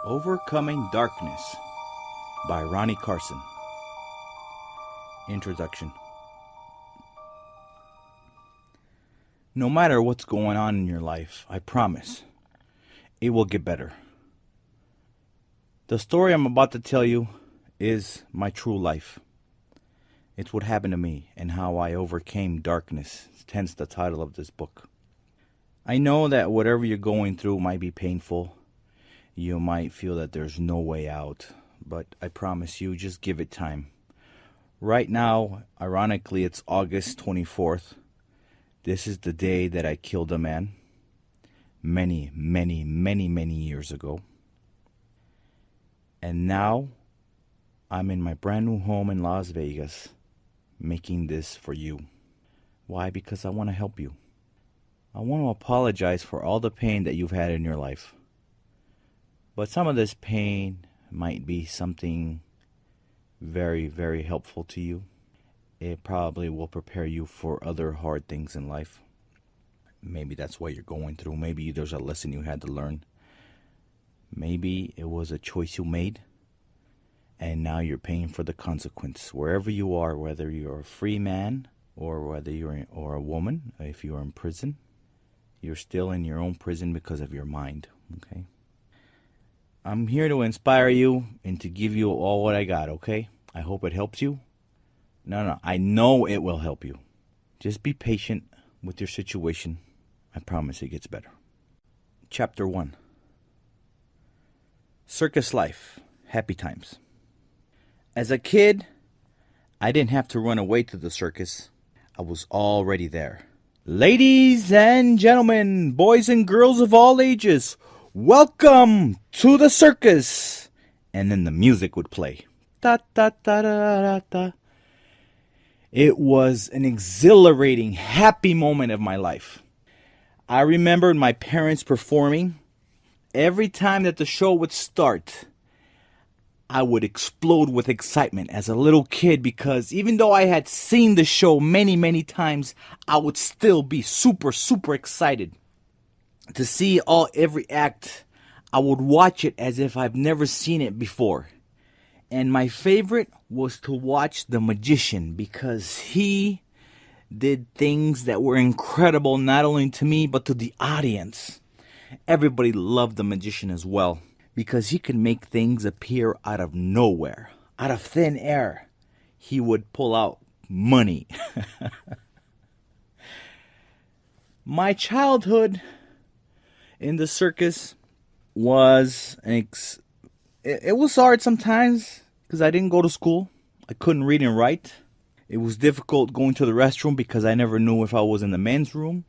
Overcoming Darkness by Ronnie Carson. Introduction. No matter what's going on in your life, I promise, it will get better. The story I'm about to tell you is my true life. It's what happened to me and how I overcame darkness, hence the title of this book. I know that whatever you're going through might be painful. You might feel that there's no way out, but I promise you, just give it time. Right now, ironically, it's August 24th. This is the day that I killed a man. Many years ago. And now, I'm in my brand new home in Las Vegas, making this for you. Why? Because I want to help you. I want to apologize for all the pain that you've had in your life. But some of this pain might be something very helpful to you. It probably will prepare you for other hard things in life. Maybe that's what you're going through. Maybe there's a lesson you had to learn. Maybe it was a choice you made, and now you're paying for the consequence. Wherever you are, whether you're a free man or whether or a woman, if you're in prison, you're still in your own prison because of your mind, okay? I'm here to inspire you and to give you all what I got, okay? I hope it helps you. No, I know it will help you. Just be patient with your situation. I promise it gets better. Chapter 1. Circus life. Happy times. As a kid, I didn't have to run away to the circus. I was already there. Ladies and gentlemen, boys and girls of all ages, welcome to the circus. And then the music would play. Da, da, da, da, da, da. It was an exhilarating, happy moment of my life. I remembered my parents performing. Every time that the show would start, I would explode with excitement as a little kid, because even though I had seen the show many times, I would still be super excited to see every act. I would watch it as if I've never seen it before. And my favorite was to watch the magician, because he did things that were incredible, not only to me, but to the audience. Everybody loved the magician as well, because he could make things appear out of nowhere, out of thin air. He would pull out money. My childhood in the circus was it was hard sometimes because I didn't go to school. I couldn't read and write. It was difficult going to the restroom because I never knew if I was in the men's room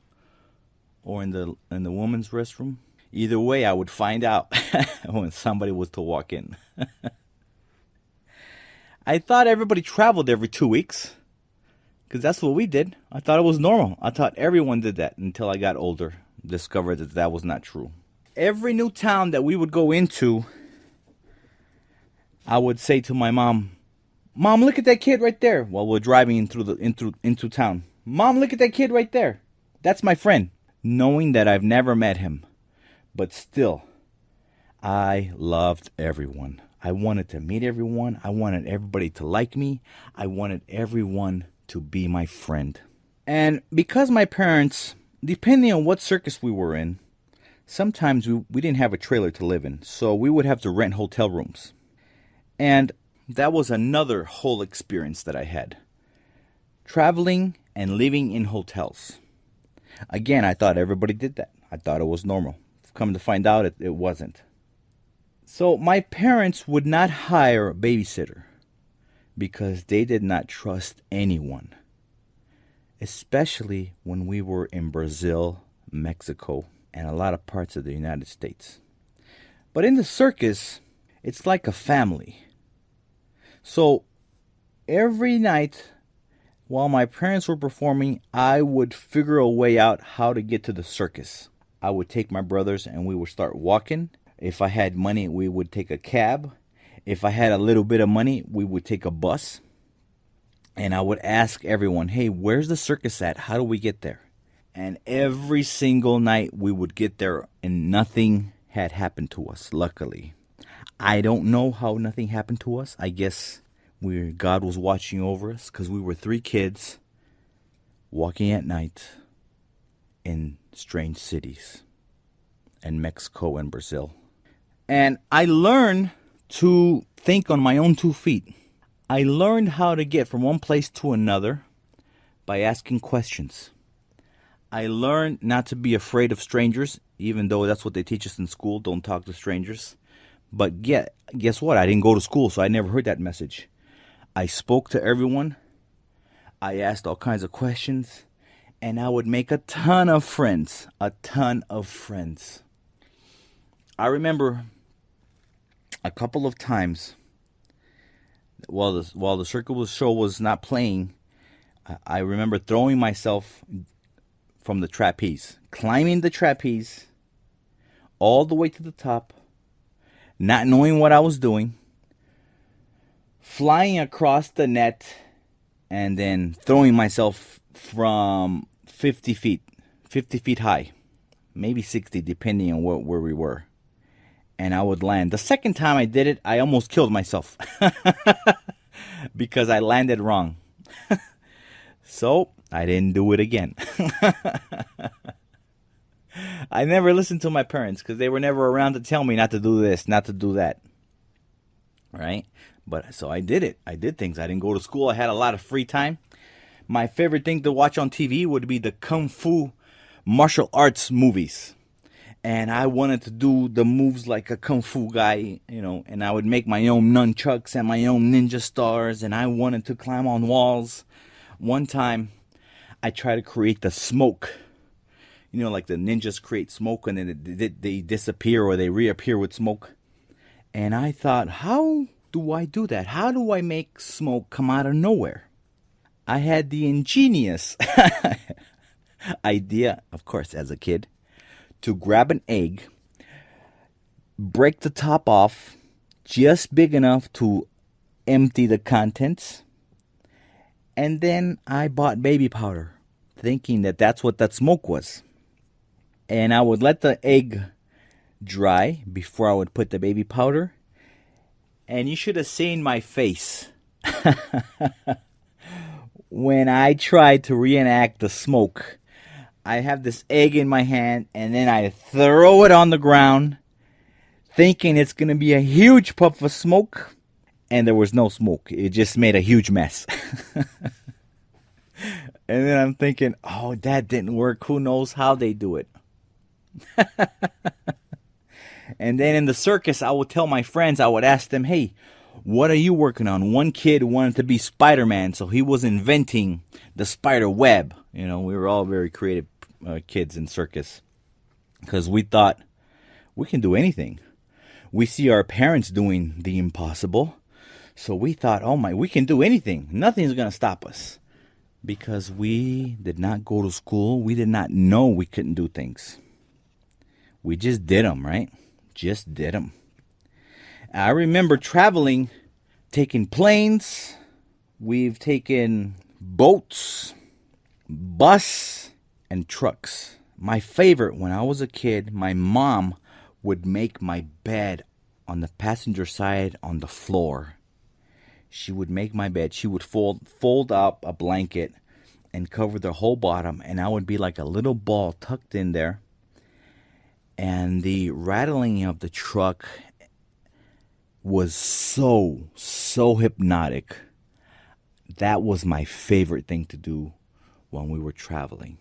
or in the women's restroom. Either way, I would find out when somebody was to walk in. I thought everybody traveled every 2 weeks, because that's what we did. I thought it was normal. I thought everyone did that until I got older, discovered that that was not true. Every new town that we would go into, I would say to my mom, "Mom, look at that kid right there," while we're driving into town. "Mom, look at that kid right there. That's my friend." Knowing that I've never met him, but still, I loved everyone. I wanted to meet everyone. I wanted everybody to like me. I wanted everyone to be my friend. And because my parents, depending on what circus we were in, sometimes we didn't have a trailer to live in, so we would have to rent hotel rooms. And that was another whole experience that I had. Traveling and living in hotels. Again, I thought everybody did that. I thought it was normal. Come to find out, it wasn't. So my parents would not hire a babysitter because they did not trust anyone, especially when we were in Brazil, Mexico, and a lot of parts of the United States. But in the circus, it's like a family. So every night while my parents were performing, I would figure a way out how to get to the circus. I would take my brothers and we would start walking. If I had money, we would take a cab. If I had a little bit of money, we would take a bus. And I would ask everyone, "Hey, where's the circus at? How do we get there?" And every single night we would get there and nothing had happened to us, luckily. I don't know how nothing happened to us. I guess God was watching over us because we were three kids walking at night in strange cities in Mexico and Brazil. And I learned to think on my own 2 feet. I learned how to get from one place to another by asking questions. I learned not to be afraid of strangers, even though that's what they teach us in school. Don't talk to strangers. But guess what? I didn't go to school, so I never heard that message. I spoke to everyone. I asked all kinds of questions. And I would make a ton of friends. A ton of friends. I remember a couple of times while the circus show was not playing, I remember throwing myself from the trapeze, climbing the trapeze all the way to the top, not knowing what I was doing, flying across the net, and then throwing myself from 50 feet high, maybe 60, depending on where we were. And I would land. The second time I did it, I almost killed myself because I landed wrong. So I didn't do it again. I never listened to my parents because they were never around to tell me not to do this, not to do that. Right? But so I did it. I did things. I didn't go to school. I had a lot of free time. My favorite thing to watch on TV would be the Kung Fu martial arts movies. And I wanted to do the moves like a Kung Fu guy, and I would make my own nunchucks and my own ninja stars, and I wanted to climb on walls. One time, I tried to create the smoke. Like the ninjas create smoke and then they disappear or they reappear with smoke. And I thought, how do I do that? How do I make smoke come out of nowhere? I had the ingenious idea, of course, as a kid, to grab an egg, break the top off just big enough to empty the contents, and then I bought baby powder, thinking that that's what that smoke was. And I would let the egg dry before I would put the baby powder, and you should have seen my face when I tried to reenact the smoke. I have this egg in my hand, and then I throw it on the ground, thinking it's going to be a huge puff of smoke, and there was no smoke. It just made a huge mess. And then I'm thinking, oh, that didn't work. Who knows how they do it? And then in the circus, I would tell my friends, I would ask them, hey, what are you working on? One kid wanted to be Spider-Man, so he was inventing the spider web. We were all very creative kids in circus because we thought we can do anything. We see our parents doing the impossible, so we thought, we can do anything. Nothing's going to stop us because we did not go to school. We did not know we couldn't do things. We just did them, right? Just did them. I remember traveling, taking planes. We've taken boats, bus, and trucks. My favorite, when I was a kid, my mom would make my bed on the passenger side on the floor. She would make my bed. She would fold up a blanket and cover the whole bottom, and I would be like a little ball tucked in there. And the rattling of the truck was so hypnotic. That was my favorite thing to do when we were traveling,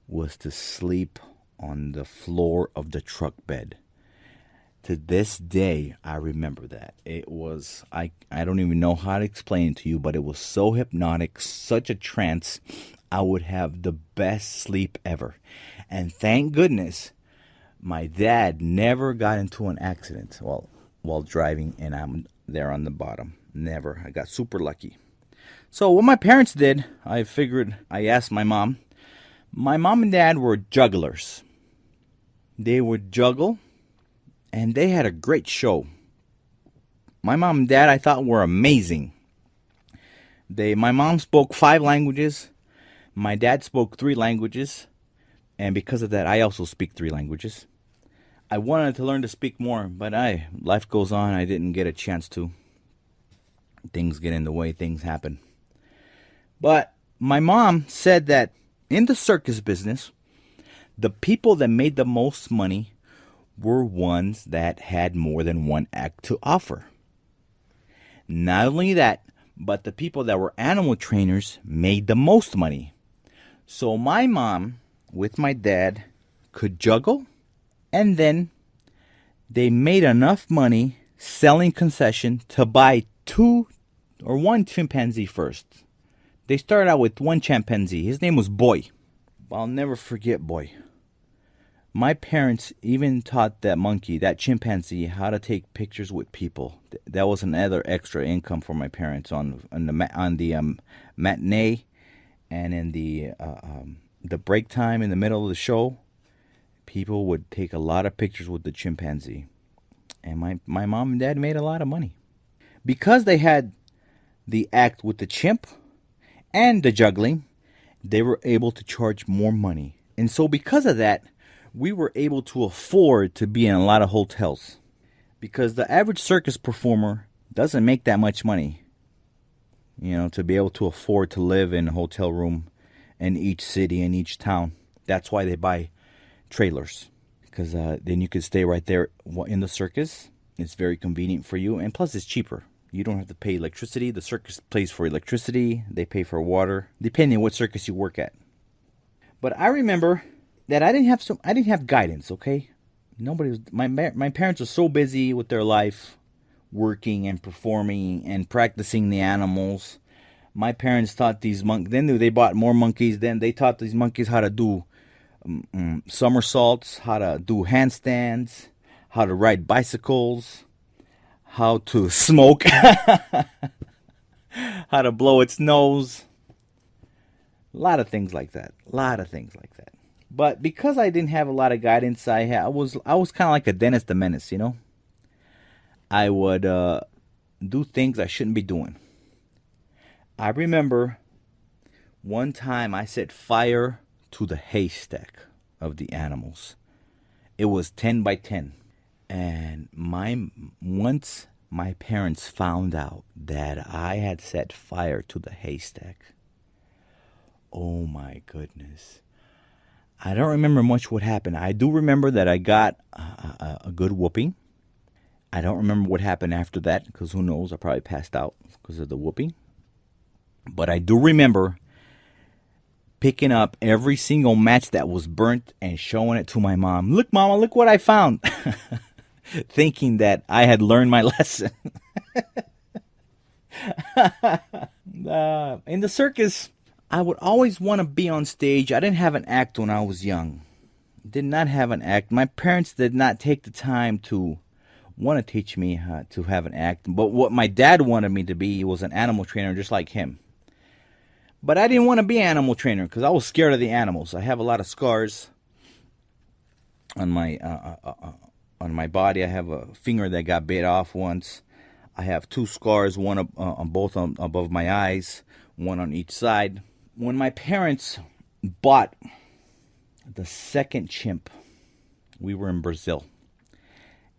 was to sleep on the floor of the truck bed. To this day, I remember that. It was, I don't even know how to explain it to you, but it was so hypnotic, such a trance. I would have the best sleep ever. And thank goodness, my dad never got into an accident while driving, and I'm there on the bottom. Never. I got super lucky. So what my parents did, I asked my mom. My mom and dad were jugglers. They would juggle, and they had a great show. My mom and dad, I thought, were amazing. My mom spoke 5 languages. My dad spoke 3 languages. And because of that, I also speak 3 languages. I wanted to learn to speak more, but life goes on. I didn't get a chance to. Things get in the way, things happen. But my mom said that in the circus business, the people that made the most money were ones that had more than one act to offer. Not only that, but the people that were animal trainers made the most money. So my mom, with my dad, could juggle, and then they made enough money selling concession to buy one chimpanzee first. They started out with one chimpanzee. His name was Boy. I'll never forget Boy. My parents even taught that chimpanzee, how to take pictures with people. That was another extra income for my parents on the matinee, and in the break time in the middle of the show. People would take a lot of pictures with the chimpanzee, and my mom and dad made a lot of money because they had the act with the chimp and the juggling. They were able to charge more money, and so because of that, we were able to afford to be in a lot of hotels, because the average circus performer doesn't make that much money, to be able to afford to live in a hotel room in each city, in each town. That's why they buy trailers, because then you could stay right there in the circus. It's very convenient for you, and plus it's cheaper. You don't have to pay electricity. The circus pays for electricity. They pay for water, depending on what circus you work at. But I remember that I didn't have guidance, okay? My parents were so busy with their life, working and performing and practicing the animals. My parents taught these monkeys. Then they bought more monkeys. Then they taught these monkeys how to do somersaults, how to do handstands, how to ride bicycles, how to smoke, how to blow its nose. A lot of things like that. But because I didn't have a lot of guidance, I was kind of like a Dennis the Menace, I would do things I shouldn't be doing. I remember one time I set fire to the haystack of the animals. It was 10 by 10. And once my parents found out that I had set fire to the haystack, oh my goodness. I don't remember much what happened. I do remember that I got a good whooping. I don't remember what happened after that, because who knows, I probably passed out because of the whooping. But I do remember picking up every single match that was burnt and showing it to my mom. Look, Mama, look what I found. Thinking that I had learned my lesson. In the circus, I would always want to be on stage. I didn't have an act when I was young. Did not have an act. My parents did not take the time to want to teach me how to have an act. But what my dad wanted me to be was an animal trainer just like him. But I didn't want to be an animal trainer because I was scared of the animals. I have a lot of scars on my body. I have a finger that got bit off once. I have 2 scars, one on both above my eyes, one on each side. When my parents bought the second chimp, we were in Brazil.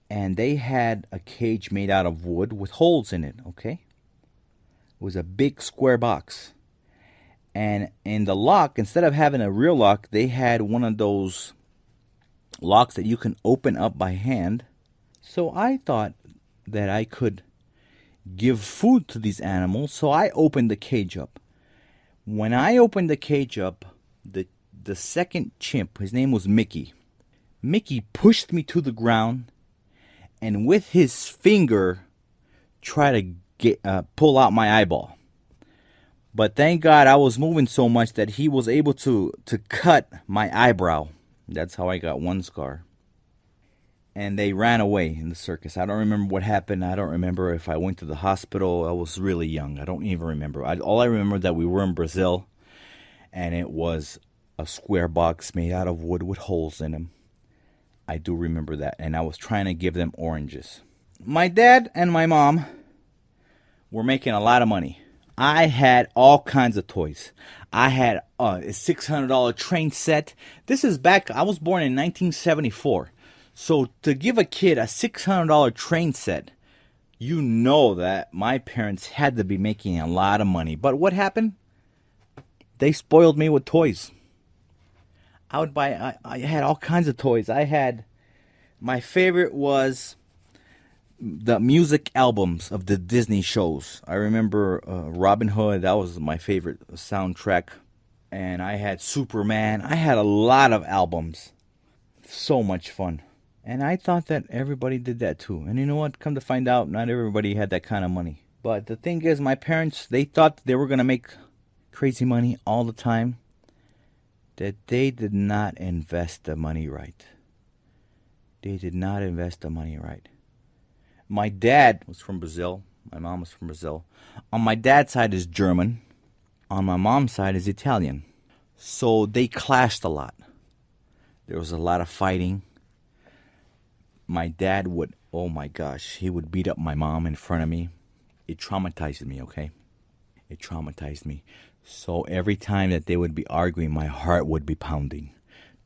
And they had a cage made out of wood with holes in it, okay? It was a big square box. And in the lock, instead of having a real lock, they had one of those locks that you can open up by hand. So I thought that I could give food to these animals, so I opened the cage up. When I opened the cage up, the second chimp, his name was Mickey. Mickey pushed me to the ground, and with his finger tried to pull out my eyeball. But thank God I was moving so much that he was able to cut my eyebrow. That's how I got one scar. And they ran away in the circus. I don't remember what happened. I don't remember if I went to the hospital. I was really young. I don't even remember. All I remember that we were in Brazil, and it was a square box made out of wood with holes in them. I do remember that. And I was trying to give them oranges. My dad and my mom were making a lot of money. I had all kinds of toys. I had a $600 train set. This is back, I was born in 1974. So to give a kid a $600 train set, you know that my parents had to be making a lot of money. But what happened? They spoiled me with toys. I had all kinds of toys. My favorite was the music albums of the Disney shows. I remember Robin Hood, that was my favorite soundtrack. And I had Superman. I had a lot of albums. So much fun. And I thought that everybody did that too. And you know what? Come to find out, not everybody had that kind of money. But the thing is, my parents, they thought they were going to make crazy money all the time. That they did not invest the money right. They did not invest the money right. My dad was from Brazil. My mom was from Brazil. On my dad's side is German. On my mom's side is Italian. So they clashed a lot. There was a lot of fighting. My dad would, oh my gosh, he would beat up my mom in front of me. It traumatized me, okay? It traumatized me. So every time that they would be arguing, my heart would be pounding.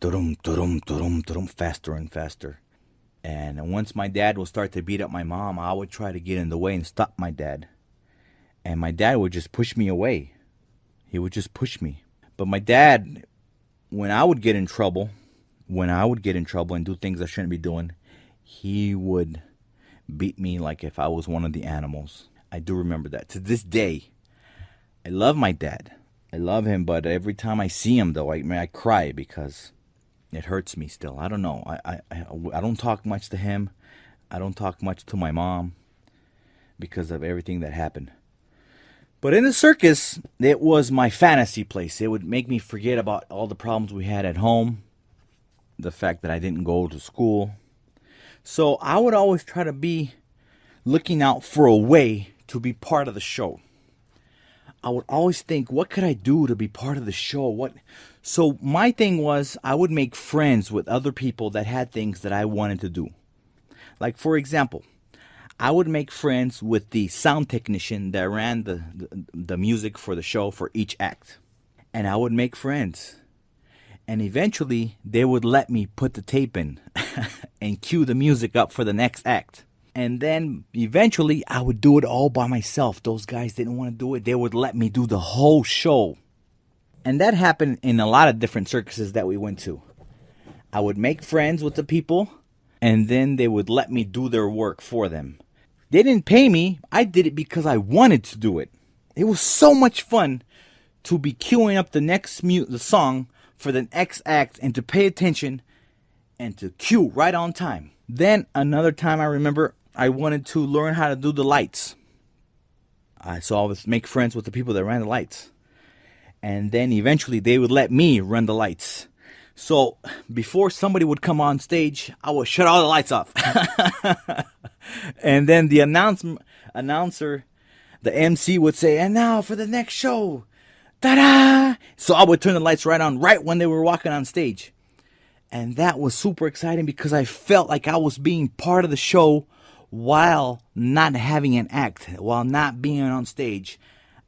Dum, dum, dum, dum, faster and faster. And once my dad would start to beat up my mom, I would try to get in the way and stop my dad. And my dad would just push me away. He would just push me. But my dad, when I would get in trouble and do things I shouldn't be doing, he would beat me like if I was one of the animals. I do remember that. To this day, I love my dad. I love him, but every time I see him, though, I cry because it hurts me still. I don't know. I don't talk much to him. I don't talk much to my mom because of everything that happened. But in the circus, it was my fantasy place. It would make me forget about all the problems we had at home, the fact that I didn't go to school. So I would always try to be looking out for a way to be part of the show. I would always think, what could I do to be part of the show? So my thing was, I would make friends with other people that had things that I wanted to do. Like, for example, I would make friends with the sound technician that ran the music for the show for each act. And I would make friends. And eventually, they would let me put the tape in and cue the music up for the next act. And then eventually, I would do it all by myself. Those guys didn't want to do it. They would let me do the whole show. And that happened in a lot of different circuses that we went to. I would make friends with the people, and then they would let me do their work for them. They didn't pay me. I did it because I wanted to do it. It was so much fun to be queuing up the song for the next act and to pay attention and to cue right on time. Then another time I remember I wanted to learn how to do the lights. So I would make friends with the people that ran the lights. And then eventually they would let me run the lights. So before somebody would come on stage, I would shut all the lights off. And then the announcer, the MC would say, and now for the next show. Ta-da! So I would turn the lights right on right when they were walking on stage. And that was super exciting because I felt like I was being part of the show while not having an act, while not being on stage.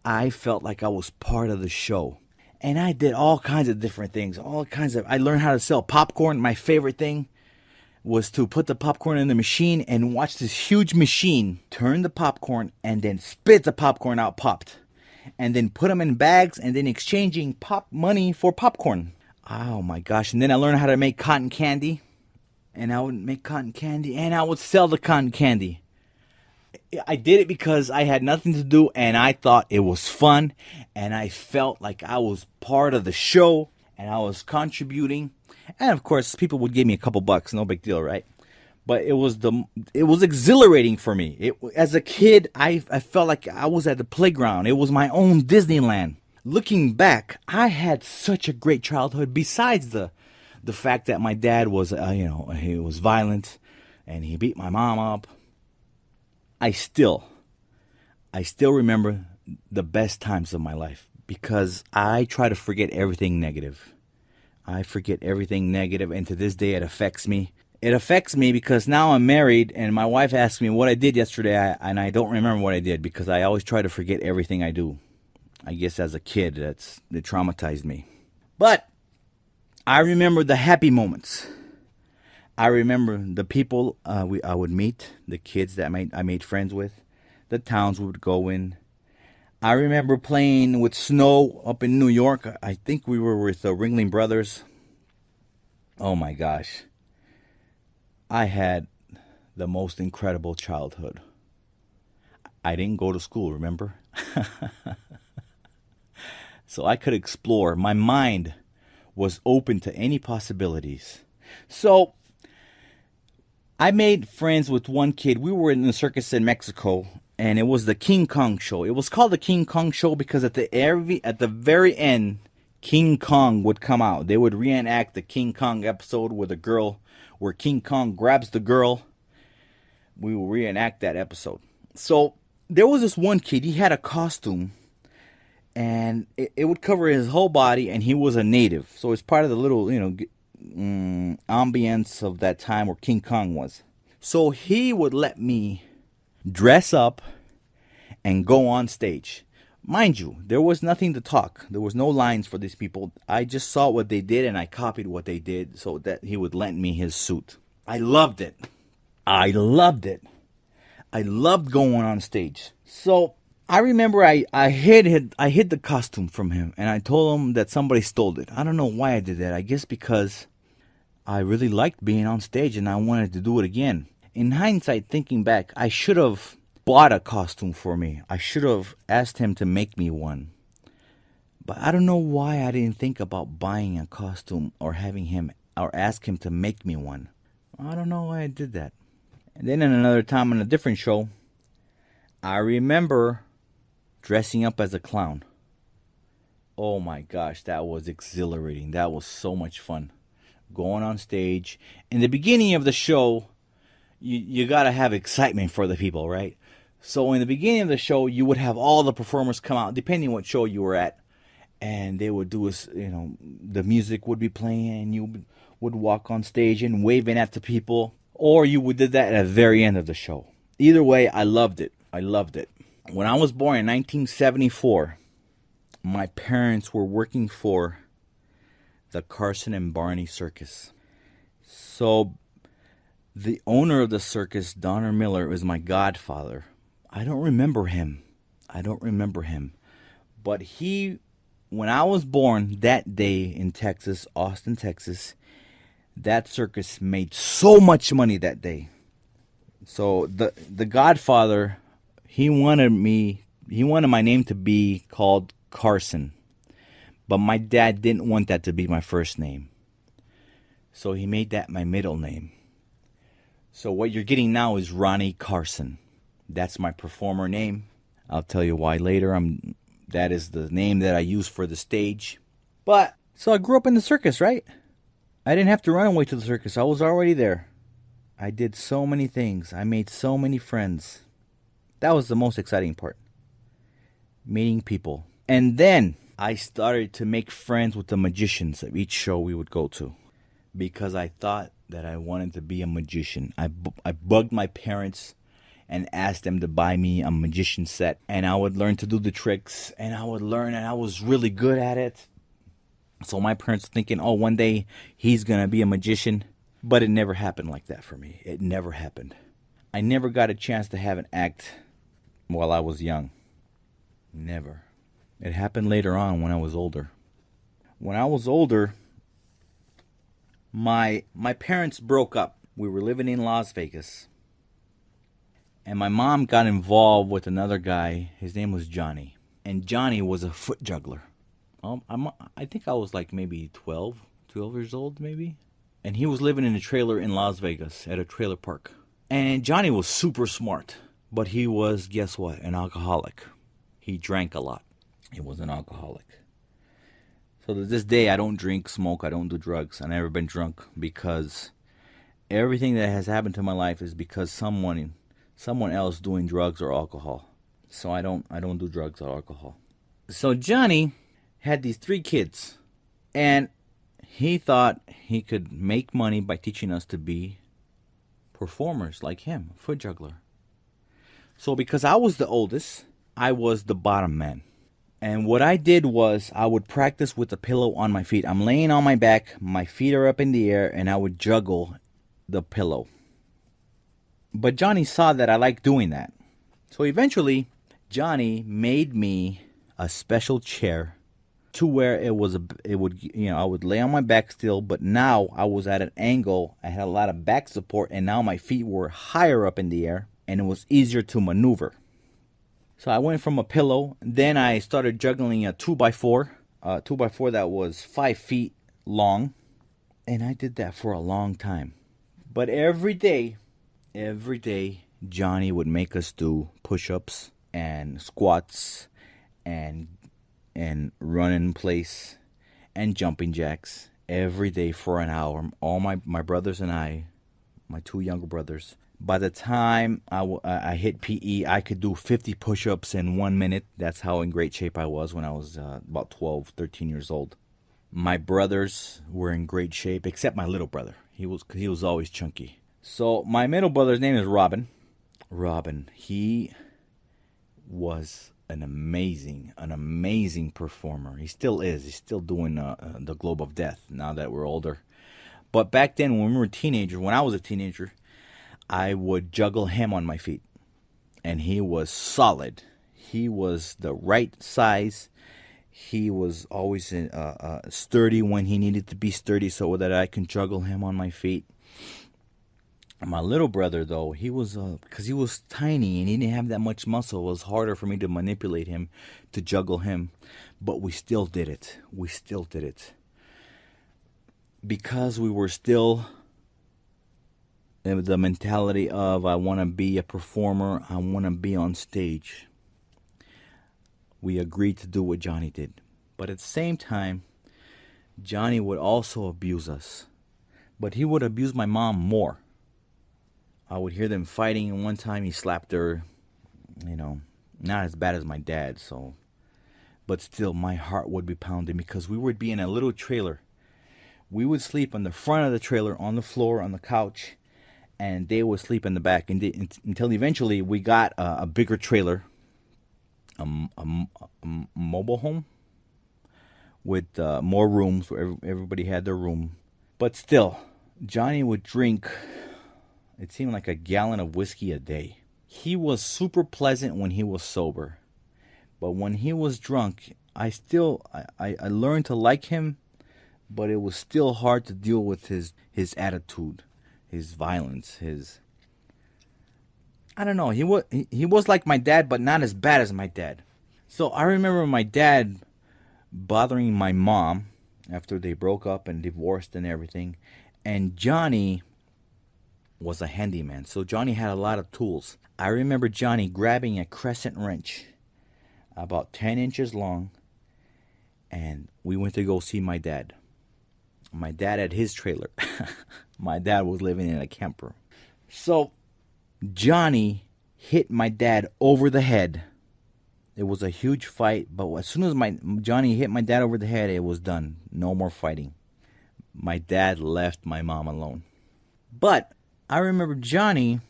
I felt like I was part of the show. And I did all kinds of different things. I learned how to sell popcorn. My favorite thing was to put the popcorn in the machine and watch this huge machine turn the popcorn and then spit the popcorn out popped. And then put them in bags and then exchanging money for popcorn. Oh my gosh. And then I learned how to make cotton candy. And I would make cotton candy and I would sell the cotton candy. I did it because I had nothing to do and I thought it was fun. And I felt like I was part of the show and I was contributing. And of course, people would give me a couple bucks. No big deal, right? But it was exhilarating for me. As a kid, I felt like I was at the playground. It was my own Disneyland. Looking back, I had such a great childhood. Besides the fact that my dad was, he was violent, and he beat my mom up. I still remember the best times of my life because I try to forget everything negative. I forget everything negative, and to this day, it affects me. It affects me because now I'm married and my wife asks me what I did yesterday and I don't remember what I did because I always try to forget everything I do. I guess as a kid, it traumatized me. But I remember the happy moments. I remember the people I would meet, the kids that I made friends with, the towns we would go in. I remember playing with snow up in New York. I think we were with the Ringling Brothers. Oh my gosh. I had the most incredible childhood. I didn't go to school, remember? So I could explore. My mind was open to any possibilities. So I made friends with one kid. We were in the circus in Mexico, and it was the King Kong show. It was called the King Kong show because at the very end, King Kong would come out. They would reenact the King Kong episode where King Kong grabs the girl. We will reenact that episode. So there was this one kid. He had a costume, and it would cover his whole body, and he was a native. So it's part of the little, ambience of that time where King Kong was. So he would let me dress up and go on stage. Mind you, there was nothing to talk. There was no lines for these people. I just saw what they did and I copied what they did so that he would lend me his suit. I loved it. I loved it. I loved going on stage. So I remember I hid the costume from him, and I told him that somebody stole it. I don't know why I did that. I guess because I really liked being on stage and I wanted to do it again. In hindsight, thinking back, I should have bought a costume for me. I should have asked him to make me one. But I don't know why I didn't think about buying a costume or ask him to make me one. I don't know why I did that. And then in another time on a different show, I remember dressing up as a clown. Oh my gosh, that was exhilarating. That was so much fun. Going on stage. In the beginning of the show, you gotta have excitement for the people, right? So in the beginning of the show, you would have all the performers come out, depending what show you were at. And they would do the music would be playing, and you would walk on stage and waving at the people. Or you would do that at the very end of the show. Either way, I loved it. I loved it. When I was born in 1974, my parents were working for the Carson and Barney Circus. So the owner of the circus, Donner Miller, is my godfather. I don't remember him. But when I was born that day in Texas, Austin, Texas, that circus made so much money that day. So the godfather, he wanted my name to be called Carson. But my dad didn't want that to be my first name. So he made that my middle name. So what you're getting now is Ronnie Carson. That's my performer name. I'll tell you why later. That is the name that I use for the stage. But so I grew up in the circus, right? I didn't have to run away to the circus. I was already there. I did so many things. I made so many friends. That was the most exciting part. Meeting people. And then I started to make friends with the magicians of each show we would go to. Because I thought that I wanted to be a magician. I bugged my parents and asked them to buy me a magician set. And I would learn to do the tricks. And I would learn, and I was really good at it. So my parents were thinking, oh, one day he's going to be a magician. But it never happened like that for me. It never happened. I never got a chance to have an act while I was young. Never. It happened later on when I was older. When I was older, my parents broke up. We were living in Las Vegas. And my mom got involved with another guy. His name was Johnny. And Johnny was a foot juggler. I think I was like maybe 12 years old maybe. And he was living in a trailer in Las Vegas at a trailer park. And Johnny was super smart. But he was, guess what, an alcoholic. He drank a lot. He was an alcoholic. So to this day, I don't drink, smoke, I don't do drugs. I've never been drunk because everything that has happened to my life is because someone else doing drugs or alcohol. So I don't do drugs or alcohol. So Johnny had these 3 kids. And he thought he could make money by teaching us to be performers like him, a foot juggler. So because I was the oldest, I was the bottom man. And what I did was I would practice with a pillow on my feet. I'm laying on my back, my feet are up in the air, and I would juggle the pillow. But Johnny saw that I liked doing that. So eventually, Johnny made me a special chair to where I would lay on my back still, but now I was at an angle. I had a lot of back support, and now my feet were higher up in the air, and it was easier to maneuver. So I went from a pillow, then I started juggling a 2x4, that was 5 feet long, and I did that for a long time. But every day, Johnny would make us do push-ups and squats and run in place and jumping jacks every day for an hour. All my brothers and I, my 2 younger brothers. By the time I hit PE, I could do 50 push-ups in 1 minute. That's how in great shape I was when I was about 12, 13 years old. My brothers were in great shape, except my little brother. He was always chunky. So my middle brother's name is Robin. He was an amazing performer. He still is. He's still doing the Globe of Death now that we're older. But back then, when I was a teenager, I would juggle him on my feet. And he was solid. He was the right size. He was always sturdy when he needed to be sturdy so that I can juggle him on my feet. My little brother, though, because he was tiny and he didn't have that much muscle, it was harder for me to manipulate him, to juggle him. But we still did it. Because we were still in the mentality of, I want to be a performer, I want to be on stage. We agreed to do what Johnny did. But at the same time, Johnny would also abuse us. But he would abuse my mom more. I would hear them fighting, and one time he slapped her, not as bad as my dad, but still my heart would be pounding because we would be in a little trailer. We would sleep on the front of the trailer, on the floor, on the couch, and they would sleep in the back until eventually we got a bigger trailer, a mobile home with more rooms where everybody had their room. But still, Johnny would drink, it seemed like a gallon of whiskey a day. He was super pleasant when he was sober. But when he was drunk, I learned to like him, but it was still hard to deal with his attitude, his violence, I don't know, he was like my dad, but not as bad as my dad. So I remember my dad bothering my mom after they broke up and divorced and everything. And Johnny was a handyman, so Johnny had a lot of tools. I remember Johnny grabbing a crescent wrench about 10 inches long, and we went to go see my dad. My dad had his trailer. My dad was living in a camper. So Johnny hit my dad over the head. It was a huge fight, but as soon as Johnny hit my dad over the head, it was done. No more fighting. My dad left my mom alone. But I remember Johnny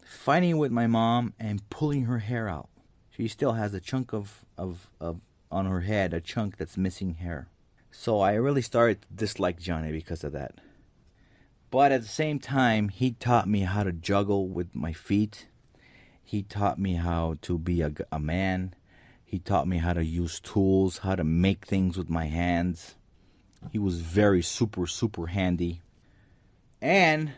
fighting with my mom and pulling her hair out. She still has a chunk of on her head, a chunk that's missing hair. So I really started to dislike Johnny because of that. But at the same time, he taught me how to juggle with my feet. He taught me how to be a man. He taught me how to use tools, how to make things with my hands. He was very super handy. And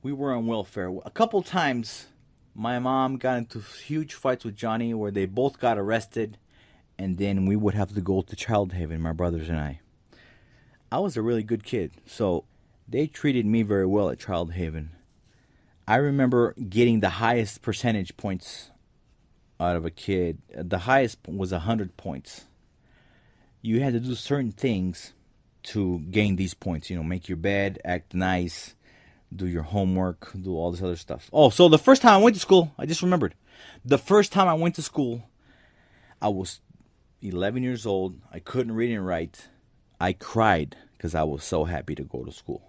we were on welfare. A couple times, my mom got into huge fights with Johnny where they both got arrested. And then we would have to go to Child Haven, my brothers and I. I was a really good kid, so they treated me very well at Child Haven. I remember getting the highest percentage points out of a kid. The highest was 100 points. You had to do certain things to gain these points. Make your bed, act nice, do your homework, do all this other stuff. Oh, so the first time I went to school, I just remembered. The first time I went to school, I was 11 years old. I couldn't read and write. I cried because I was so happy to go to school.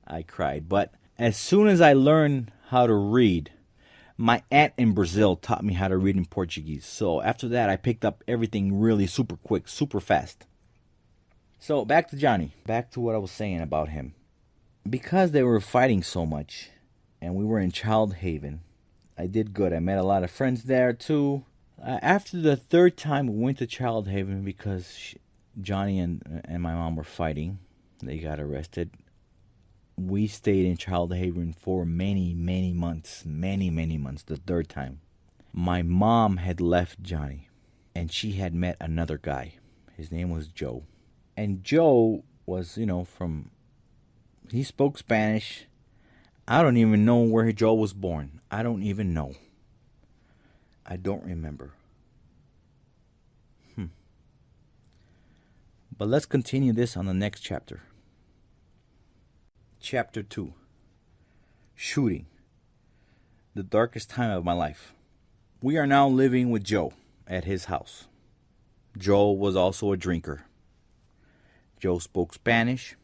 I cried. But as soon as I learned how to read, my aunt in Brazil taught me how to read in Portuguese. So after that, I picked up everything really super quick, super fast. So back to Johnny. Back to what I was saying about him. because they were fighting so much and we were in Child Haven, I did good. I met a lot of friends there too. After the third time we went to Child Haven because Johnny and my mom were fighting, they got arrested. We stayed in Child Haven for many, many months. Many, many months. The third time. My mom had left Johnny and she had met another guy. His name was Joe. And Joe was, he spoke Spanish. I don't even know where Joe was born. I don't even know. I don't remember. But let's continue this on the next chapter. Chapter 2. Shooting. The darkest time of my life. We are now living with Joe at his house. Joe was also a drinker. Joe spoke Spanish.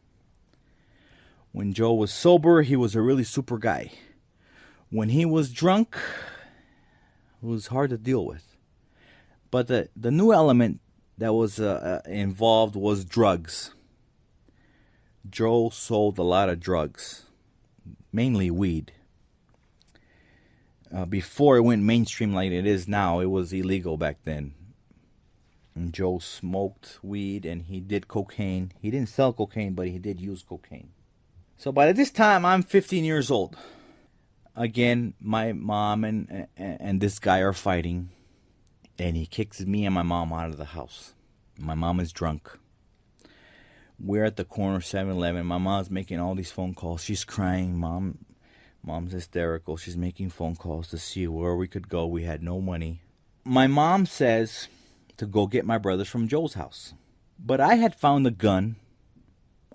When Joe was sober, he was a really super guy. When he was drunk, it was hard to deal with. But the new element that was involved was drugs. Joe sold a lot of drugs, mainly weed. Before it went mainstream like it is now, it was illegal back then. And Joe smoked weed and he did cocaine. He didn't sell cocaine, but he did use cocaine. So by this time, I'm 15 years old. Again, my mom and this guy are fighting. And he kicks me and my mom out of the house. My mom is drunk. We're at the corner 7-Eleven. My mom's making all these phone calls. She's crying. Mom's hysterical. She's making phone calls to see where we could go. We had no money. My mom says to go get my brothers from Joe's house. But I had found a gun,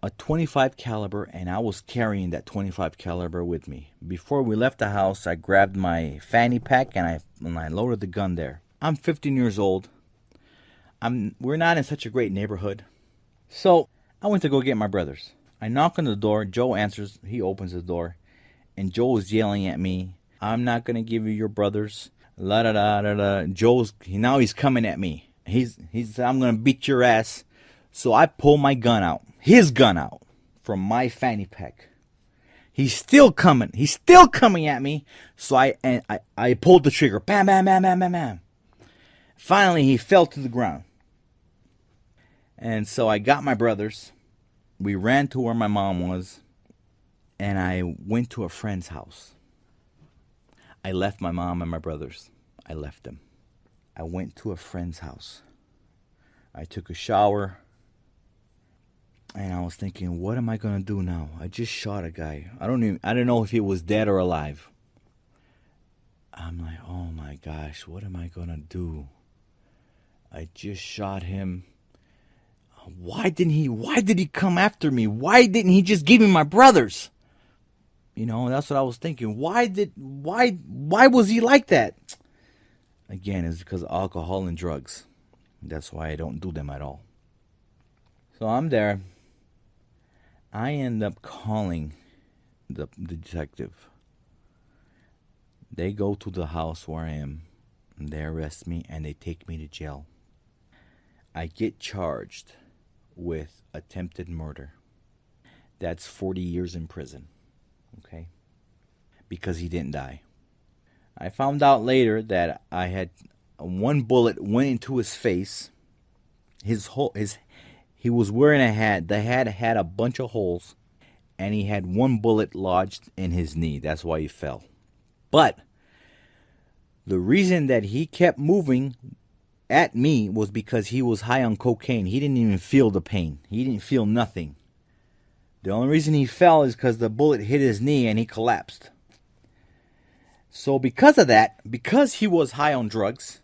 a .25 caliber, and I was carrying that .25 caliber with me. Before we left the house, I grabbed my fanny pack and I loaded the gun there. I'm 15 years old. We're not in such a great neighborhood. So I went to go get my brothers. I knock on the door. Joe answers. He opens the door. And Joe is yelling at me. I'm not going to give you your brothers. La da da da da. He's coming at me. He's I'm going to beat your ass. So I pull my gun out. His gun out. From my fanny pack. He's still coming. He's still coming at me. So I pulled the trigger. Bam, bam, bam, bam, bam, bam. Finally, he fell to the ground. And so I got my brothers. We ran to where my mom was. And I went to a friend's house. I left my mom and my brothers. I left them. I went to a friend's house. I took a shower. And I was thinking, what am I going to do now? I just shot a guy. I don't know if he was dead or alive. I'm like, oh my gosh, what am I going to do? I just shot him. Why did he come after me? Why didn't he just give me my brothers? That's what I was thinking. Why was he like that? Again, it's because of alcohol and drugs. That's why I don't do them at all. So I'm there. I end up calling the detective. They go to the house where I am. And they arrest me and they take me to jail. I get charged with attempted murder. That's 40 years in prison. Okay? Because he didn't die. I found out later that I had one bullet went into his face. He was wearing a hat. The hat had a bunch of holes. And he had one bullet lodged in his knee. That's why he fell. But the reason that he kept moving at me was because he was high on cocaine. He didn't even feel the pain. He didn't feel nothing. The only reason he fell is because the bullet hit his knee and he collapsed. So because of that, because he was high on drugs,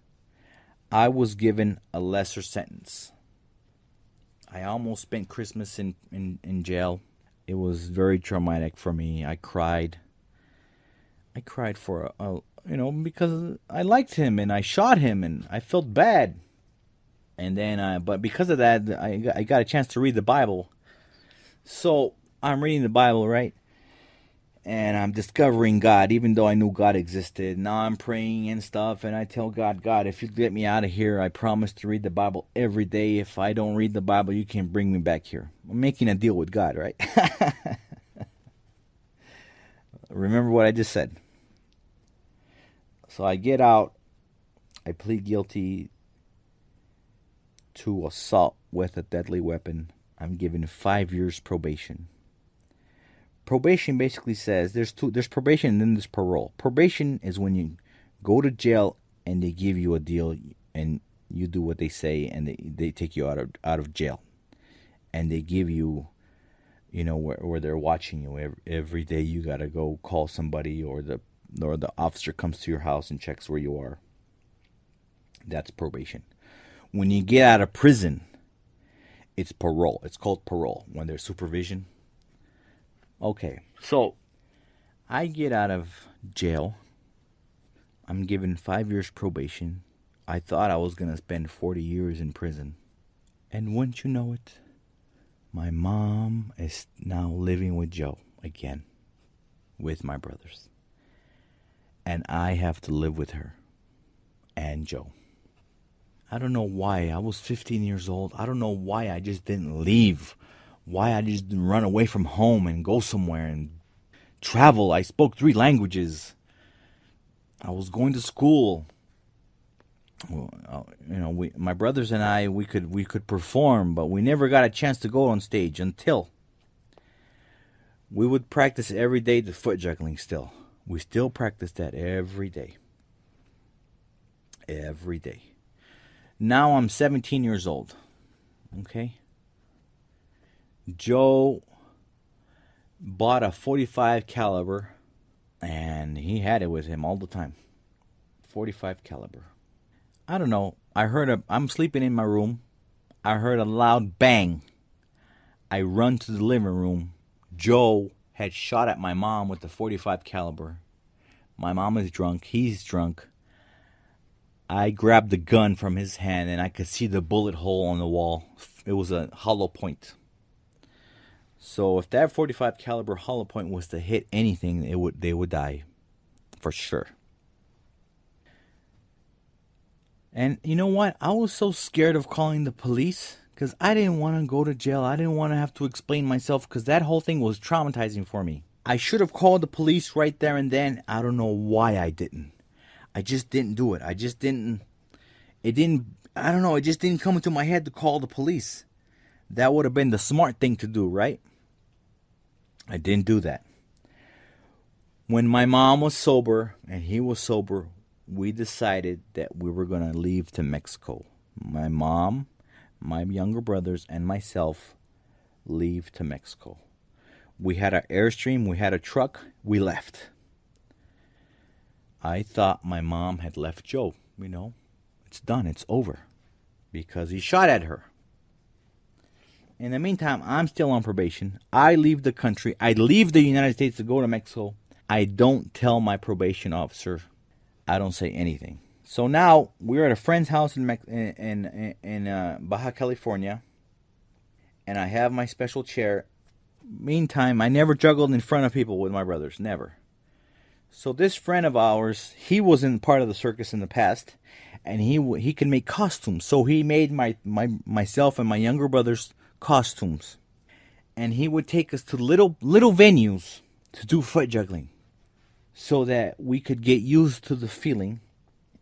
I was given a lesser sentence. I almost spent Christmas in jail. It was very traumatic for me. I cried. I cried for because I liked him and I shot him and I felt bad. And then, but because of that, I got a chance to read the Bible. So I'm reading the Bible, right? And I'm discovering God, even though I knew God existed. Now I'm praying and stuff, and I tell God, God, if you get me out of here, I promise to read the Bible every day. If I don't read the Bible, you can bring me back here. I'm making a deal with God, right? Remember what I just said. So I get out. I plead guilty to assault with a deadly weapon. I'm given 5 years probation. Probation basically says there's probation and then there's parole. Probation is when you go to jail and they give you a deal and you do what they say and they take you out of jail. And they give you, where they're watching you every day. You got to go call somebody, or the officer comes to your house and checks where you are. That's probation. When you get out of prison, it's parole. It's called parole when there's supervision. Okay, so I get out of jail. I'm given 5 years probation. I thought I was going to spend 40 years in prison. And wouldn't you know it, my mom is now living with Joe again, with my brothers. And I have to live with her and Joe. I don't know why. I was 15 years old. I don't know why I just didn't leave. Why I just didn't run away from home and go somewhere and travel. I spoke 3 languages. I was going to school. My brothers and I, we could perform, but we never got a chance to go on stage until we would practice every day the foot juggling still. We still practice that every day. Every day. Now I'm 17 years old. Okay? Joe bought a .45 caliber, and he had it with him all the time. .45 caliber. I don't know. I'm sleeping in my room. I heard a loud bang. I run to the living room. Joe had shot at my mom with the .45 caliber. My mom is drunk. He's drunk. I grabbed the gun from his hand, and I could see the bullet hole on the wall. It was a hollow point. So if that .45 caliber hollow point was to hit anything, they would die, for sure. And you know what? I was so scared of calling the police because I didn't want to go to jail. I didn't want to have to explain myself because that whole thing was traumatizing for me. I should have called the police right there and then. I don't know why I didn't. I just didn't do it. I just didn't come into my head to call the police. That would have been the smart thing to do, right? I didn't do that. When my mom was sober and he was sober, we decided that we were going to leave to Mexico. My mom, my younger brothers, and myself leave to Mexico. We had an Airstream, we had a truck, we left. I thought my mom had left Joe, It's done, it's over. Because he shot at her. In the meantime, I'm still on probation. I leave the country. I leave the United States to go to Mexico. I don't tell my probation officer. I don't say anything. So now we're at a friend's house in Baja California, and I have my special chair. Meantime, I never juggled in front of people with my brothers, never. So this friend of ours, he wasn't part of the circus in the past, and he can make costumes. So he made myself and my younger brothers costumes, and he would take us to little venues to do foot juggling, so that we could get used to the feeling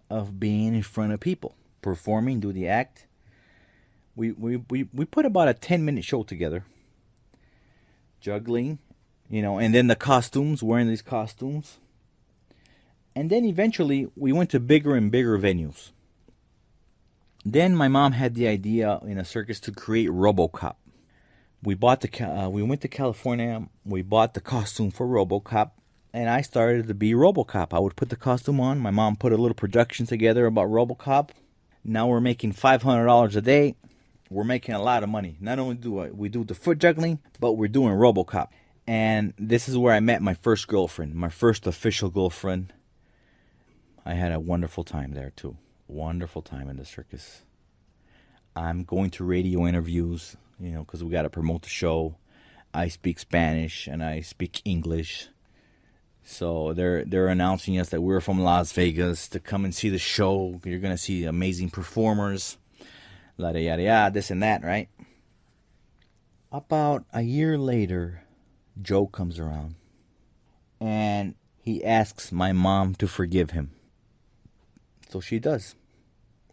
of being in front of people, performing, do the act. We put about a 10-minute show together, juggling, and then the costumes, wearing these costumes. And then eventually we went to bigger and bigger venues. Then my mom had the idea in a circus to create RoboCop. We went to California, we bought the costume for RoboCop, and I started to be RoboCop. I would put the costume on. My mom put a little production together about RoboCop. Now we're making $500 a day. We're making a lot of money. Not only do we do the foot juggling, but we're doing RoboCop. And this is where I met my first girlfriend, my first official girlfriend. I had a wonderful time there too. Wonderful time in the circus. I'm going to radio interviews, because we got to promote the show. I speak Spanish and I speak English. So they're announcing us that we're from Las Vegas to come and see the show. You're going to see amazing performers. Yada, yada, yada, this and that, right? About a year later, Joe comes around. and he asks my mom to forgive him. So she does.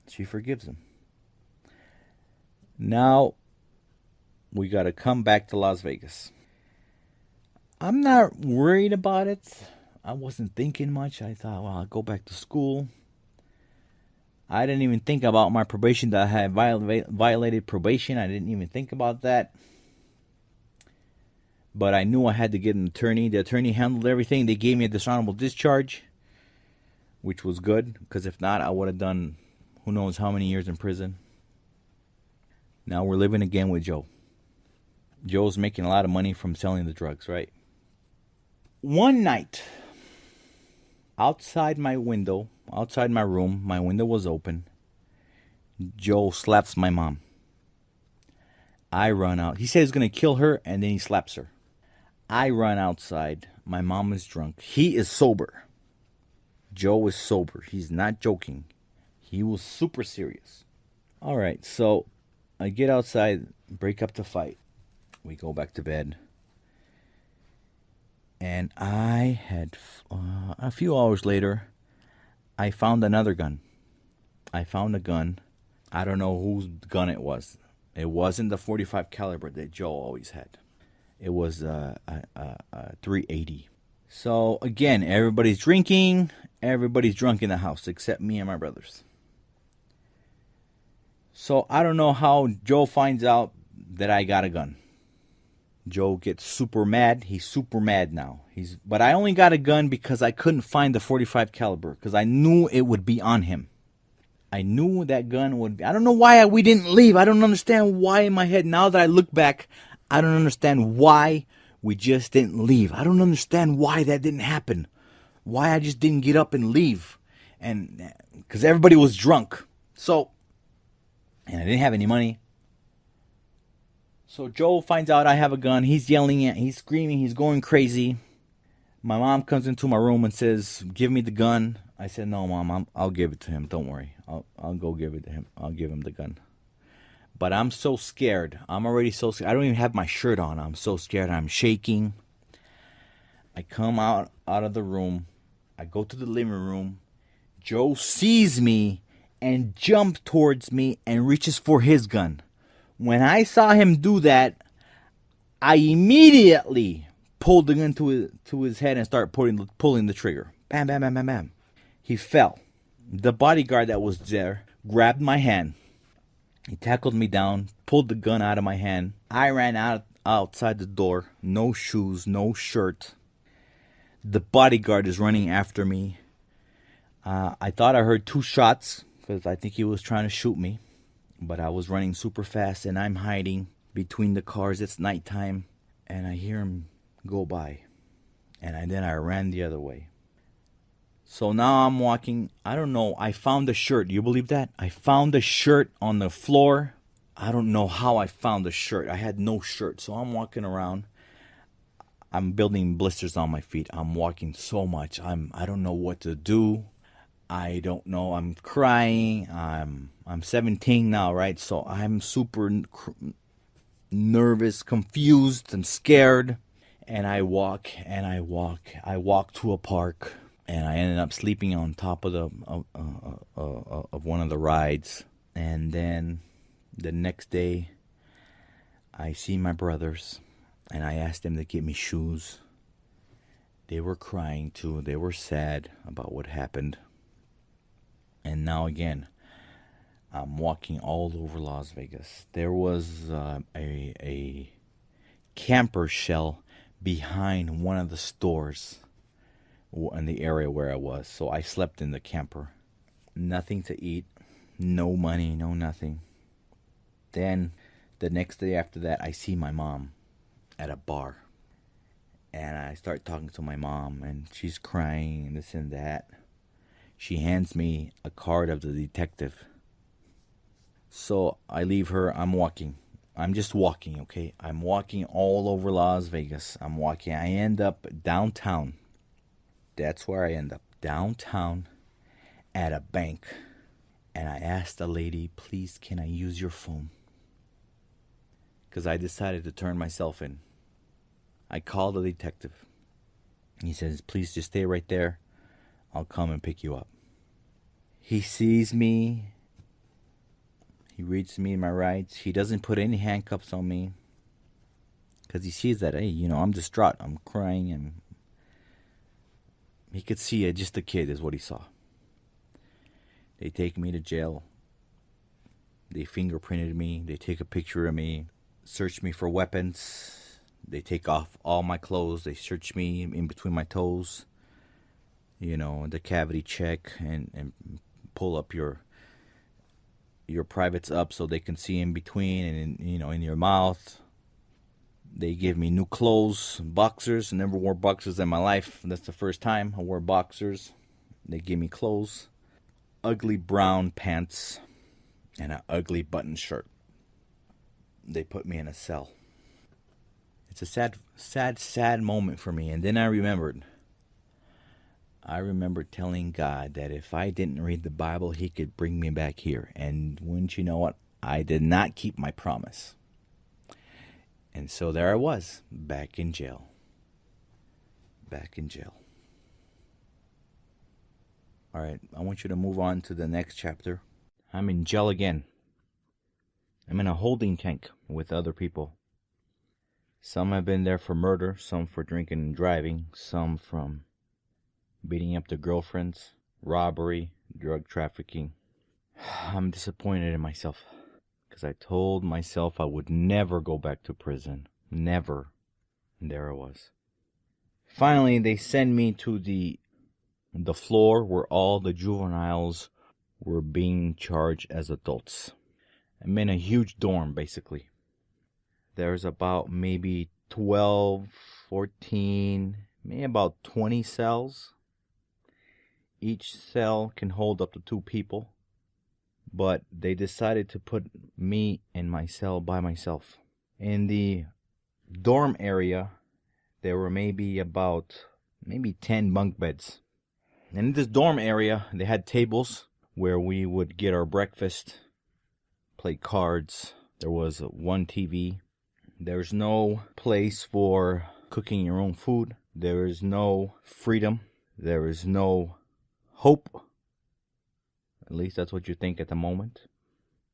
She forgives him. Now we got to come back to Las Vegas. I'm not worried about it. I wasn't thinking much. I thought, well, I'll go back to school. I didn't even think about my probation, that I had violated probation. I didn't even think about that. But I knew I had to get an attorney. The attorney handled everything. They gave me a dishonorable discharge, which was good, because if not, I would have done who knows how many years in prison. Now we're living again with Joe. Joe's making a lot of money from selling the drugs, right? One night, outside my window, outside my room, my window was open. Joe slaps my mom. I run out. He said he's going to kill her, and then he slaps her. I run outside. My mom is drunk. He is sober. Joe is sober. He's not joking. He was super serious. All right, so I get outside, break up the fight. We go back to bed. And I had, a few hours later, I found another gun. I found a gun. I don't know whose gun it was. It wasn't the .45 caliber that Joe always had. It was a .380. So again, everybody's drinking. Everybody's drunk in the house except me and my brothers. So I don't know how Joe finds out that I got a gun. Joe gets super mad. He's super mad now. But I only got a gun because I couldn't find the .45 caliber, because I knew it would be on him. I knew that gun would be. I don't know why we didn't leave. I don't understand why in my head. Now that I look back, I don't understand why we just didn't leave. I don't understand why that didn't happen. Why I just didn't get up and leave. And because everybody was drunk. So, and I didn't have any money. So Joe finds out I have a gun. He's yelling at, he's screaming, he's going crazy. My mom comes into my room and says, "Give me the gun." I said, "No, Mom, I'll give it to him. Don't worry. I'll go give it to him. I'll give him the gun." But I'm so scared. I'm already so scared. I don't even have my shirt on. I'm so scared. I'm shaking. I come out of the room. I go to the living room. Joe sees me and jumps towards me and reaches for his gun. When I saw him do that, I immediately pulled the gun to his head and started pulling the trigger. Bam, bam, bam, bam, bam. He fell. The bodyguard that was there grabbed my hand. He tackled me down, pulled the gun out of my hand. I ran outside the door. No shoes, no shirt. The bodyguard is running after me. I thought I heard 2 shots because I think he was trying to shoot me. But I was running super fast and I'm hiding between the cars. It's nighttime and I hear him go by. And then I ran the other way. So now I'm walking. I don't know. I found a shirt. Do you believe that? I found a shirt on the floor. I don't know how I found the shirt. I had no shirt. So I'm walking around. I'm building blisters on my feet. I'm walking so much. I don't know what to do. I don't know. I'm crying. I'm 17 now, right? So I'm super nervous, confused, and scared. And I walk and I walk. I walk to a park. And I ended up sleeping on top of of one of the rides. And then the next day, I see my brothers, and I asked them to get me shoes. They were crying too. They were sad about what happened. And now again, I'm walking all over Las Vegas. There was a camper shell behind one of the stores in the area where I was. So I slept in the camper. Nothing to eat, no money, no nothing. Then the next day after that, I see my mom at a bar. And I start talking to my mom and she's crying and this and that. She hands me a card of the detective. So I leave her. I'm walking. I'm just walking, okay? I'm walking all over Las Vegas. I'm walking. I end up downtown. That's where I end up, downtown at a bank. And I asked the lady, "Please, can I use your phone?" Because I decided to turn myself in. I called the detective. He says, please just stay right there. I'll come and pick you up. He sees me. He reads me my rights. He doesn't put any handcuffs on me. Because he sees that, hey, I'm distraught. I'm crying. And he could see it. Just a kid is what he saw. They take me to jail. They fingerprinted me. They take a picture of me. Search me for weapons. They take off all my clothes. They search me in between my toes. The cavity check and pull up your privates up so they can see in between and in your mouth. They give me new clothes, boxers. I never wore boxers in my life. That's the first time I wore boxers. They give me clothes, ugly brown pants, and an ugly button shirt. They put me in a cell. It's a sad moment for me. And then I remembered telling God that if I didn't read the Bible, he could bring me back here. And wouldn't you know what? I did not keep my promise. And so there I was, back in jail. All right, I want you to move on to the next chapter. I'm in jail again. I'm in a holding tank with other people. Some have been there for murder, some for drinking and driving, some from beating up their girlfriends, robbery, drug trafficking. I'm disappointed in myself because I told myself I would never go back to prison. Never. And there I was. Finally, they send me to the floor where all the juveniles were being charged as adults. I'm in a huge dorm, basically. There's about maybe 12, 14, maybe about 20 cells. Each cell can hold up to 2 people. But they decided to put me in my cell by myself. In the dorm area, there were maybe 10 bunk beds. And in this dorm area, they had tables where we would get our breakfast, play cards. There was one TV. There's no place for cooking your own food. There is no freedom. There is no hope. At least that's what you think at the moment.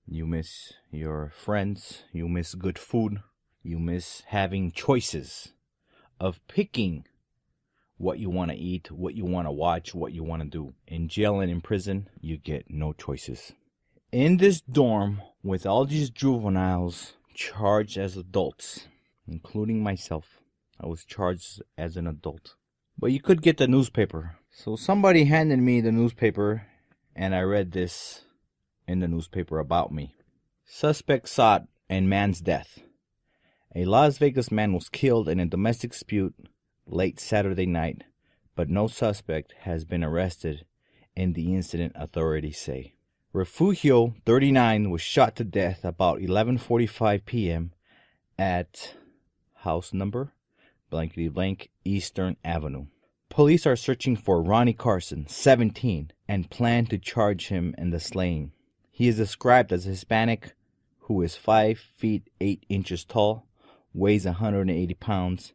You miss your friends. You miss good food. You miss having choices of picking what you want to eat, what you want to watch, what you want to do. In jail and in prison, you get no choices. In this dorm, with all these juveniles charged as adults, including myself, I was charged as an adult. But you could get the newspaper. So somebody handed me the newspaper, and I read this in the newspaper about me. Suspect sought in man's death. A Las Vegas man was killed in a domestic dispute late Saturday night, but no suspect has been arrested in the incident, authorities say. Refugio, 39, was shot to death about 11:45 p.m. at house number blankety blank Eastern Avenue. Police are searching for Ronnie Carson, 17, and plan to charge him in the slaying. He is described as a Hispanic who is 5 feet 8 inches tall, weighs 180 pounds,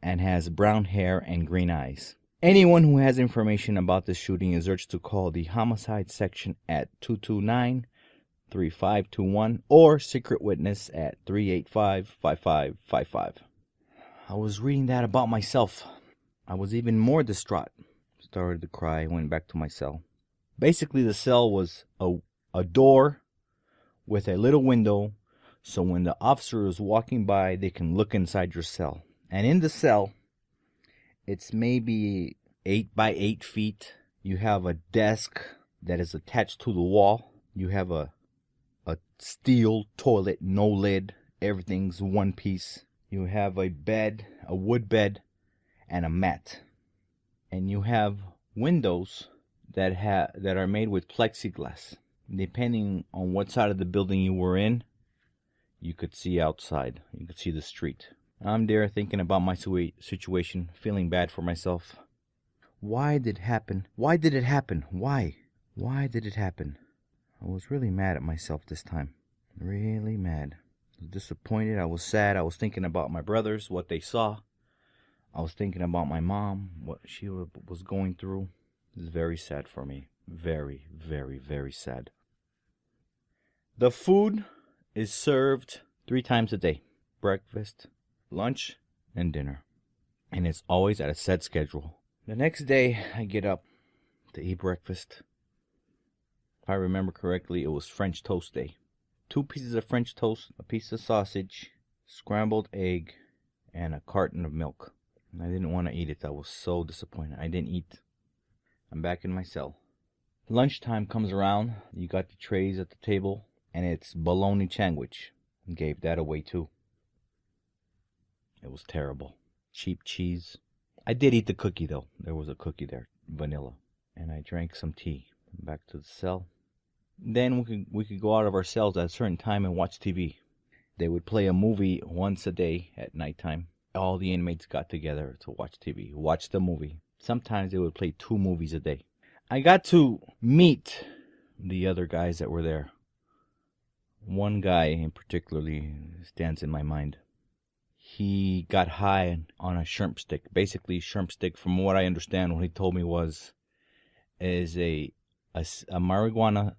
and has brown hair and green eyes. Anyone who has information about this shooting is urged to call the homicide section at 229-3521 or secret witness at 385-5555. I was reading that about myself. I was even more distraught. Started to cry, went back to my cell. Basically, the cell was a door with a little window, so when the officer is walking by, they can look inside your cell. And in the cell, it's maybe 8 by 8 feet. You have a desk that is attached to the wall. You have a steel toilet, no lid. Everything's one piece. You have a bed, a wood bed, and a mat. And you have windows that are made with plexiglass. Depending on what side of the building you were in, you could see outside. You could see the street. I'm there thinking about my situation, feeling bad for myself. Why did it happen? Why did it happen? Why? Why did it happen? I was really mad at myself this time. Really mad. I was disappointed. I was sad. I was thinking about my brothers, what they saw. I was thinking about my mom, what she was going through. It's very sad for me. Very, very, very sad. The food is served 3 times a day. Breakfast, lunch, and dinner. And it's always at a set schedule. The next day, I get up to eat breakfast. If I remember correctly, it was French toast day. 2 pieces of French toast, a piece of sausage, scrambled egg, and a carton of milk. I didn't want to eat it. I was so disappointed. I didn't eat. I'm back in my cell. Lunchtime comes around. You got the trays at the table, and it's bologna sandwich. Gave that away too. It was terrible. Cheap cheese. I did eat the cookie though. There was a cookie there, vanilla. And I drank some tea. Back to the cell. Then we could go out of our cells at a certain time and watch TV. They would play a movie once a day at nighttime. All the inmates got together to watch TV, watch the movie. Sometimes they would play 2 movies a day. I got to meet the other guys that were there. One guy in particularly stands in my mind. He got high on a shrimp stick. Basically, shrimp stick, from what I understand, what he told me is a marijuana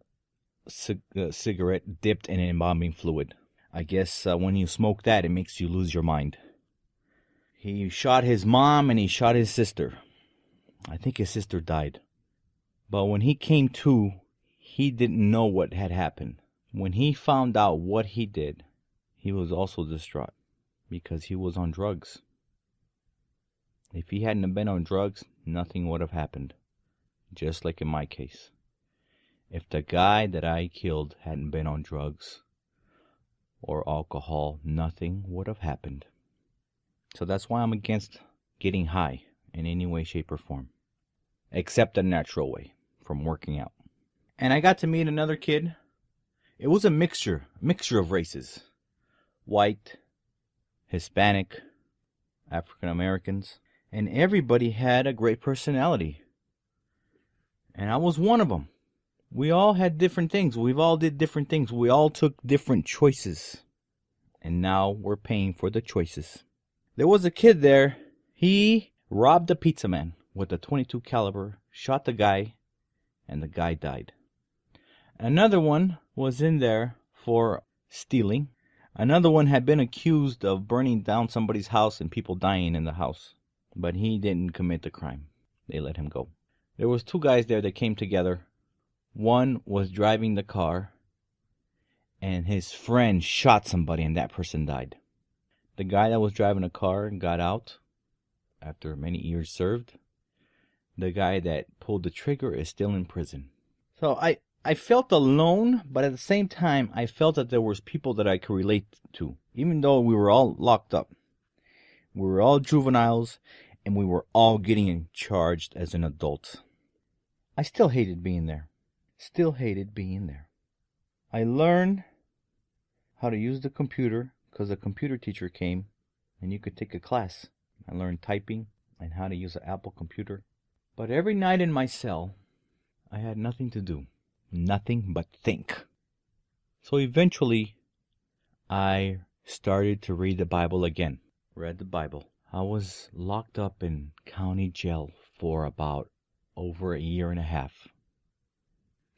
cigarette dipped in embalming fluid. I guess when you smoke that, it makes you lose your mind. He shot his mom and he shot his sister. I think his sister died. But when he came to, he didn't know what had happened. When he found out what he did, he was also distraught because he was on drugs. If he hadn't been on drugs, nothing would have happened. Just like in my case. If the guy that I killed hadn't been on drugs or alcohol, nothing would have happened. So that's why I'm against getting high in any way, shape, or form. Except the natural way, from working out. And I got to meet another kid. It was a mixture of races. White, Hispanic, African Americans. And everybody had a great personality. And I was one of them. We all had different things. We've all did different things. We all took different choices. And now we're paying for the choices. There was a kid there. He robbed a pizza man with a .22 caliber, shot the guy, and the guy died. Another one was in there for stealing. Another one had been accused of burning down somebody's house and people dying in the house. But he didn't commit the crime. They let him go. There was 2 guys there that came together. One was driving the car, and his friend shot somebody, and that person died. The guy that was driving the car got out after many years served. The guy that pulled the trigger is still in prison. So I felt alone, but at the same time, I felt that there was people that I could relate to. Even though we were all locked up. We were all juveniles, and we were all getting charged as an adult. I still hated being there. I learned how to use the computer because a computer teacher came and you could take a class. I learned typing and how to use an Apple computer. But every night in my cell, I had nothing to do. Nothing but think. So eventually, I started to read the Bible again. Read the Bible. I was locked up in county jail for about over a year and a half.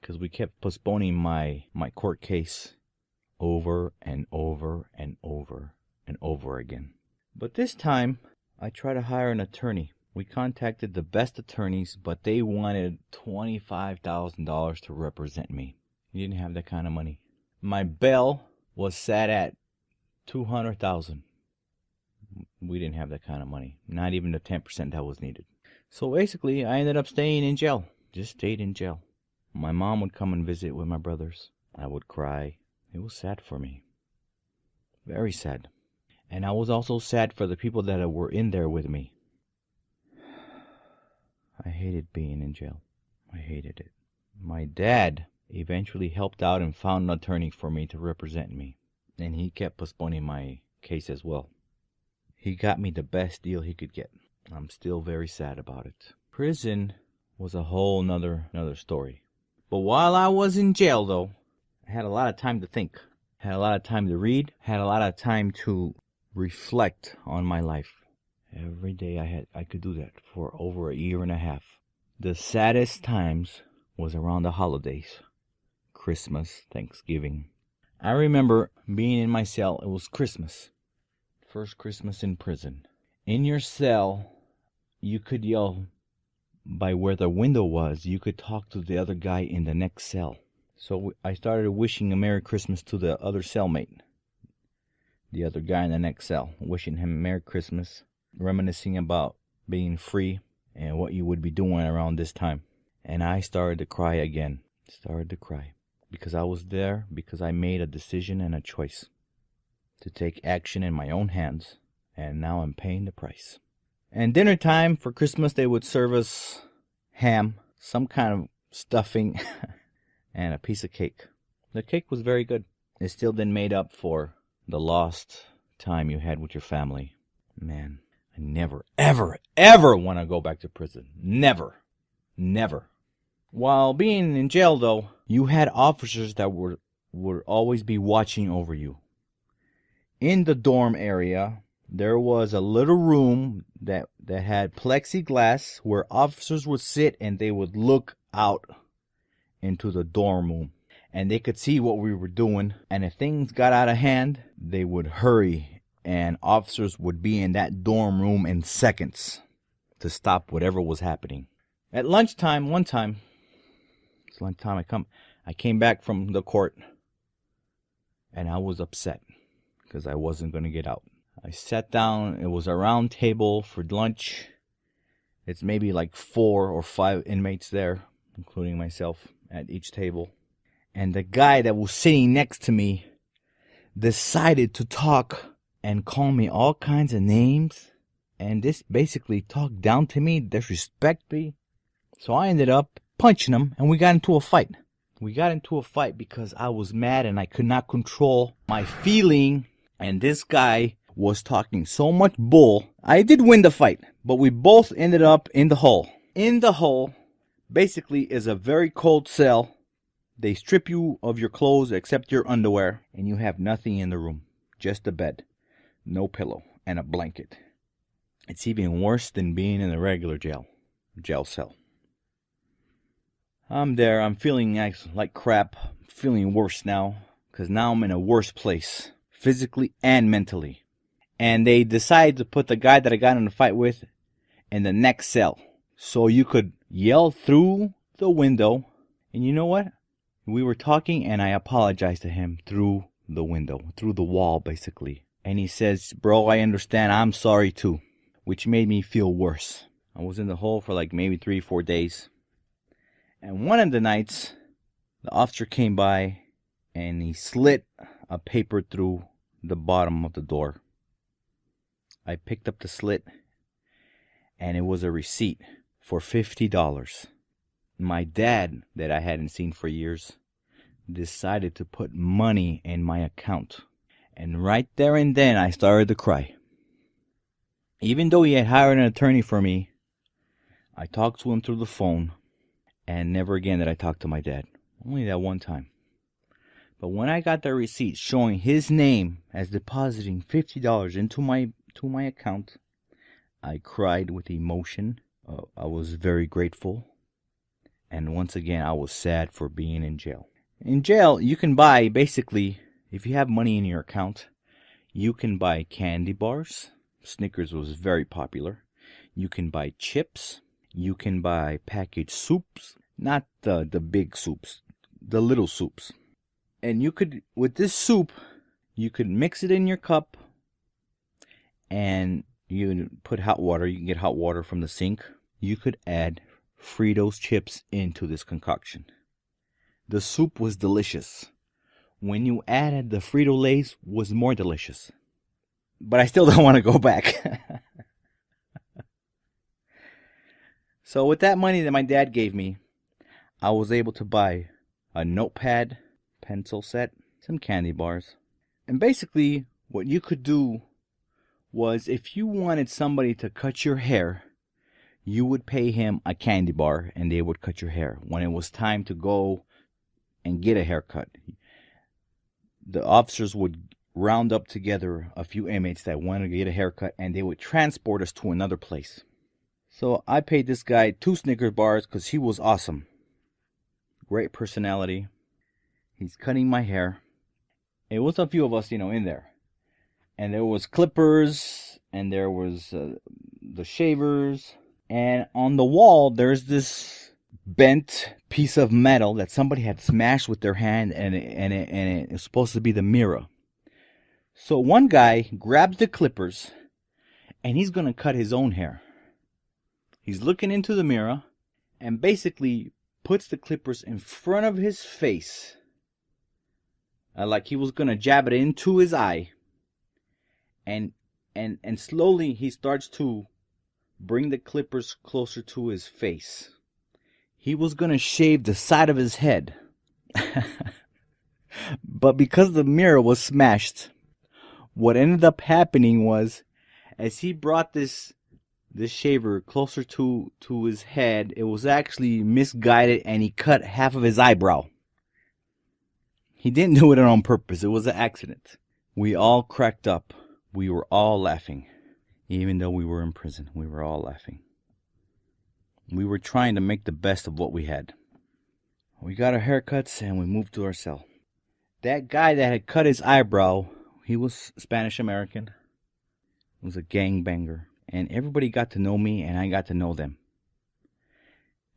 Because we kept postponing my court case over and over and over and over again. But this time, I tried to hire an attorney. We contacted the best attorneys, but they wanted $25,000 to represent me. We didn't have that kind of money. My bail was set at $200,000. We didn't have that kind of money. Not even the 10% that was needed. So basically, I ended up staying in jail. Just stayed in jail. My mom would come and visit with my brothers. I would cry. It was sad for me. Very sad. And I was also sad for the people that were in there with me. I hated being in jail. I hated it. My dad eventually helped out and found an attorney for me to represent me. And he kept postponing my case as well. He got me the best deal he could get. I'm still very sad about it. Prison was a whole nother story. But while I was in jail, though, I had a lot of time to think. Had a lot of time to read. Had a lot of time to reflect on my life. Every day I could do that for over a year and a half. The saddest times was around the holidays. Christmas, Thanksgiving. I remember being in my cell. It was Christmas. First Christmas in prison. In your cell, you could yell by where the window was. You could talk to the other guy in the next cell. So I started wishing a Merry Christmas to the other cellmate. The other guy in the next cell. Wishing him a Merry Christmas. Reminiscing about being free and what you would be doing around this time. And I started to cry again. Because I was there, because I made a decision and a choice to take action in my own hands, and now I'm paying the price. And dinner time for Christmas, they would serve us ham, some kind of stuffing, and a piece of cake. The cake was very good. It still didn't made up for the lost time you had with your family. Man, I never, ever, ever want to go back to prison. Never. While being in jail, though, you had officers that would always be watching over you. In the dorm area, there was a little room that had plexiglass where officers would sit and they would look out into the dorm room. And they could see what we were doing. And if things got out of hand, they would hurry. And officers would be in that dorm room in seconds to stop whatever was happening. At lunchtime, one time, I came back from the court, and I was upset because I wasn't going to get out. I sat down. It was a round table for lunch. It's maybe like 4 or 5 inmates there, including myself, at each table. And the guy that was sitting next to me decided to talk and call me all kinds of names, and this basically talked down to me, disrespect me. So I ended up punching him, and we got into a fight. Because I was mad and I could not control my feeling, and this guy was talking so much bull. I did win the fight, but we both ended up in the hole. In the hole basically is a very cold cell. They strip you of your clothes except your underwear, and you have nothing in the room. Just a bed, no pillow, and a blanket. It's even worse than being in a regular jail cell. I'm there. I'm feeling like crap. Feeling worse now. Because now I'm in a worse place. Physically and mentally. And they decided to put the guy that I got in a fight with in the next cell. So you could yell through the window. And you know what? We were talking and I apologized to him through the window. Through the wall, basically. And he says, "Bro, I understand. I'm sorry too." Which made me feel worse. I was in the hole for like maybe 3-4 days. And one of the nights, the officer came by and he slit a paper through the bottom of the door. I picked up the slit and it was a receipt for $50. My dad, that I hadn't seen for years, decided to put money in my account. And right there and then I started to cry. Even though he had hired an attorney for me, I talked to him through the phone. And never again did I talk to my dad. Only that one time. But when I got the receipt showing his name as depositing $50 into my account, I cried with emotion. I was very grateful. And once again, I was sad for being in jail. In jail, you can buy, basically, if you have money in your account, you can buy candy bars. Snickers was very popular. You can buy chips. You can buy packaged soups, not the big soups, the little soups. And you could, with this soup, you could mix it in your cup and you put hot water. You can get hot water from the sink. You could add Fritos chips into this concoction. The soup was delicious. When you added the Frito-Lays, was more delicious. But I still don't want to go back. So with that money that my dad gave me, I was able to buy a notepad, pencil set, some candy bars. And basically, what you could do was if you wanted somebody to cut your hair, you would pay him a candy bar and they would cut your hair. When it was time to go and get a haircut, the officers would round up together a few inmates that wanted to get a haircut, and they would transport us to another place. So I paid this guy 2 Snickers bars because he was awesome. Great personality. He's cutting my hair. It was a few of us, in there. And there was clippers, and there was the shavers. And on the wall, there's this bent piece of metal that somebody had smashed with their hand, and it's supposed to be the mirror. So one guy grabs the clippers, and he's going to cut his own hair. He's looking into the mirror, and basically puts the clippers in front of his face, like he was going to jab it into his eye. And slowly he starts to bring the clippers closer to his face. He was going to shave the side of his head. But because the mirror was smashed, what ended up happening was, as he brought this shaver closer to his head, it was actually misguided, and he cut half of his eyebrow. He didn't do it on purpose. It was an accident. We all cracked up. We were all laughing. Even though we were in prison, we were all laughing. We were trying to make the best of what we had. We got our haircuts and we moved to our cell. That guy that had cut his eyebrow, he was Spanish American. He was a gangbanger. And everybody got to know me, and I got to know them.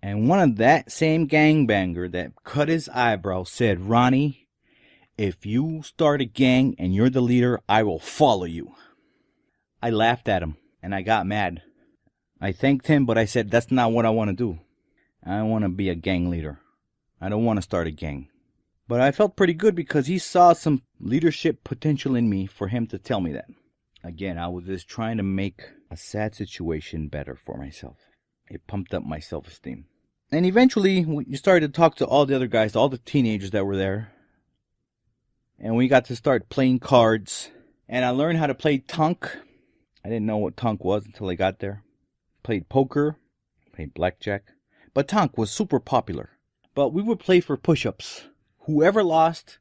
And one of that same gangbanger that cut his eyebrow said, "Ronnie, if you start a gang and you're the leader, I will follow you." I laughed at him, and I got mad. I thanked him, but I said, that's not what I want to do. I don't want to be a gang leader. I don't want to start a gang. But I felt pretty good because he saw some leadership potential in me for him to tell me that. Again, I was just trying to make a sad situation better for myself. It pumped up my self-esteem. And eventually, you started to talk to all the other guys, all the teenagers that were there. And we got to start playing cards. And I learned how to play tunk. I didn't know what tunk was until I got there. Played poker. Played blackjack. But tunk was super popular. But we would play for push-ups. Whoever lost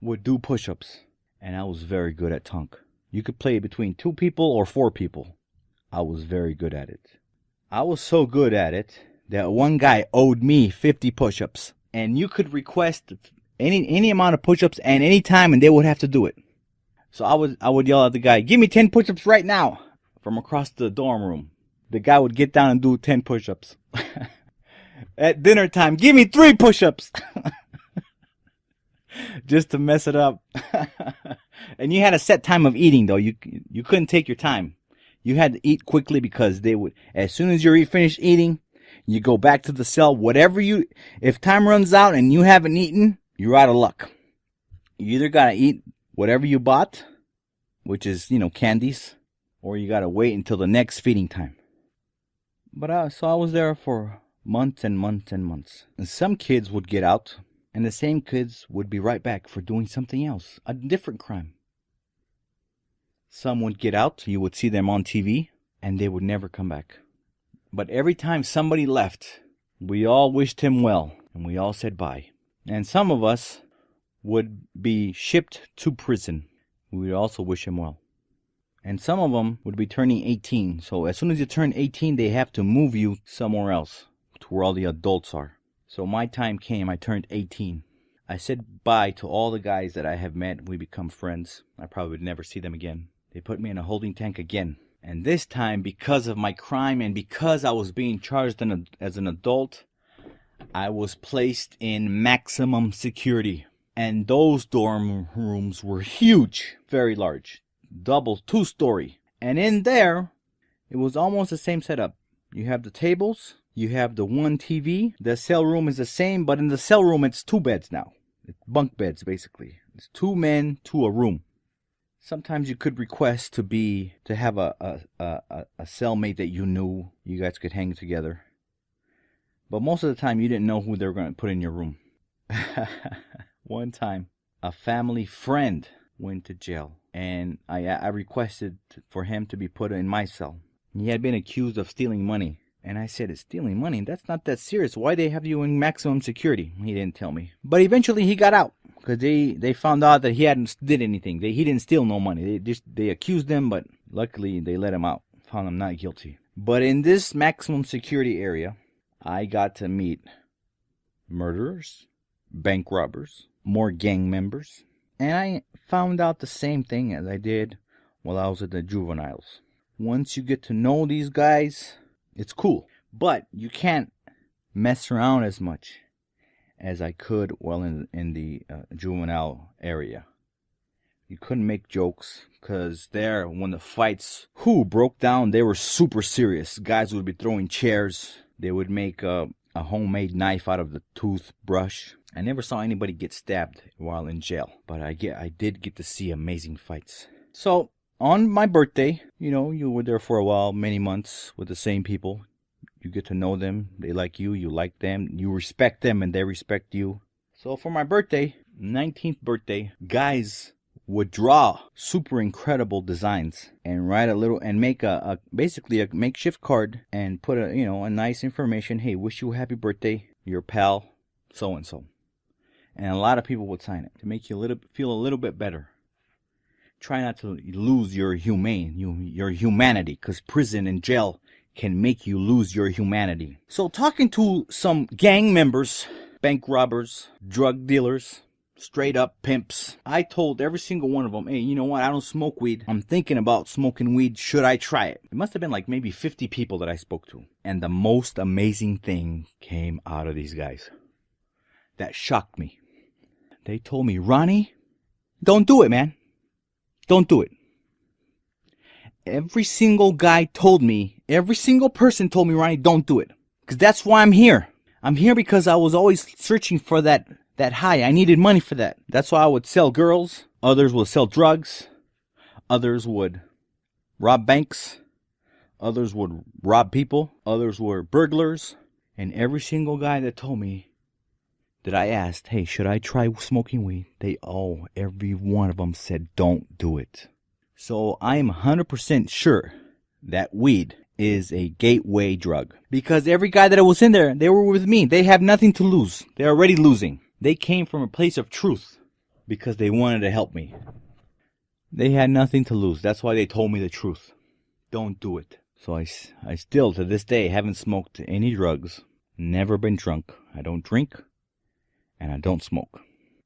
would do push-ups. And I was very good at tunk. You could play between 2 people or 4 people. I was very good at it. I was so good at it that one guy owed me 50 push-ups. And you could request any amount of push-ups and any time, and they would have to do it. So I would yell at the guy, "Give me 10 push-ups right now," from across the dorm room. The guy would get down and do 10 push-ups. At dinner time, "Give me 3 push-ups." Just to mess it up. And you had a set time of eating, though. You couldn't take your time. You had to eat quickly because they would, as soon as you're finished eating, you go back to the cell. If time runs out and you haven't eaten, you're out of luck. You either got to eat whatever you bought, which is, candies, or you got to wait until the next feeding time. But so I was there for months and months and months. And some kids would get out, and the same kids would be right back for doing something else, a different crime. Some would get out, you would see them on TV, and they would never come back. But every time somebody left, we all wished him well, and we all said bye. And some of us would be shipped to prison. We would also wish him well. And some of them would be turning 18. So as soon as you turn 18, they have to move you somewhere else, to where all the adults are. So my time came, I turned 18. I said bye to all the guys that I have met. We become friends. I probably would never see them again. They put me in a holding tank again. And this time, because of my crime and because I was being charged as an adult, I was placed in maximum security. And those dorm rooms were huge, very large, double, 2-story. And in there, it was almost the same setup. You have the tables, you have the one TV. The cell room is the same, but in the cell room, it's 2 beds now. It's bunk beds, basically. It's 2 men to a room. Sometimes you could request to have a cellmate that you knew. You guys could hang together. But most of the time, you didn't know who they were going to put in your room. One time, a family friend went to jail, and I requested for him to be put in my cell. He had been accused of stealing money. And I said, "It's stealing money? That's not that serious. Why they have you in maximum security?" He didn't tell me. But eventually he got out. because they found out that he hadn't did anything. He didn't steal no money. They accused him, but luckily they let him out. Found him not guilty. But in this maximum security area, I got to meet murderers, bank robbers, more gang members, and I found out the same thing as I did while I was at the juveniles. Once you get to know these guys, it's cool, but you can't mess around as much as I could while in the juvenile area. You couldn't make jokes, because there, when the fights broke down, they were super serious. Guys would be throwing chairs. They would make a homemade knife out of the toothbrush. I never saw anybody get stabbed while in jail, but I did get to see amazing fights. So on my birthday, you were there for a while, many months with the same people. You get to know them. They like you. You like them. You respect them, and they respect you. So for my birthday, 19th birthday, guys would draw super incredible designs and write a little and make basically a makeshift card and put a nice information. Hey, wish you a happy birthday, your pal, so and so. And a lot of people would sign it to make you feel a little bit better. Try not to lose your humanity, because prison and jail can make you lose your humanity. So talking to some gang members, bank robbers, drug dealers, straight up pimps, I told every single one of them, hey, you know what? I don't smoke weed. I'm thinking about smoking weed. Should I try it? It must have been like maybe 50 people that I spoke to. And the most amazing thing came out of these guys that shocked me. They told me, Ronnie, don't do it, man. Don't do it. Every single person told me, Ronnie, don't do it. Because that's why I'm here. I'm here because I was always searching for that high. I needed money for that. That's why I would sell girls. Others would sell drugs. Others would rob banks. Others would rob people. Others were burglars. And every single guy that told me that I asked, hey, should I try smoking weed? Every one of them said, don't do it. So I am 100% sure that weed is a gateway drug. Because every guy that was in there, they were with me. They have nothing to lose. They're already losing. They came from a place of truth because they wanted to help me. They had nothing to lose. That's why they told me the truth. Don't do it. So I still, to this day, haven't smoked any drugs. Never been drunk. I don't drink. And I don't smoke.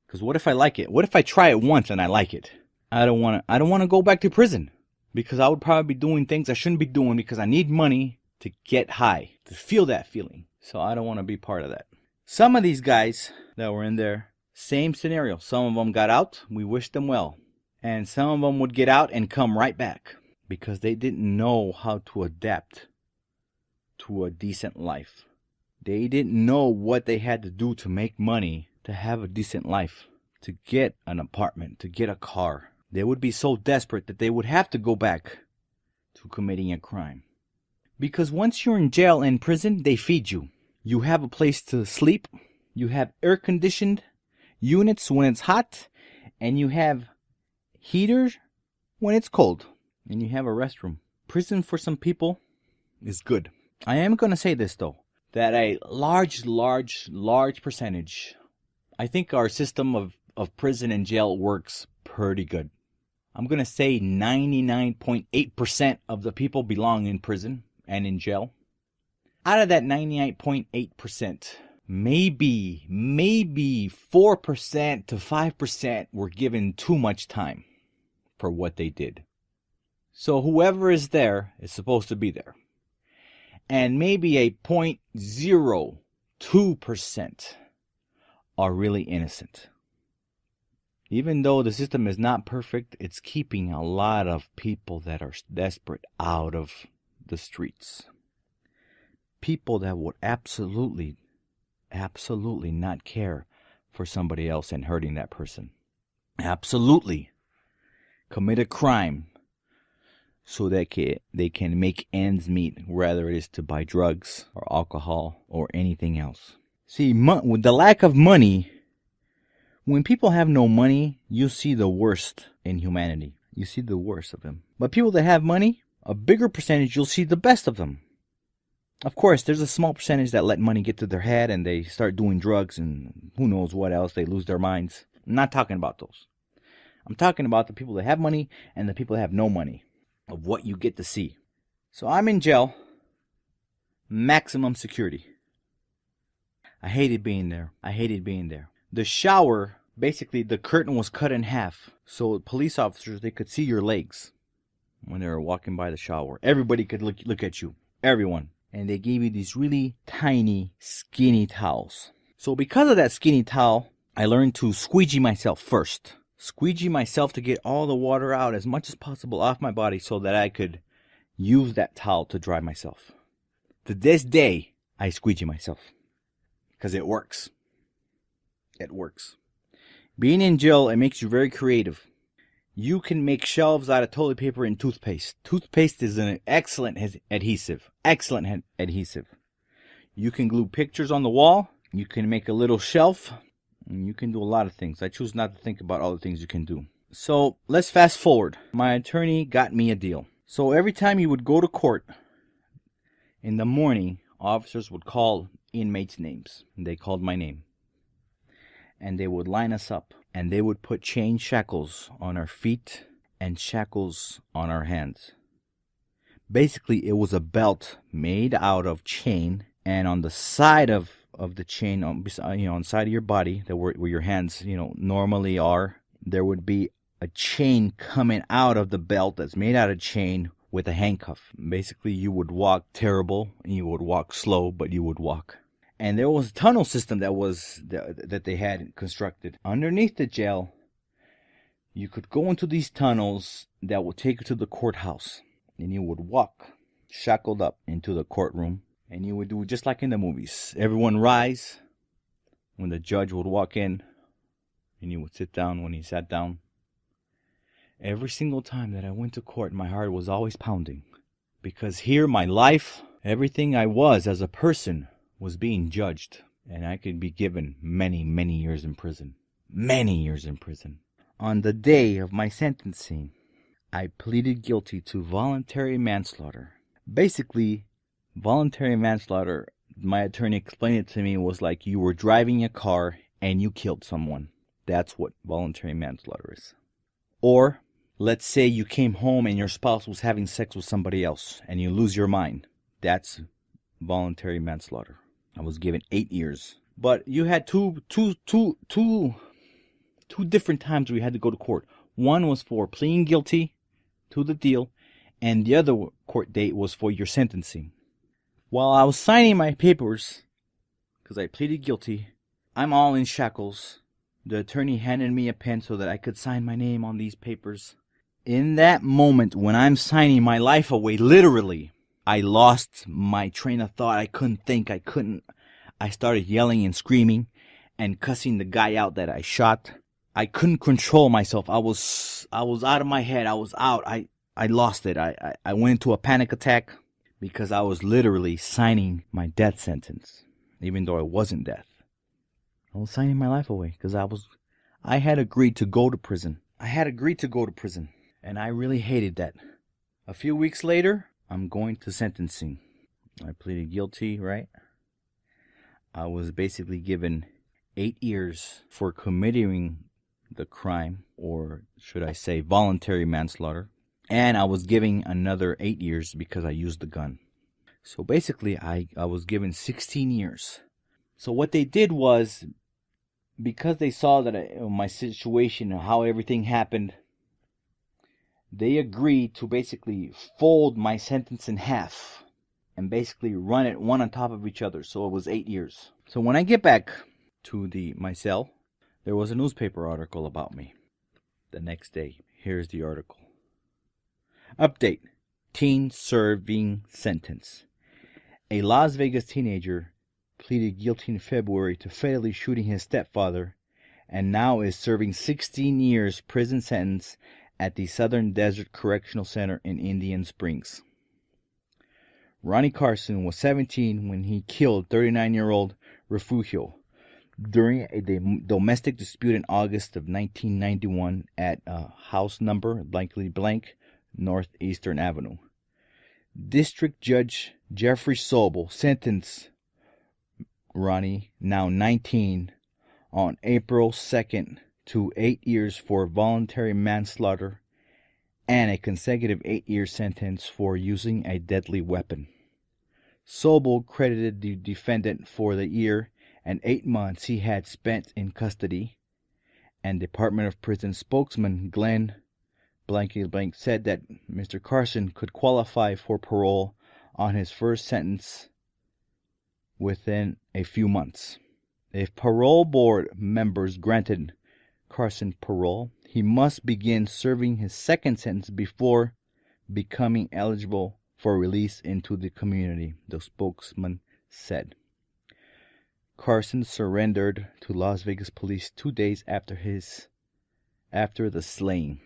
Because what if I like it? What if I try it once and I like it? I don't want to go back to prison. Because I would probably be doing things I shouldn't be doing because I need money to get high. To feel that feeling. So I don't want to be part of that. Some of these guys that were in there, same scenario. Some of them got out. We wished them well. And some of them would get out and come right back. Because they didn't know how to adapt to a decent life. They didn't know what they had to do to make money, to have a decent life, to get an apartment, to get a car. They would be so desperate that they would have to go back to committing a crime. Because once you're in jail and prison, they feed you. You have a place to sleep. You have air-conditioned units when it's hot. And you have heaters when it's cold. And you have a restroom. Prison for some people is good. I am going to say this, though. That a large percentage, I think our system of prison and jail works pretty good. I'm going to say 99.8% of the people belong in prison and in jail. Out of that 99.8%, maybe 4% to 5% were given too much time for what they did. So whoever is there is supposed to be there. And maybe a 0.02% are really innocent. Even though the system is not perfect, it's keeping a lot of people that are desperate out of the streets. People that would absolutely not care for somebody else and hurting that person. Absolutely commit a crime so that they can make ends meet, whether it is to buy drugs or alcohol or anything else. See, with the lack of money, when people have no money, you see the worst in humanity. You see the worst of them. But people that have money, a bigger percentage, you'll see the best of them. Of course, there's a small percentage that let money get to their head and they start doing drugs and who knows what else. They lose their minds. I'm not talking about those. I'm talking about the people that have money and the people that have no money, of what you get to see. So I'm in jail, maximum security. I hated being there. The shower, basically the curtain was cut in half, so police officers, they could see your legs when they were walking by the shower. Everybody could look at you, everyone. And they gave you these really tiny, skinny towels. So because of that skinny towel, I learned to squeegee myself first. Squeegee myself to get all the water out as much as possible off my body so that I could use that towel to dry myself. To this day, I squeegee myself. Because it works. It works. Being in jail, it makes you very creative. You can make shelves out of toilet paper and toothpaste. Toothpaste is an excellent adhesive. Excellent adhesive. You can glue pictures on the wall. You can make a little shelf. And you can do a lot of things. I choose not to think about all the things you can do. So let's fast forward. My attorney got me a deal. So every time you would go to court, in the morning, officers would call inmates' names. They called my name. And they would line us up. And they would put chain shackles on our feet and shackles on our hands. Basically, it was a belt made out of chain. And on the side of the chain, on the side of your body, where your hands, normally are, there would be a chain coming out of the belt that's made out of chain with a handcuff. Basically, you would walk terrible, and you would walk slow, but you would walk. And there was a tunnel system that they had constructed underneath the jail. You could go into these tunnels that would take you to the courthouse, and you would walk shackled up into the courtroom. And you would do just like in the movies. Everyone rise when the judge would walk in, and you would sit down when he sat down. Every single time that I went to court, my heart was always pounding. Because here, my life, everything I was as a person, was being judged. And I could be given many, many years in prison. Many years in prison. On the day of my sentencing, I pleaded guilty to voluntary manslaughter. Basically, voluntary manslaughter, my attorney explained it to me, was like you were driving a car and you killed someone. That's what voluntary manslaughter is. Or, let's say you came home and your spouse was having sex with somebody else and you lose your mind. That's voluntary manslaughter. I was given 8 years. But you had two different times where you had to go to court. One was for pleading guilty to the deal, and the other court date was for your sentencing. While I was signing my papers, because I pleaded guilty, I'm all in shackles. The attorney handed me a pen so that I could sign my name on these papers. In that moment, when I'm signing my life away, literally, I lost my train of thought. I couldn't think. I started yelling and screaming and cussing the guy out that I shot. I couldn't control myself. I was out of my head. I was out. I lost it. I went into a panic attack. Because I was literally signing my death sentence, even though it wasn't death. I was signing my life away because I had agreed to go to prison. And I really hated that. A few weeks later, I'm going to sentencing. I pleaded guilty, right? I was basically given 8 years for committing the crime, or should I say voluntary manslaughter. And I was given another 8 years because I used the gun. So basically, I was given 16 years. So what they did was, because they saw that my situation and how everything happened, they agreed to basically fold my sentence in half and basically run it one on top of each other. So it was 8 years. So when I get back to my cell, there was a newspaper article about me the next day. Here's the article. Update. Teen serving sentence. A Las Vegas teenager pleaded guilty in February to fatally shooting his stepfather and now is serving 16 years prison sentence at the Southern Desert Correctional Center in Indian Springs. Ronnie Carson was 17 when he killed 39-year-old Refugio during a domestic dispute in August of 1991 at house number blankly blank Northeastern Avenue. District Judge Jeffrey Sobel sentenced Ronnie, now 19, on April 2nd to 8 years for voluntary manslaughter and a consecutive 8-year sentence for using a deadly weapon. Sobel credited the defendant for the year and 8 months he had spent in custody, and Department of Prison spokesman Glenn blankety blank said that Mr. Carson could qualify for parole on his first sentence within a few months. If parole board members granted Carson parole, he must begin serving his second sentence before becoming eligible for release into the community, the spokesman said. Carson surrendered to Las Vegas police 2 days after the slaying.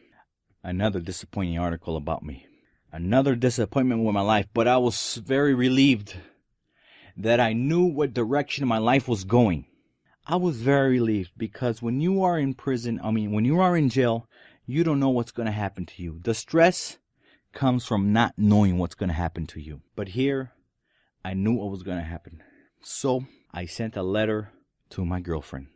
Another disappointing article about me. Another disappointment with my life, but I was very relieved that I knew what direction my life was going. I was very relieved because when you are in prison, when you are in jail, you don't know what's going to happen to you. The stress comes from not knowing what's going to happen to you. But here, I knew what was going to happen. So I sent a letter to my girlfriend.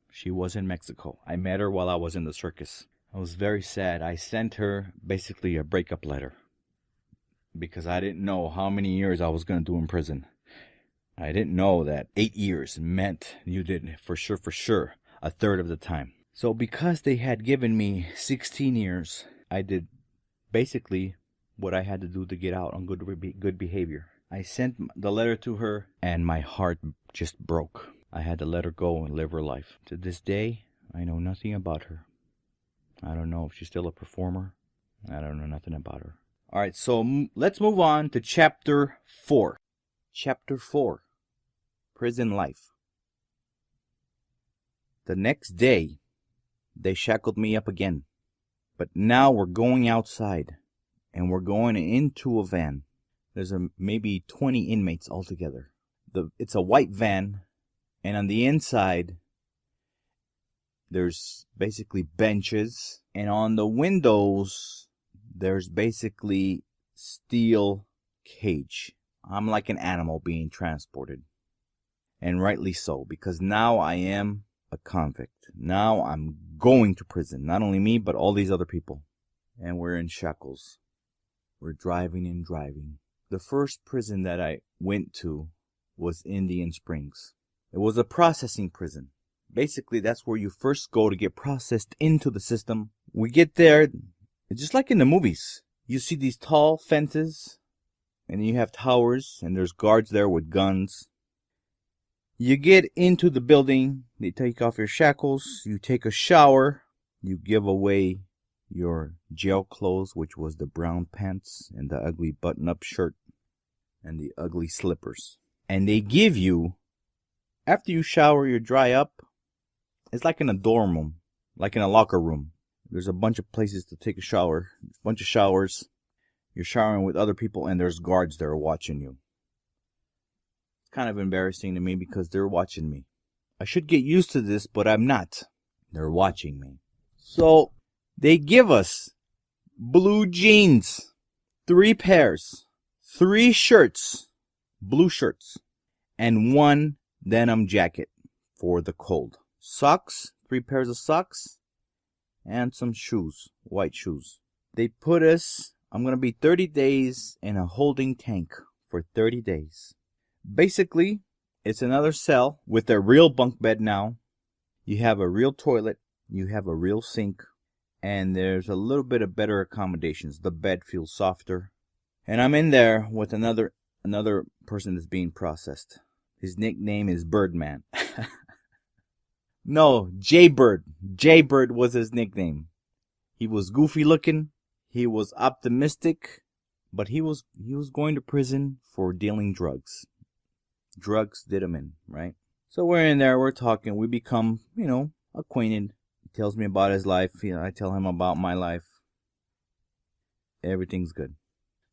She was in Mexico. I met her while I was in the circus. I was very sad. I sent her basically a breakup letter because I didn't know how many years I was going to do in prison. I didn't know that 8 years meant you did for sure a third of the time. So because they had given me 16 years, I did basically what I had to do to get out on good behavior. I sent the letter to her and my heart just broke. I had to let her go and live her life. To this day, I know nothing about her. I don't know if she's still a performer. I don't know nothing about her. All right, so let's move on to Chapter 4. Chapter 4. Prison Life. The next day, they shackled me up again. But now we're going outside, and we're going into a van. There's maybe 20 inmates altogether. It's a white van, and on the inside, there's basically benches, and on the windows, there's basically steel cage. I'm like an animal being transported. And rightly so, because now I am a convict. Now I'm going to prison. Not only me, but all these other people. And we're in shackles. We're driving and driving. The first prison that I went to was Indian Springs. It was a processing prison. Basically, that's where you first go to get processed into the system. We get there, it's just like in the movies. You see these tall fences, and you have towers, and there's guards there with guns. You get into the building, they take off your shackles, you take a shower, you give away your jail clothes, which was the brown pants and the ugly button-up shirt and the ugly slippers. And they give you, after you shower, you dry up, it's like in a dorm room, like in a locker room. There's a bunch of places to take a shower, a bunch of showers. You're showering with other people, and there's guards there watching you. It's kind of embarrassing to me because they're watching me. I should get used to this, but I'm not. They're watching me. So they give us blue jeans, 3 pairs, 3 shirts, blue shirts, and 1 denim jacket for the cold. Socks, 3 pairs of socks, and some shoes, white shoes. They put us, I'm going to be 30 days in a holding tank for 30 days. Basically, it's another cell with a real bunk bed now. You have a real toilet, you have a real sink, and there's a little bit of better accommodations. The bed feels softer. And I'm in there with another person that's being processed. His nickname is Birdman. No, Jaybird. Jaybird was his nickname. He was goofy looking. He was optimistic, but he was going to prison for dealing drugs. Drugs did him in, right? So we're in there, we're talking, we become, acquainted. He tells me about his life. I tell him about my life. Everything's good.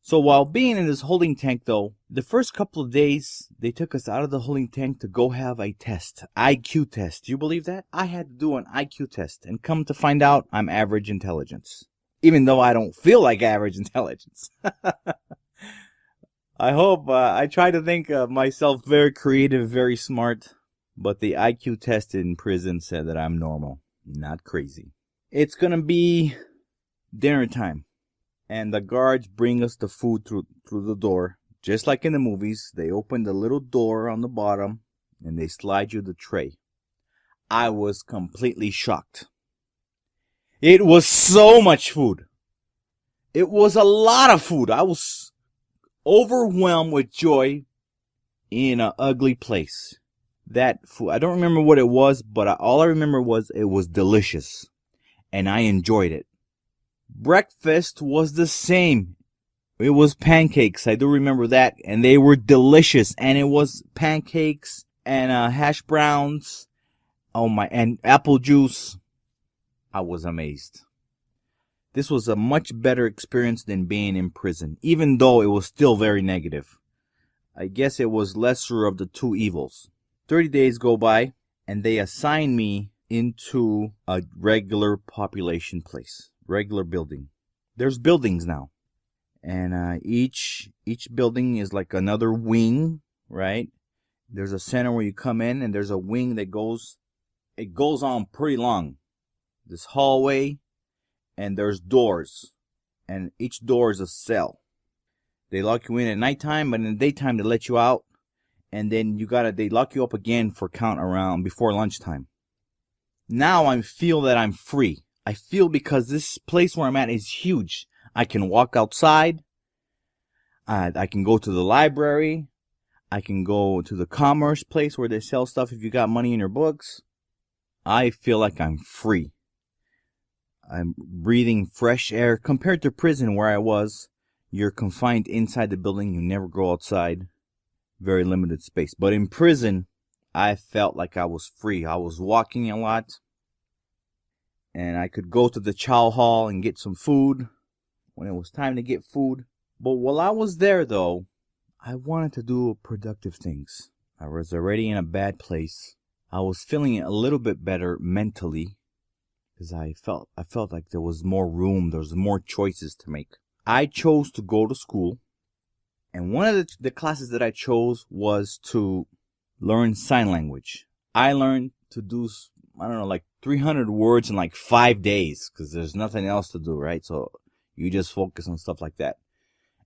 So while being in this holding tank, though, the first couple of days, they took us out of the holding tank to go have a test. IQ test. Do you believe that? I had to do an IQ test, and come to find out, I'm average intelligence. Even though I don't feel like average intelligence. I hope, I try to think of myself very creative, very smart, but the IQ test in prison said that I'm normal. Not crazy. It's gonna be dinner time, and the guards bring us the food through the door. Just like in the movies, they open the little door on the bottom and they slide you the tray. I was completely shocked. It was so much food. It was a lot of food. I was overwhelmed with joy in an ugly place. That food, I don't remember what it was, but all I remember was it was delicious, and I enjoyed it. Breakfast was the same. It was pancakes. I do remember that, and they were delicious. And it was pancakes and hash browns. Oh my! And apple juice. I was amazed. This was a much better experience than being in prison, even though it was still very negative. I guess it was lesser of the two evils. 30 days go by, and they assign me into a regular population place, regular building. There's buildings now, and each building is like another wing, right? There's a center where you come in, and there's a wing that goes on pretty long. This hallway, and there's doors, and each door is a cell. They lock you in at nighttime, but in the daytime they let you out, and then they lock you up again for count around before lunchtime. Now I feel that I'm free. I feel because this place where I'm at is huge. I can walk outside. I can go to the library. I can go to the commerce place where they sell stuff if you got money in your books. I feel like I'm free. I'm breathing fresh air compared to prison where I was. You're confined inside the building. You never go outside. Very limited space. But in prison, I felt like I was free. I was walking a lot. And I could go to the chow hall and get some food when it was time to get food. But while I was there, though, I wanted to do productive things. I was already in a bad place. I was feeling a little bit better mentally because I felt like there was more room. There was more choices to make. I chose to go to school. And one of the classes that I chose was to learn sign language. I learned to do, like 300 words in like 5 days because there's nothing else to do, right? So you just focus on stuff like that.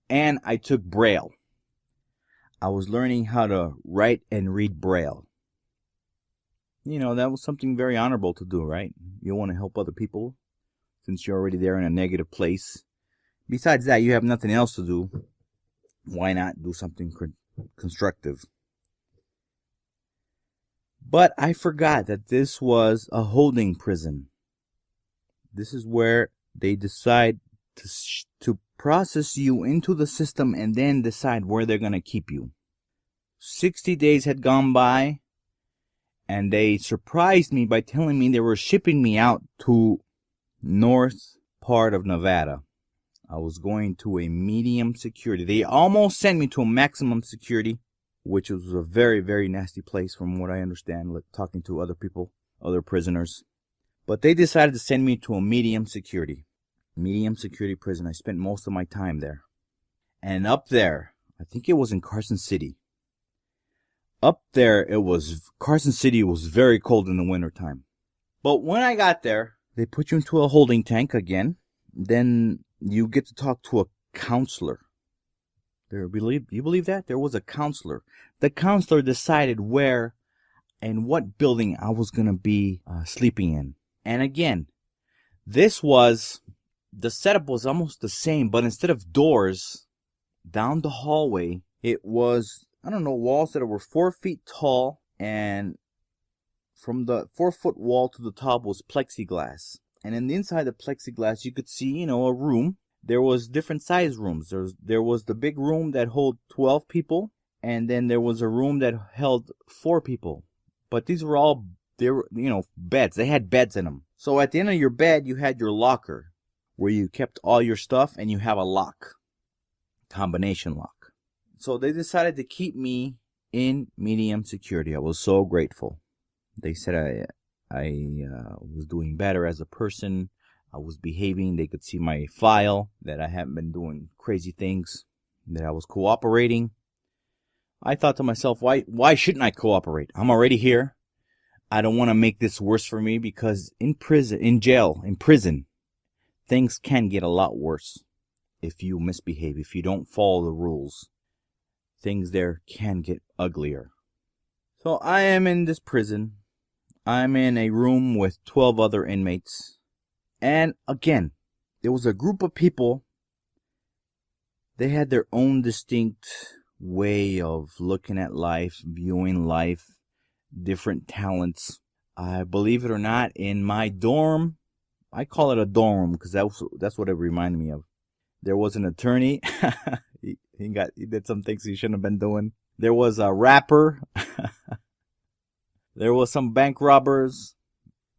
And I took Braille. I was learning how to write and read Braille. That was something very honorable to do, right? You want to help other people since you're already there in a negative place. Besides that, you have nothing else to do. Why not do something constructive? But I forgot that this was a holding prison. This is where they decide to process you into the system and then decide where they're going to keep you. 60 days had gone by, and they surprised me by telling me they were shipping me out to north part of Nevada. I was going to a medium security. They almost sent me to a maximum security, which was a very, very nasty place from what I understand, talking to other people, other prisoners. But they decided to send me to a medium security prison. I spent most of my time there. And up there, I think it was in Carson City. Up there, Carson City was very cold in the wintertime. But when I got there, they put you into a holding tank again. Then you get to talk to a counselor. You believe that? There was a counselor. The counselor decided where and what building I was going to be sleeping in. And again, the setup was almost the same, but instead of doors down the hallway, it was, walls that were 4 feet tall, and from the 4-foot wall to the top was plexiglass. And in the inside the plexiglass, you could see, a room. There was different size rooms. There was the big room that held 12 people, and then there was a room that held 4 people. But these were all, beds. They had beds in them. So at the end of your bed, you had your locker where you kept all your stuff, and you have a lock, combination lock. So they decided to keep me in medium security. I was so grateful. They said I was doing better as a person. I was behaving. They could see my file, that I haven't been doing crazy things, that I was cooperating. I thought to myself, why shouldn't I cooperate? I'm already here. I don't want to make this worse for me because in prison, things can get a lot worse if you misbehave, if you don't follow the rules. Things there can get uglier. So I am in this prison. I'm in a room with 12 other inmates. And again, there was a group of people. They had their own distinct way of looking at life, viewing life, different talents. I believe it or not, in my dorm, I call it a dorm room because that's what it reminded me of. There was an attorney. he did some things he shouldn't have been doing. There was a rapper. There was some bank robbers.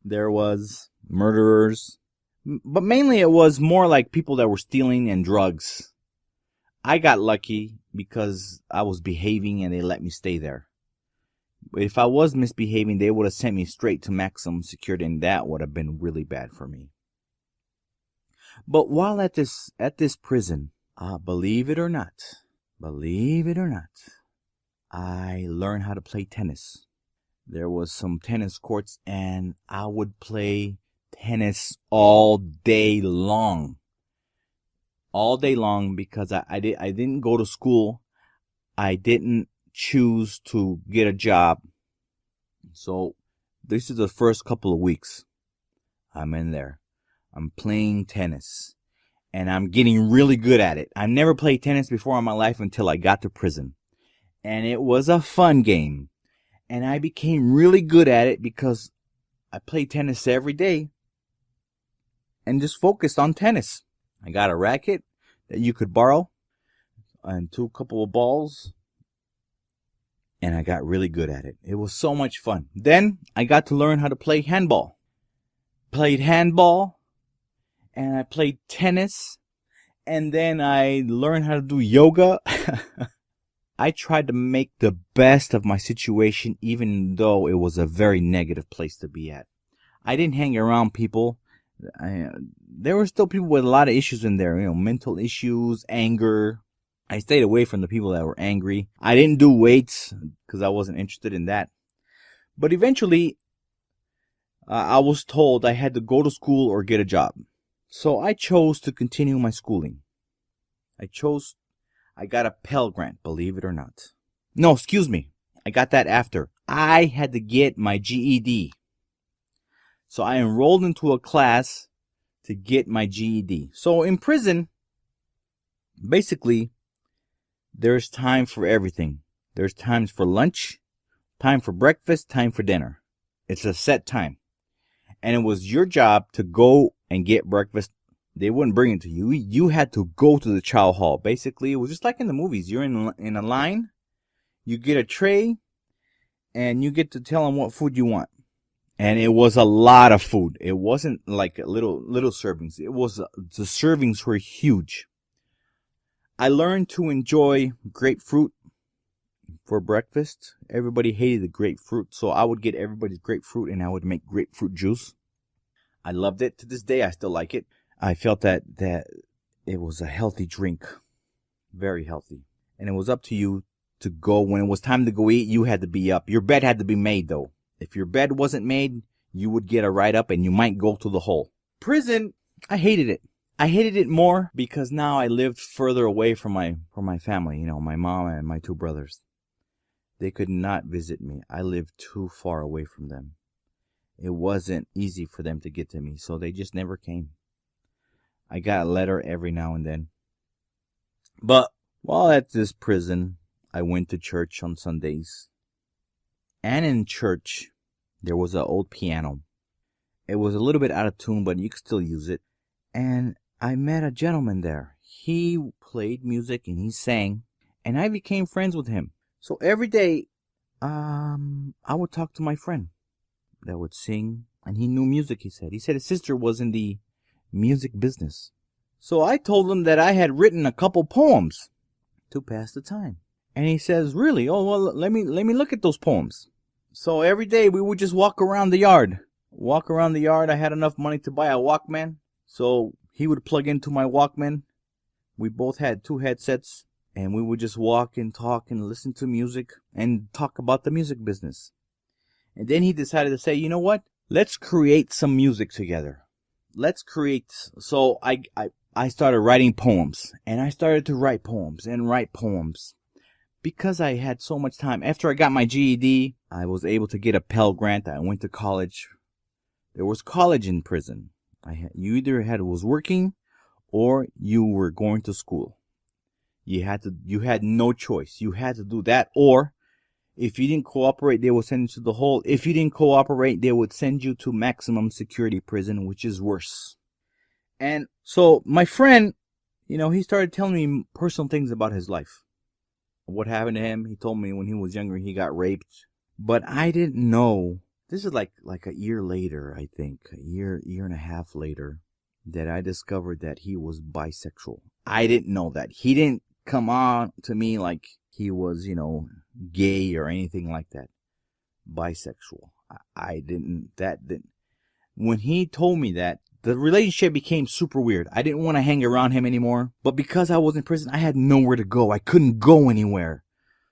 There was murderers. But mainly it was more like people that were stealing and drugs. I got lucky because I was behaving and they let me stay there. But if I was misbehaving, they would have sent me straight to maximum security, and that would have been really bad for me. But while at this prison, believe it or not, I learned how to play tennis. There was some tennis courts, and I would play tennis all day long. All day long because I didn't go to school. I didn't choose to get a job. So this is the first couple of weeks. I'm in there. I'm playing tennis. And I'm getting really good at it. I've never played tennis before in my life until I got to prison. And it was a fun game. And I became really good at it because I played tennis every day and just focused on tennis. I got a racket that you could borrow and a couple of balls. And I got really good at it. It was so much fun. Then I got to learn how to play handball. Played handball. And I played tennis. And then I learned how to do yoga. I tried to make the best of my situation, even though it was a very negative place to be at. I didn't hang around people. There were still people with a lot of issues in there, mental issues, anger. I stayed away from the people that were angry. I didn't do weights because I wasn't interested in that. But eventually, I was told I had to go to school or get a job. So I chose to continue my schooling. I got a Pell Grant, believe it or not. No, excuse me. I got that after. I had to get my GED. So I enrolled into a class to get my GED. So in prison, basically, there's time for everything. There's times for lunch, time for breakfast, time for dinner. It's a set time. And it was your job to go and get breakfast. They wouldn't bring it to you. You had to go to the chow hall. Basically, it was just like in the movies. You're in a line. You get a tray. And you get to tell them what food you want. And it was a lot of food. It wasn't like little servings. It was the servings were huge. I learned to enjoy grapefruit for breakfast. Everybody hated the grapefruit, so I would get everybody's grapefruit and I would make grapefruit juice. I loved it. To this day, I still like it. I felt that it was a healthy drink, very healthy. And it was up to you to go. When it was time to go eat, you had to be up. Your bed had to be made, though. If your bed wasn't made, you would get a ride up and you might go to the hole. Prison, I hated it. I hated it more because now I lived further away from my family, my mom and my two brothers. They could not visit me. I lived too far away from them. It wasn't easy for them to get to me, so they just never came. I got a letter every now and then. But while at this prison, I went to church on Sundays. And in church, there was an old piano. It was a little bit out of tune, but you could still use it. And I met a gentleman there. He played music and he sang, and I became friends with him. So every day, I would talk to my friend that would sing, and he knew music, he said. He said his sister was in the music business. So I told him that I had written a couple poems to pass the time. And he says, really? Oh, well, let me look at those poems. So every day we would just walk around the yard. I had enough money to buy a Walkman. So he would plug into my Walkman. We both had 2 headsets. And we would just walk and talk and listen to music and talk about the music business. And then he decided to say, you know what? Let's create some music together. Let's create. So I started writing poems, and I started to write poems and write poems because I had so much time. After I got my GED, I was able to get a Pell Grant. I went to college. There was college in prison. You either was working or you were going to school. You had no choice. You had to do that, or if you didn't cooperate, they would send you to the hole. If you didn't cooperate, they would send you to maximum security prison, which is worse. And so my friend, he started telling me personal things about his life. What happened to him. He told me when he was younger, he got raped. But I didn't know. This is like a year later, I think. A year and a half later, that I discovered that he was bisexual. I didn't know that. He didn't come on to me like he was, gay or anything like that. Bisexual. I didn't. When he told me that, the relationship became super weird. I didn't want to hang around him anymore. But because I was in prison, I had nowhere to go. I couldn't go anywhere.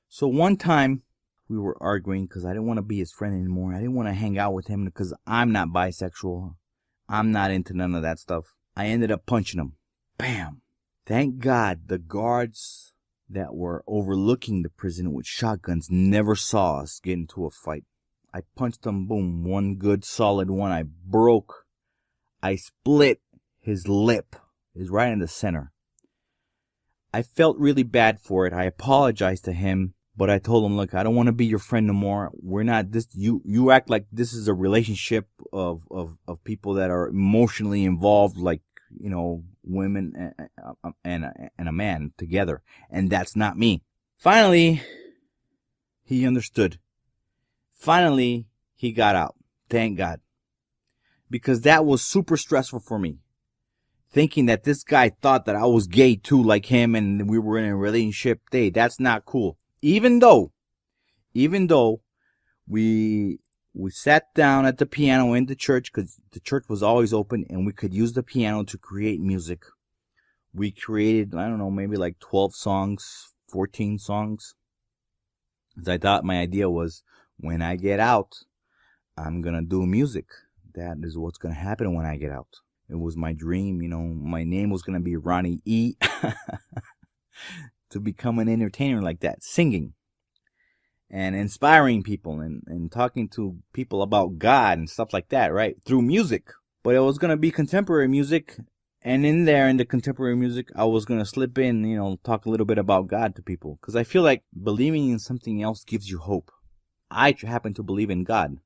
So one time, we were arguing because I didn't want to be his friend anymore. I didn't want to hang out with him because I'm not bisexual. I'm not into none of that stuff. I ended up punching him. Bam. Thank God the guards that were overlooking the prison with shotguns never saw us get into a fight. I punched him, boom, one good solid one. I split his lip. It's right in the center. I felt really bad for it. I apologized to him, but I told him, look, I don't want to be your friend no more. We're not this. You act like this is a relationship of people that are emotionally involved, like, women and a man together. And that's not me. Finally, he understood. Finally, he got out. Thank God. Because that was super stressful for me. Thinking that this guy thought that I was gay too, like him, and we were in a relationship. Hey, that's not cool. Even though we sat down at the piano in the church, because the church was always open, and we could use the piano to create music. We created, I don't know, maybe like 12 songs, 14 songs. Because I thought my idea was, when I get out, I'm going to do music. That is what's going to happen when I get out. It was my dream, my name was going to be Ronnie E. To become an entertainer like that, singing and inspiring people and talking to people about God and stuff like that, right? Through music. But it was going to be contemporary music. And in the contemporary music, I was going to slip in, talk a little bit about God to people. Because I feel like believing in something else gives you hope. I happen to believe in God,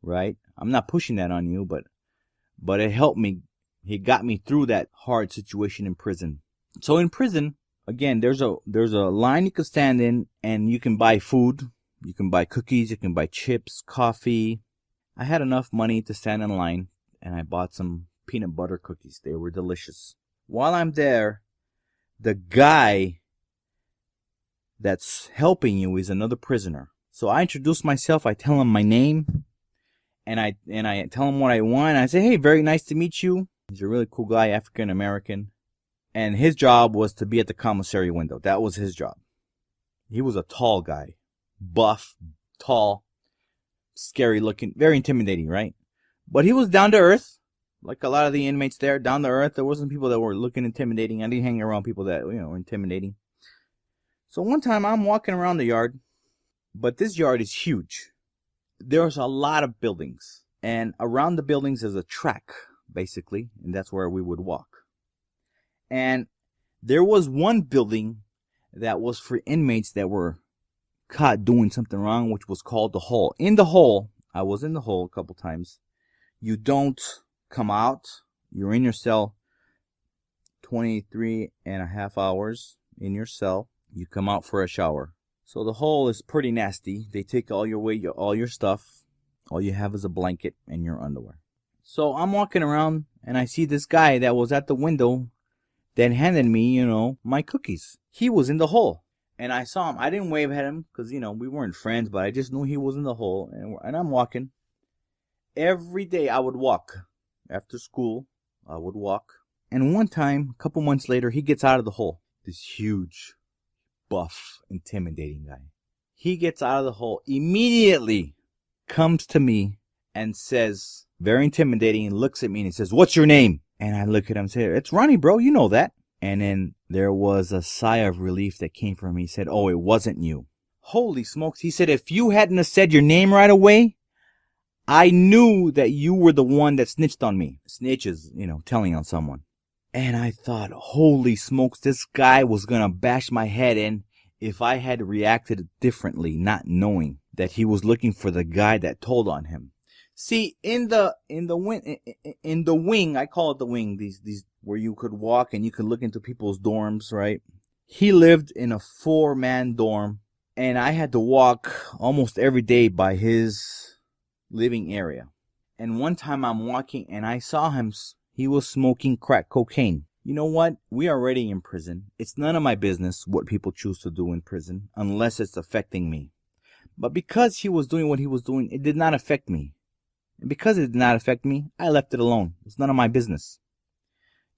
right? I'm not pushing that on you, but it helped me. He got me through that hard situation in prison. So in prison, again, there's a line you can stand in, and you can buy food. You can buy cookies. You can buy chips, coffee. I had enough money to stand in line, and I bought some peanut butter cookies. They were delicious. While I'm there, the guy that's helping you is another prisoner. So I introduce myself. I tell him my name, and I tell him what I want. I say, hey, very nice to meet you. He's a really cool guy, African American. And his job was to be at the commissary window. That was his job. He was a tall guy. Buff, tall, scary looking, very intimidating, right? But he was down to earth. Like a lot of the inmates there, down to earth. There wasn't people that were looking intimidating. I didn't hang around people that, were intimidating. So one time I'm walking around the yard. But this yard is huge. There's a lot of buildings. And around the buildings is a track, basically. And that's where we would walk. And there was one building that was for inmates that were caught doing something wrong, which was called the hole. In the hole, I was in the hole a couple times. You don't come out. You're in your cell 23 and a half hours in your cell. You come out for a shower. So the hole is pretty nasty. They take all your stuff. All you have is a blanket and your underwear. So I'm walking around and I see this guy that was at the window that handed me, my cookies. He was in the hole. And I saw him. I didn't wave at him because, we weren't friends, but I just knew he was in the hole. And I'm walking. Every day I would walk. After school, I would walk. And one time, a couple months later, he gets out of the hole. This huge, buff, intimidating guy. He gets out of the hole immediately. comes to me and says, very intimidating, and looks at me and he says, "What's your name?" And I look at him and say, "It's Ronnie, bro. You know that." And then there was a sigh of relief that came from him. He said, "Oh, it wasn't you." Holy smokes. He said, "If you hadn't have said your name right away, I knew that you were the one that snitched on me." Snitch is, telling on someone. And I thought, holy smokes, this guy was going to bash my head in if I had reacted differently, not knowing that he was looking for the guy that told on him. See, in the wing, I call it the wing, these where you could walk and you could look into people's dorms, right? He lived in a 4-man dorm, and I had to walk almost every day by his living area. And one time I'm walking and I saw him, he was smoking crack cocaine. You know what? We are already in prison. It's none of my business what people choose to do in prison unless it's affecting me. But because he was doing what he was doing, it did not affect me. And because it did not affect me, I left it alone. It's none of my business.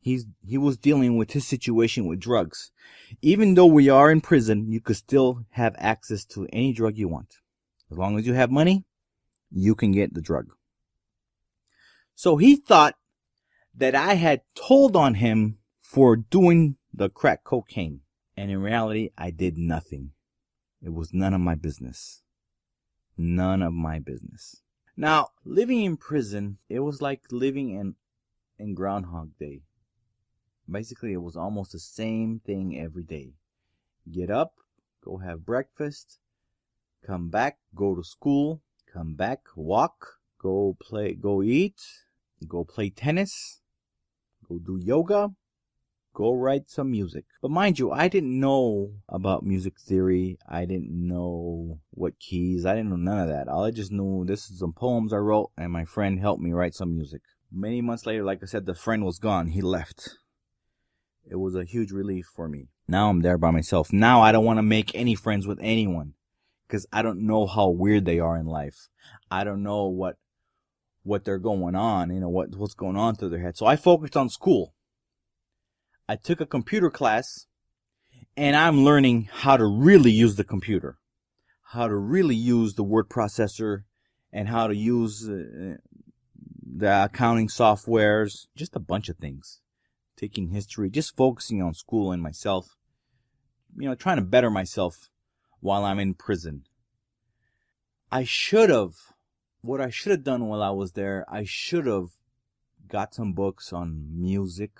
He was dealing with his situation with drugs. Even though we are in prison, you could still have access to any drug you want. As long as you have money, you can get the drug. So he thought that I had told on him for doing the crack cocaine. And in reality, I did nothing. It was none of my business. None of my business. Now, living in prison, it was like living in Groundhog Day. Basically, it was almost the same thing every day. Get up, go have breakfast, come back, go to school, come back, walk, go eat, go play tennis, go do yoga, go write some music. But mind you, I didn't know about music theory. I didn't know what keys. I didn't know none of that. All I just knew, this is some poems I wrote, and my friend helped me write some music. Many months later, like I said, the friend was gone. He left. It was a huge relief for me. Now I'm there by myself. Now I don't want to make any friends with anyone because I don't know how weird they are in life. I don't know what they're going on, what's going on through their head. So I focused on school. I took a computer class, and I'm learning how to really use the computer, how to really use the word processor, and how to use the accounting softwares, just a bunch of things. Taking history, just focusing on school and myself, trying to better myself while I'm in prison. What I should have done while I was there, I should have got some books on music.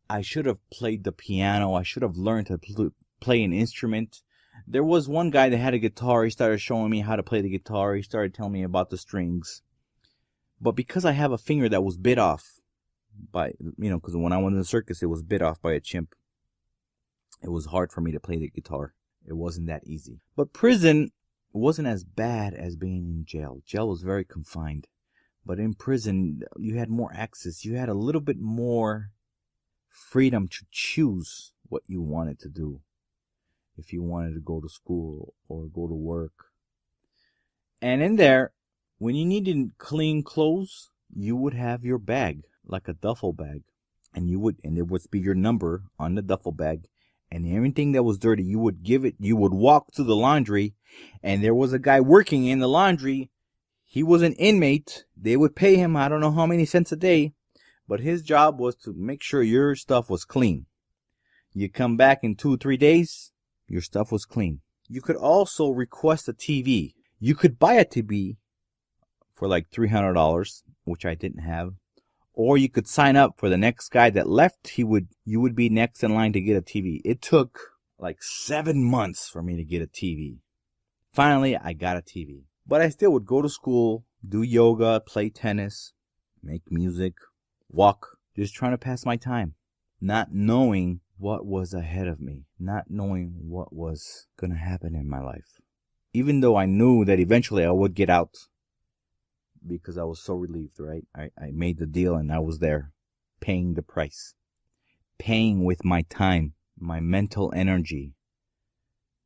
I should have played the piano. I should have learned to play an instrument. There was one guy that had a guitar. He started showing me how to play the guitar. He started telling me about the strings. But because I have a finger that was bit off because when I went to the circus, it was bit off by a chimp. It was hard for me to play the guitar. It wasn't that easy. But prison wasn't as bad as being in jail. Jail was very confined. But in prison, you had more access. You had a little bit more freedom to choose what you wanted to do. If you wanted to go to school or go to work. And in there, when you needed clean clothes, you would have your bag, like a duffel bag. And there would be your number on the duffel bag. And everything that was dirty, you would walk to the laundry, and there was a guy working in the laundry. He was an inmate. They would pay him, I don't know how many cents a day, but his job was to make sure your stuff was clean. You come back in 2-3 days, your stuff was clean. You could also request a TV. You could buy a TV for like $300, which I didn't have. Or you could sign up for the next guy that left. You would be next in line to get a TV. It took like 7 months for me to get a TV. Finally, I got a TV. But I still would go to school, do yoga, play tennis, make music, walk, just trying to pass my time. Not knowing what was ahead of me. Not knowing what was going to happen in my life. Even though I knew that eventually I would get out. Because I was so relieved, right? I made the deal and I was there paying the price. Paying with my time, my mental energy,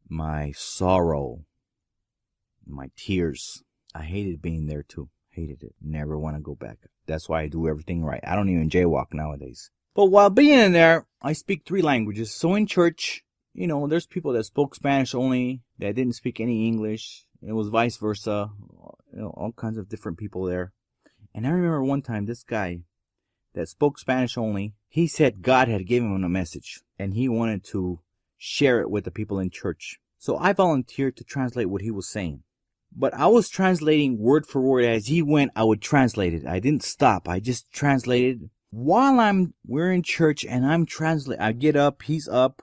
my sorrow, my tears. I hated being there too. Hated it. Never want to go back. That's why I do everything right. I don't even jaywalk nowadays. But while being in there, I speak 3 languages. So in church, there's people that spoke Spanish only, that didn't speak any English. It was vice versa. All kinds of different people there. And I remember one time this guy that spoke Spanish only, he said God had given him a message and he wanted to share it with the people in church. So I volunteered to translate what he was saying. But I was translating word for word. As he went, I would translate it. I didn't stop. I just translated. While we're in church and I'm translating, I get up, he's up.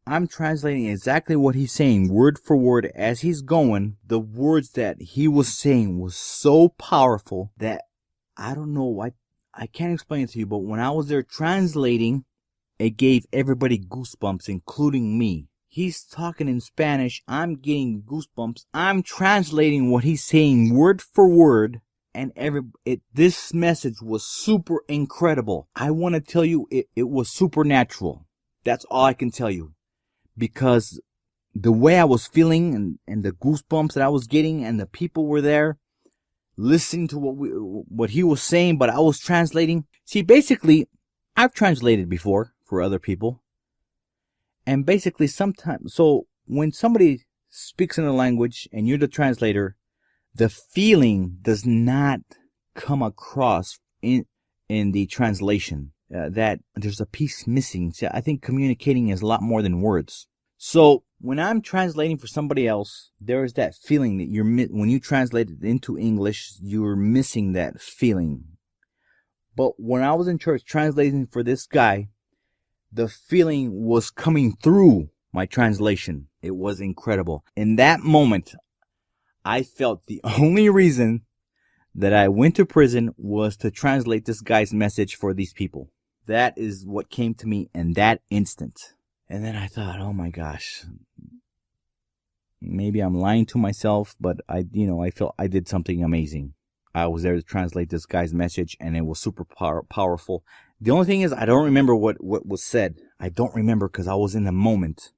I'm translating exactly what he's saying, word for word, as he's going. The words that he was saying was so powerful that I don't know, I can't explain it to you, but when I was there translating, it gave everybody goosebumps, including me. He's talking in Spanish, I'm getting goosebumps. I'm translating what he's saying word for word, and this message was super incredible. I want to tell you, it was supernatural. That's all I can tell you. Because the way I was feeling and the goosebumps that I was getting, and the people were there listening to what he was saying, but I was translating. See, basically, I've translated before for other people. And basically sometimes, so when somebody speaks in a language and you're the translator, the feeling does not come across in the translation. That there's a piece missing. See, I think communicating is a lot more than words. So when I'm translating for somebody else, there is that feeling that when you translate it into English, you're missing that feeling. But when I was in church translating for this guy, the feeling was coming through my translation. It was incredible. In that moment, I felt the only reason that I went to prison was to translate this guy's message for these people. That is what came to me in that instant. And then I thought, oh my gosh, maybe I'm lying to myself, but I felt I did something amazing. I was there to translate this guy's message, and it was super powerful. The only thing is, I don't remember what was said. I don't remember because I was in the moment.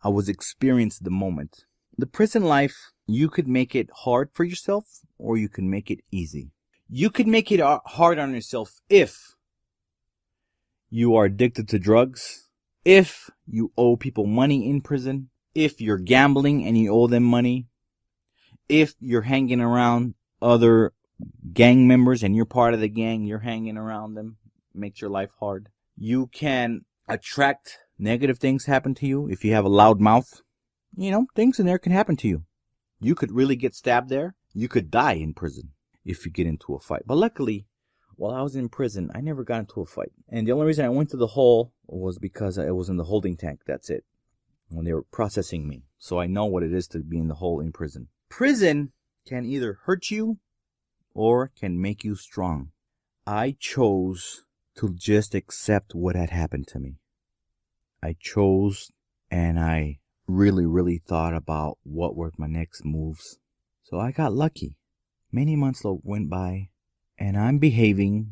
I was experiencing the moment. The prison life, you could make it hard for yourself, or you can make it easy. You could make it hard on yourself if you are addicted to drugs, if you owe people money in prison, if you're gambling and you owe them money, if you're hanging around other gang members and you're part of the gang, you're hanging around them, makes your life hard. You can attract negative things happen to you if you have a loud mouth. Things in there can happen to you. You could really get stabbed there. You could die in prison if you get into a fight. But luckily, while I was in prison, I never got into a fight. And the only reason I went to the hole was because I was in the holding tank. That's it. When they were processing me. So I know what it is to be in the hole in prison. Prison can either hurt you or can make you strong. I chose to just accept what had happened to me. I chose, and I really, really thought about what were my next moves. So I got lucky. Many months went by, and I'm behaving.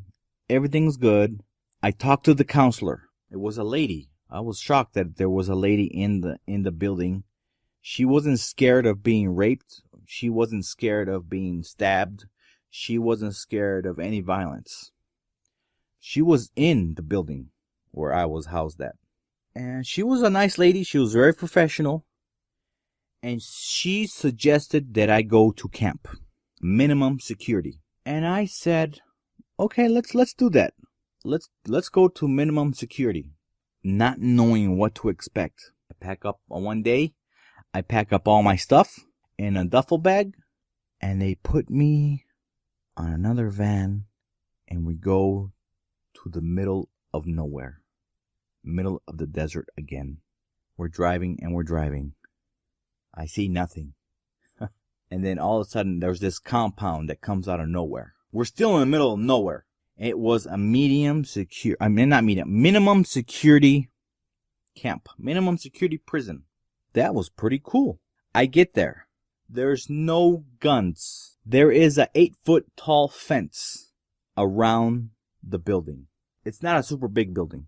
Everything's good. I talked to the counselor. It was a lady. I was shocked that there was a lady in the building. She wasn't scared of being raped. She wasn't scared of being stabbed. She wasn't scared of any violence. She was in the building where I was housed at. And she was a nice lady. She was very professional. And she suggested that I go to camp. Minimum security. And I said, okay, let's do that. Let's go to minimum security. Not knowing what to expect. I pack up on one day. I pack up all my stuff in a duffel bag. And they put me on another van. And we go to the middle of nowhere. Middle of the desert again. We're driving and we're driving. I see nothing. And then all of a sudden there's this compound that comes out of nowhere. We're still in the middle of nowhere. It was a minimum security camp. Minimum security prison. That was pretty cool. I get there. There's no guns. There is a 8-foot tall fence around the building. It's not a super big building.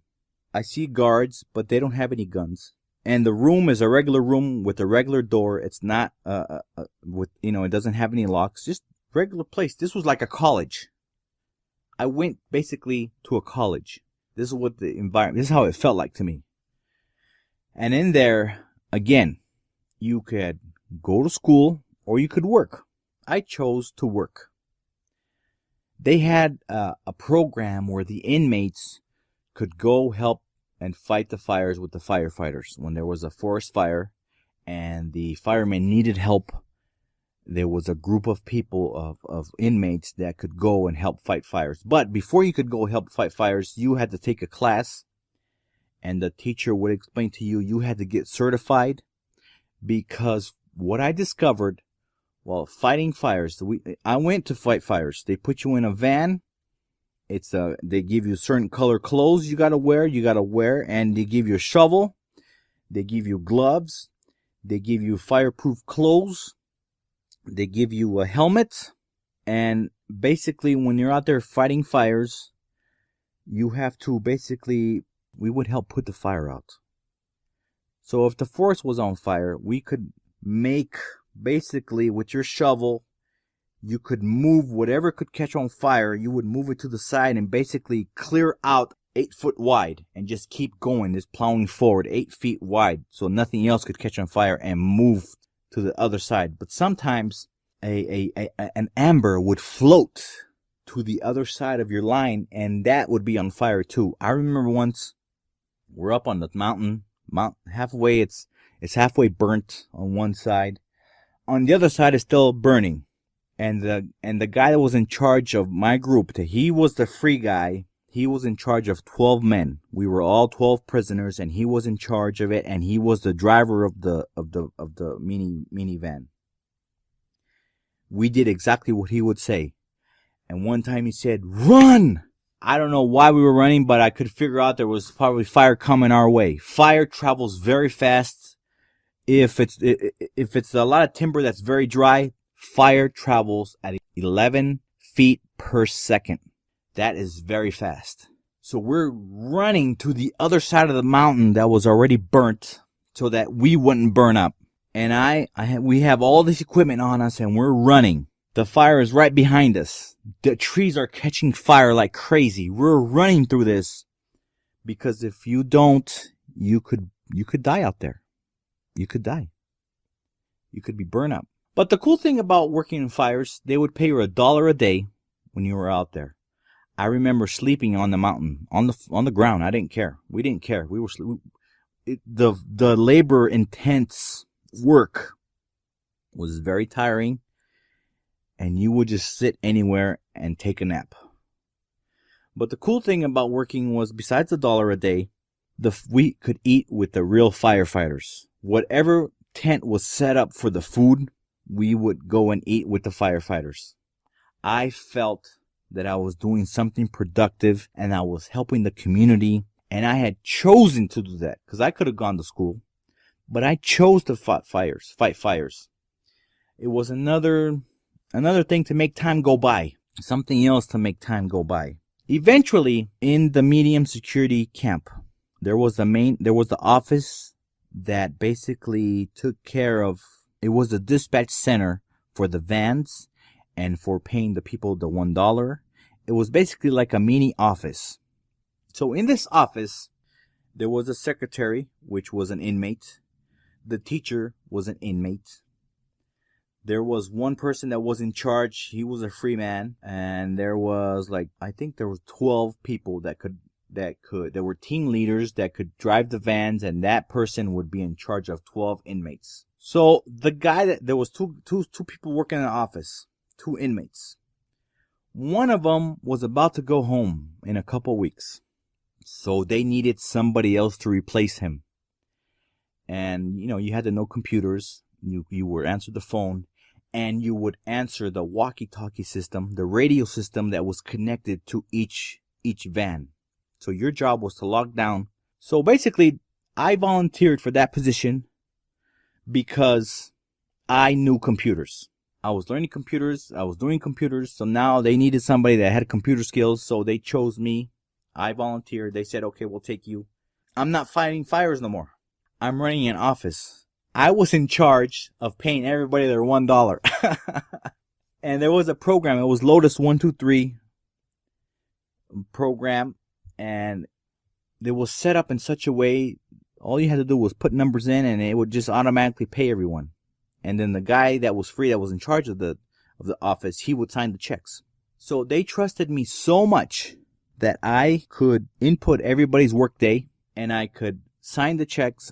I see guards, but they don't have any guns. And the room is a regular room with a regular door. It's not it doesn't have any locks. Just regular place. This was like a college. I went basically to a college. This is what the environment. This is how it felt like to me. And in there, again, you could go to school or you could work. I chose to work. They had a program where the inmates could go help and fight the fires with the firefighters. When there was a forest fire and the firemen needed help, there was a group of people, of inmates that could go and help fight fires. But before you could go help fight fires, you had to take a class, and the teacher would explain to you, you had to get certified, because what I discovered while fighting fires, I went to fight fires. They put you in a van. They give you certain color clothes you gotta wear, and they give you a shovel. They give you gloves. They give you fireproof clothes. They give you a helmet. And basically, when you're out there fighting fires, you have to we would help put the fire out. So if the forest was on fire, we could make, basically, with your shovel, you could move whatever could catch on fire. You would move it to the side and basically clear out 8 foot wide and just keep going, just plowing forward 8 feet wide, so nothing else could catch on fire, and move to the other side. But sometimes an amber would float to the other side of your line, and that would be on fire too. I remember once we're up on the mountain halfway. It's halfway burnt on one side. On the other side, it's still burning. And the guy that was in charge of my group, he was the free guy. He was in charge of 12 men. We were all 12 prisoners, and he was in charge of it. And he was the driver of the minivan. We did exactly what he would say. And one time he said, "Run!" I don't know why we were running, but I could figure out there was probably fire coming our way. Fire travels very fast. If it's a lot of timber that's very dry, fire travels at 11 feet per second. That is very fast. So we're running to the other side of the mountain that was already burnt so that we wouldn't burn up. And we have all this equipment on us, and we're running. The fire is right behind us. The trees are catching fire like crazy. We're running through this because if you don't, you could die out there. You could die. You could be burned up. But the cool thing about working in fires, they would pay you $1 a day when you were out there. I remember sleeping on the mountain, on the ground. I didn't care. We didn't care. We were the labor intense work was very tiring, and you would just sit anywhere and take a nap. But the cool thing about working was, besides the $1 a day, we could eat with the real firefighters. Whatever tent was set up for the food, we would go and eat with the firefighters. I felt that I was doing something productive and I was helping the community, and I had chosen to do that because I could have gone to school, but I chose to fight fires. It was another thing to make time go by, something else to make time go by. Eventually, in the medium security camp, there was the office that basically took care of, it was the dispatch center for the vans and for paying the people the $1. It was basically like a mini office. So in this office, there was a secretary, which was an inmate. The teacher was an inmate. There was one person that was in charge. He was a free man. And there was I think there was 12 people that were team leaders that could drive the vans, and that person would be in charge of 12 inmates. So the guy there was two people working in the office, 2 inmates. One of them was about to go home in a couple weeks. So they needed somebody else to replace him. And, you had to know computers. You would answer the phone, and you would answer the walkie-talkie system, the radio system that was connected to each van. So your job was to log down. So basically, I volunteered for that position because I knew computers. I was learning computers. I was doing computers. So now they needed somebody that had computer skills. So they chose me. I volunteered. They said, "Okay, we'll take you." I'm not fighting fires no more. I'm running an office. I was in charge of paying everybody their $1. And there was a program. It was Lotus 123 program. And it was set up in such a way, all you had to do was put numbers in, and it would just automatically pay everyone. And then the guy that was free, that was in charge of the office, he would sign the checks. So they trusted me so much that I could input everybody's workday, and I could sign the checks.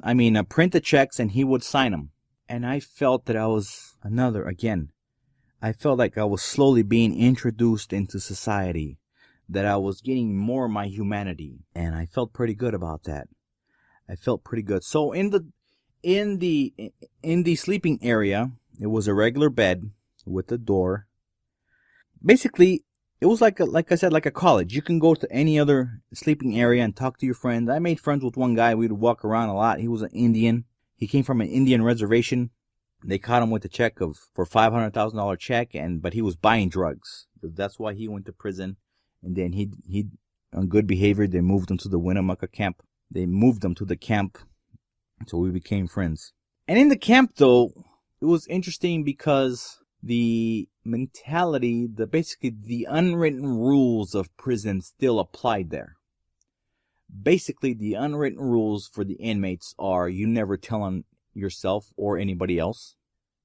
Print the checks, and he would sign them. And I felt that I was I felt like I was slowly being introduced into society, that I was getting more of my humanity, and I felt pretty good about that. I felt pretty good. So in the sleeping area, it was a regular bed with a door. Basically, it was like a college. You can go to any other sleeping area and talk to your friends. I made friends with one guy. We'd walk around a lot. He was an Indian. He came from an Indian reservation. They caught him with a check for $500,000 check, but he was buying drugs. That's why he went to prison. And then he on good behavior, they moved him to the Winnemucca camp. They moved him to the camp, so we became friends. And in the camp, though, it was interesting because the mentality, basically the unwritten rules of prison still applied there. Basically, the unwritten rules for the inmates are: you never tell on yourself or anybody else.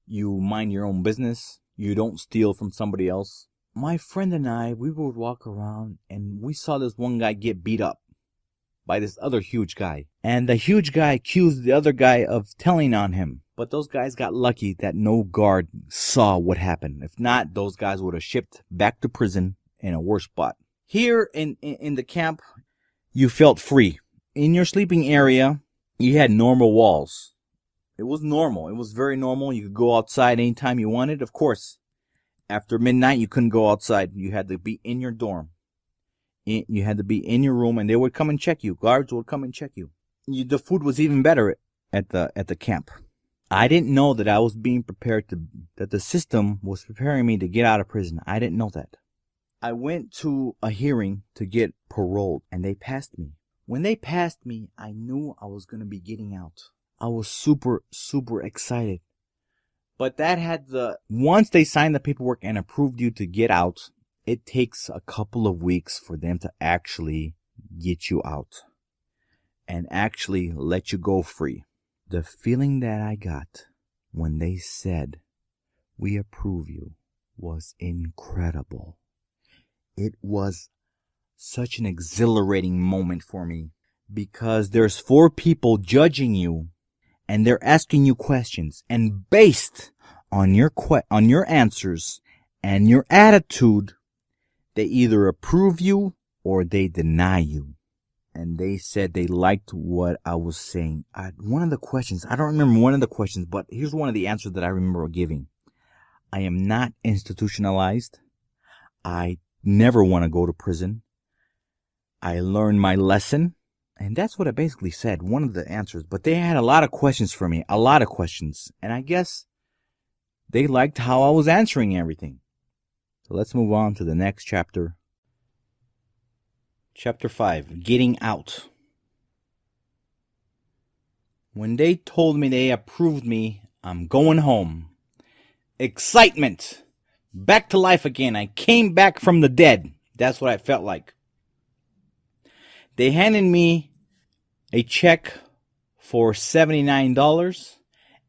You mind your own business. You don't steal from somebody else. My friend and I, we would walk around and we saw this one guy get beat up by this other huge guy. And the huge guy accused the other guy of telling on him. But those guys got lucky that no guard saw what happened. If not, those guys would have shipped back to prison in a worse spot. Here in the camp, you felt free. In your sleeping area, you had normal walls. It was normal. It was very normal. You could go outside anytime you wanted. Of course, after midnight, you couldn't go outside. You had to be in your dorm. You had to be in your room, and they would come and check you. Guards would come and check you. The food was even better at the camp. I didn't know that I was being prepared that the system was preparing me to get out of prison. I didn't know that. I went to a hearing to get paroled, and they passed me. When they passed me, I knew I was going to be getting out. I was super, super excited. But once they signed the paperwork and approved you to get out, it takes a couple of weeks for them to actually get you out and actually let you go free. The feeling that I got when they said, "We approve you," was incredible. It was such an exhilarating moment for me, because there's 4 people judging you, and they're asking you questions, and based on your answers and your attitude, they either approve you or they deny you. And they said they liked what I was saying. One of the questions, I don't remember one of the questions, but here's one of the answers that I remember giving. I am not institutionalized. I never want to go to prison. I learned my lesson. And that's what I basically said, one of the answers. But they had a lot of questions for me, a lot of questions. And I guess they liked how I was answering everything. So let's move on to the next chapter. Chapter 5, Getting Out. When they told me they approved me, I'm going home. Excitement. Back to life again. I came back from the dead. That's what I felt like. They handed me a check for $79,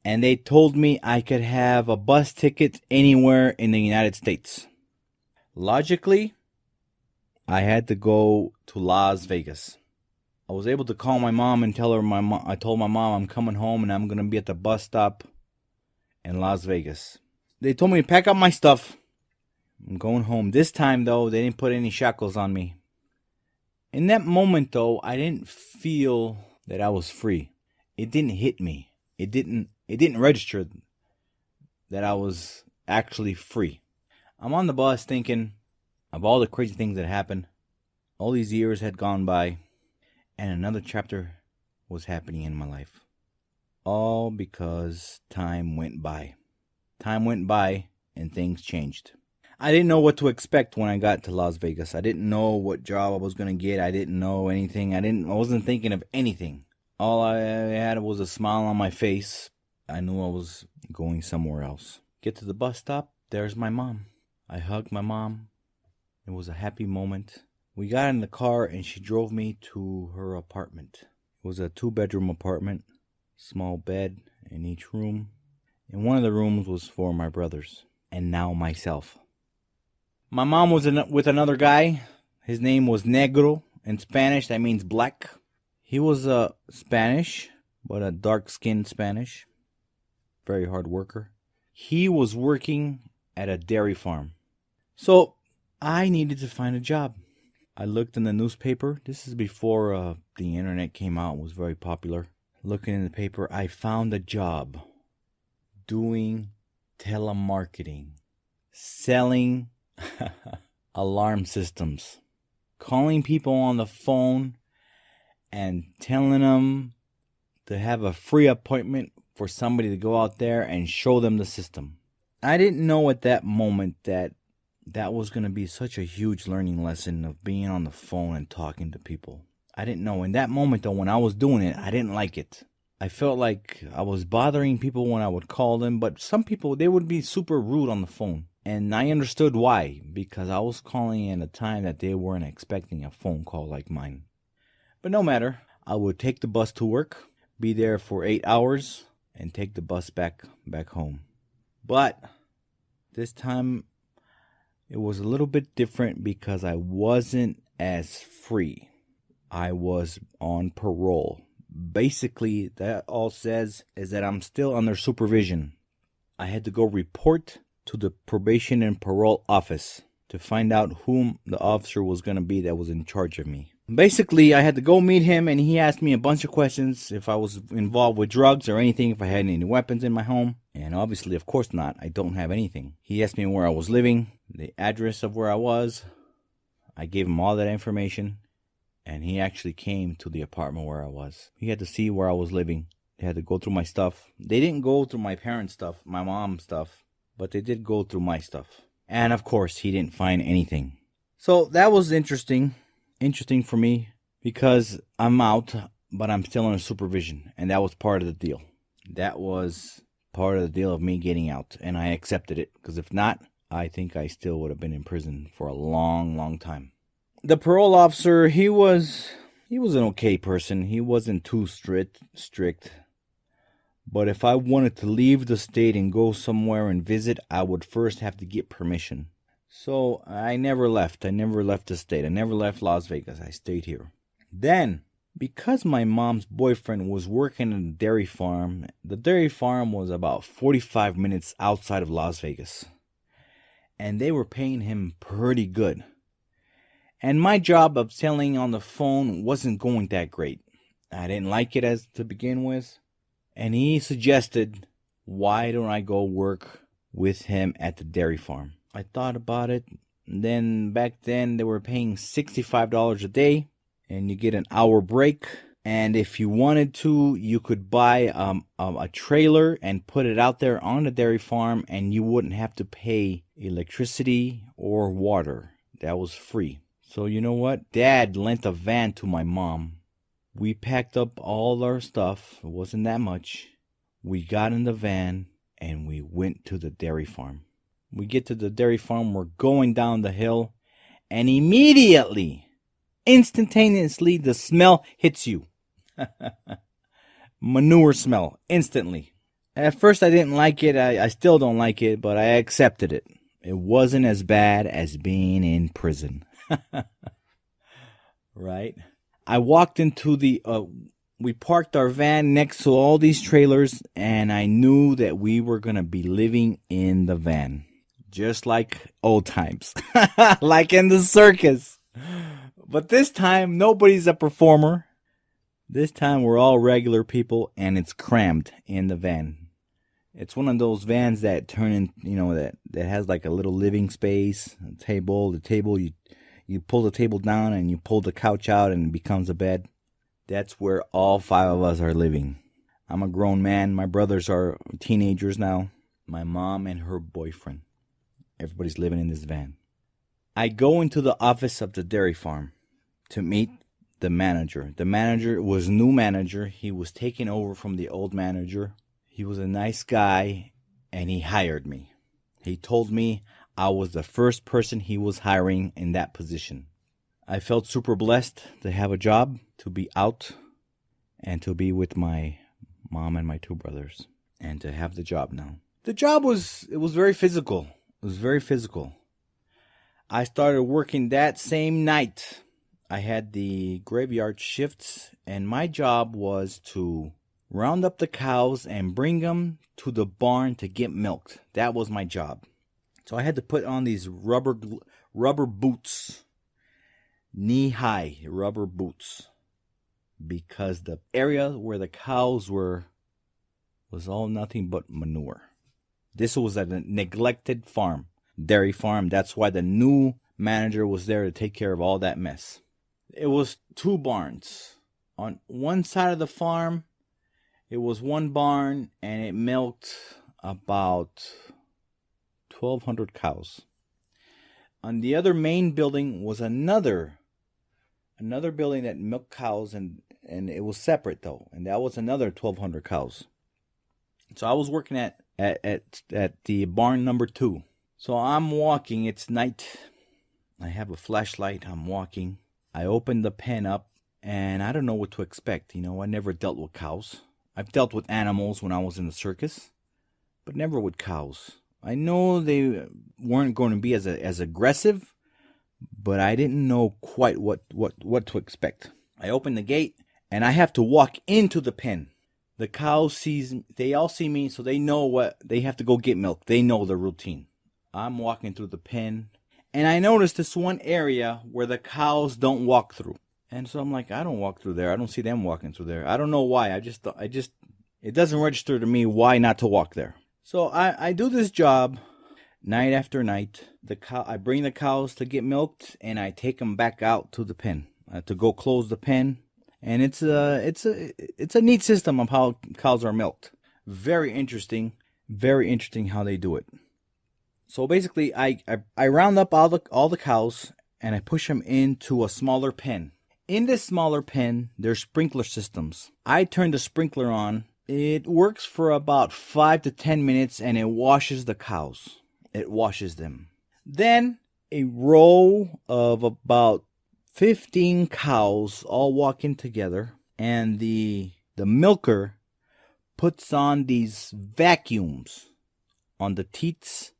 and they told me I could have a bus ticket anywhere in the United States. Logically, I had to go to Las Vegas. I was able to call my mom and tell her I told my mom I'm coming home and I'm going to be at the bus stop in Las Vegas. They told me to pack up my stuff. I'm going home. This time, though, they didn't put any shackles on me. In that moment, though, I didn't feel that I was free. It didn't hit me. It didn't register that I was actually free. I'm on the bus thinking of all the crazy things that happened. All these years had gone by, and another chapter was happening in my life. All because time went by. Time went by and things changed. I didn't know what to expect when I got to Las Vegas. I didn't know what job I was going to get. I didn't know anything. I wasn't thinking of anything. All I had was a smile on my face. I knew I was going somewhere else. Get to the bus stop. There's my mom. I hugged my mom. It was a happy moment. We got in the car and she drove me to her apartment. It was a 2-bedroom apartment. Small bed in each room. And one of the rooms was for my brothers, and now myself. My mom was with another guy. His name was Negro. In Spanish, that means black. He was Spanish, but a dark-skinned Spanish. Very hard worker. He was working at a dairy farm. So I needed to find a job. I looked in the newspaper. This is before the internet came out. It was very popular. Looking in the paper, I found a job doing telemarketing, selling alarm systems, calling people on the phone and telling them to have a free appointment for somebody to go out there and show them the system. I didn't know at that moment that was going to be such a huge learning lesson of being on the phone and talking to people. I didn't know. In that moment, though, when I was doing it, I didn't like it. I felt like I was bothering people when I would call them, but some people, they would be super rude on the phone. And I understood why, because I was calling in a time that they weren't expecting a phone call like mine. But no matter, I would take the bus to work, be there for 8 hours, and take the bus back home. But this time, it was a little bit different because I wasn't as free. I was on parole. Basically, that all says is that I'm still under supervision. I had to go report to the probation and parole office to find out whom the officer was going to be that was in charge of me. Basically, I had to go meet him, and he asked me a bunch of questions if I was involved with drugs or anything, if I had any weapons in my home. And obviously, of course not. I don't have anything. He asked me where I was living, the address of where I was. I gave him all that information, and he actually came to the apartment where I was. He had to see where I was living. They had to go through my stuff. They didn't go through my parents' stuff, my mom's stuff, but they did go through my stuff. And of course, he didn't find anything. So that was interesting for me because I'm out, but I'm still under supervision. And that was part of the deal. That was part of the deal of me getting out. And I accepted it because if not, I think I still would have been in prison for a long, long time. The parole officer, he was an okay person. He wasn't too strict. But if I wanted to leave the state and go somewhere and visit, I would first have to get permission. So I never left. I never left the state. I never left Las Vegas. I stayed here. Then, because my mom's boyfriend was working at a dairy farm, the dairy farm was about 45 minutes outside of Las Vegas. And they were paying him pretty good. And my job of selling on the phone wasn't going that great. I didn't like it as to begin with. And he suggested, why don't I go work with him at the dairy farm? I thought about it. Then back then they were paying $65 a day. And you get an hour break. And if you wanted to, you could buy a trailer and put it out there on the dairy farm. And you wouldn't have to pay electricity or water. That was free. So you know what? Dad lent a van to my mom. We packed up all our stuff. It wasn't that much. We got in the van and we went to the dairy farm. We get to the dairy farm. We're going down the hill. And immediately, instantaneously, the smell hits you. Manure smell. Instantly. At first, I didn't like it. I still don't like it. But I accepted it. It wasn't as bad as being in prison. Right? I walked into we parked our van next to all these trailers, and I knew that we were going to be living in the van. Just like old times. Like in the circus. But this time, nobody's a performer. This time, we're all regular people, and it's crammed in the van. It's one of those vans that turn in, that has like a little living space, a table. The table, you pull the table down and you pull the couch out and it becomes a bed. That's where all 5 of us are living. I'm a grown man. My brothers are teenagers now. My mom and her boyfriend. Everybody's living in this van. I go into the office of the dairy farm to meet the manager. The manager was new manager. He was taking over from the old manager. He was a nice guy and he hired me. He told me I was the first person he was hiring in that position. I felt super blessed to have a job, to be out, and to be with my mom and my 2 brothers. and to have the job now. The job was very physical. It was very physical. I started working that same night. I had the graveyard shifts, and my job was to round up the cows and bring them to the barn to get milked. That was my job. So I had to put on these rubber boots, knee-high rubber boots, because the area where the cows were was all nothing but manure. This was a neglected farm, dairy farm. That's why the new manager was there to take care of all that mess. It was 2 barns. On one side of the farm, it was 1 barn, and it milked about 1,200 cows. On the other main building was another building that milked cows, and it was separate though, and that was another 1,200 cows. So I was working at the barn number 2. So I'm walking. It's night. I have a flashlight. I'm walking. I open the pen up, and I don't know what to expect. I never dealt with cows. I've dealt with animals when I was in the circus, but never with cows. I know they weren't going to be as aggressive, but I didn't know quite what to expect. I open the gate, and I have to walk into the pen. The cows they all see me, so they know what they have to go get milk. They know the routine. I'm walking through the pen, and I noticed this one area where the cows don't walk through. And so I'm like, I don't walk through there. I don't see them walking through there. I don't know why. It doesn't register to me why not to walk there. So I do this job night after night. I bring the cows to get milked, and I take them back out to the pen to go close the pen. And it's a neat system of how cows are milked. Very interesting how they do it. So basically, I round up all the cows, and I push them into a smaller pen. In this smaller pen, there's sprinkler systems. I turn the sprinkler on. It works for about 5 to 10 minutes, and it washes the cows. It washes them. Then a row of about 15 cows all walk in together, and the milker puts on these vacuums on the teats,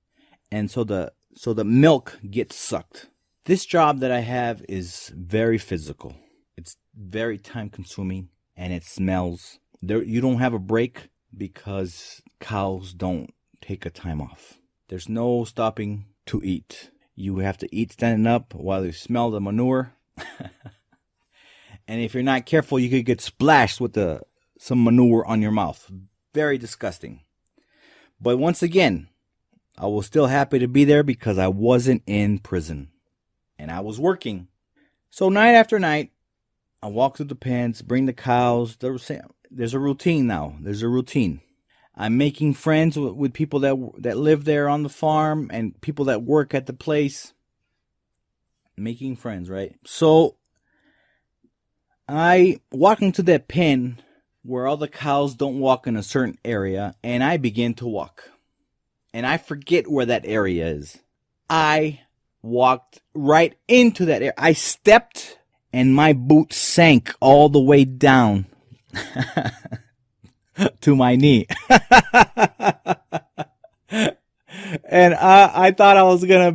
and so the milk gets sucked. This job that I have is very physical. It's very time consuming, and it smells. You don't have a break because cows don't take a time off. There's no stopping to eat. You have to eat standing up while you smell the manure. And if you're not careful, you could get splashed with some manure on your mouth. Very disgusting. But once again, I was still happy to be there because I wasn't in prison. And I was working. So night after night, I walk through the pens, bring the cows. There's a routine now. There's a routine. I'm making friends with people that live there on the farm and people that work at the place. Making friends, right? So I walk into that pen where all the cows don't walk in a certain area, and I begin to walk. And I forget where that area is. I walked right into that area. I stepped, and my boot sank all the way down to my knee. And I thought I was gonna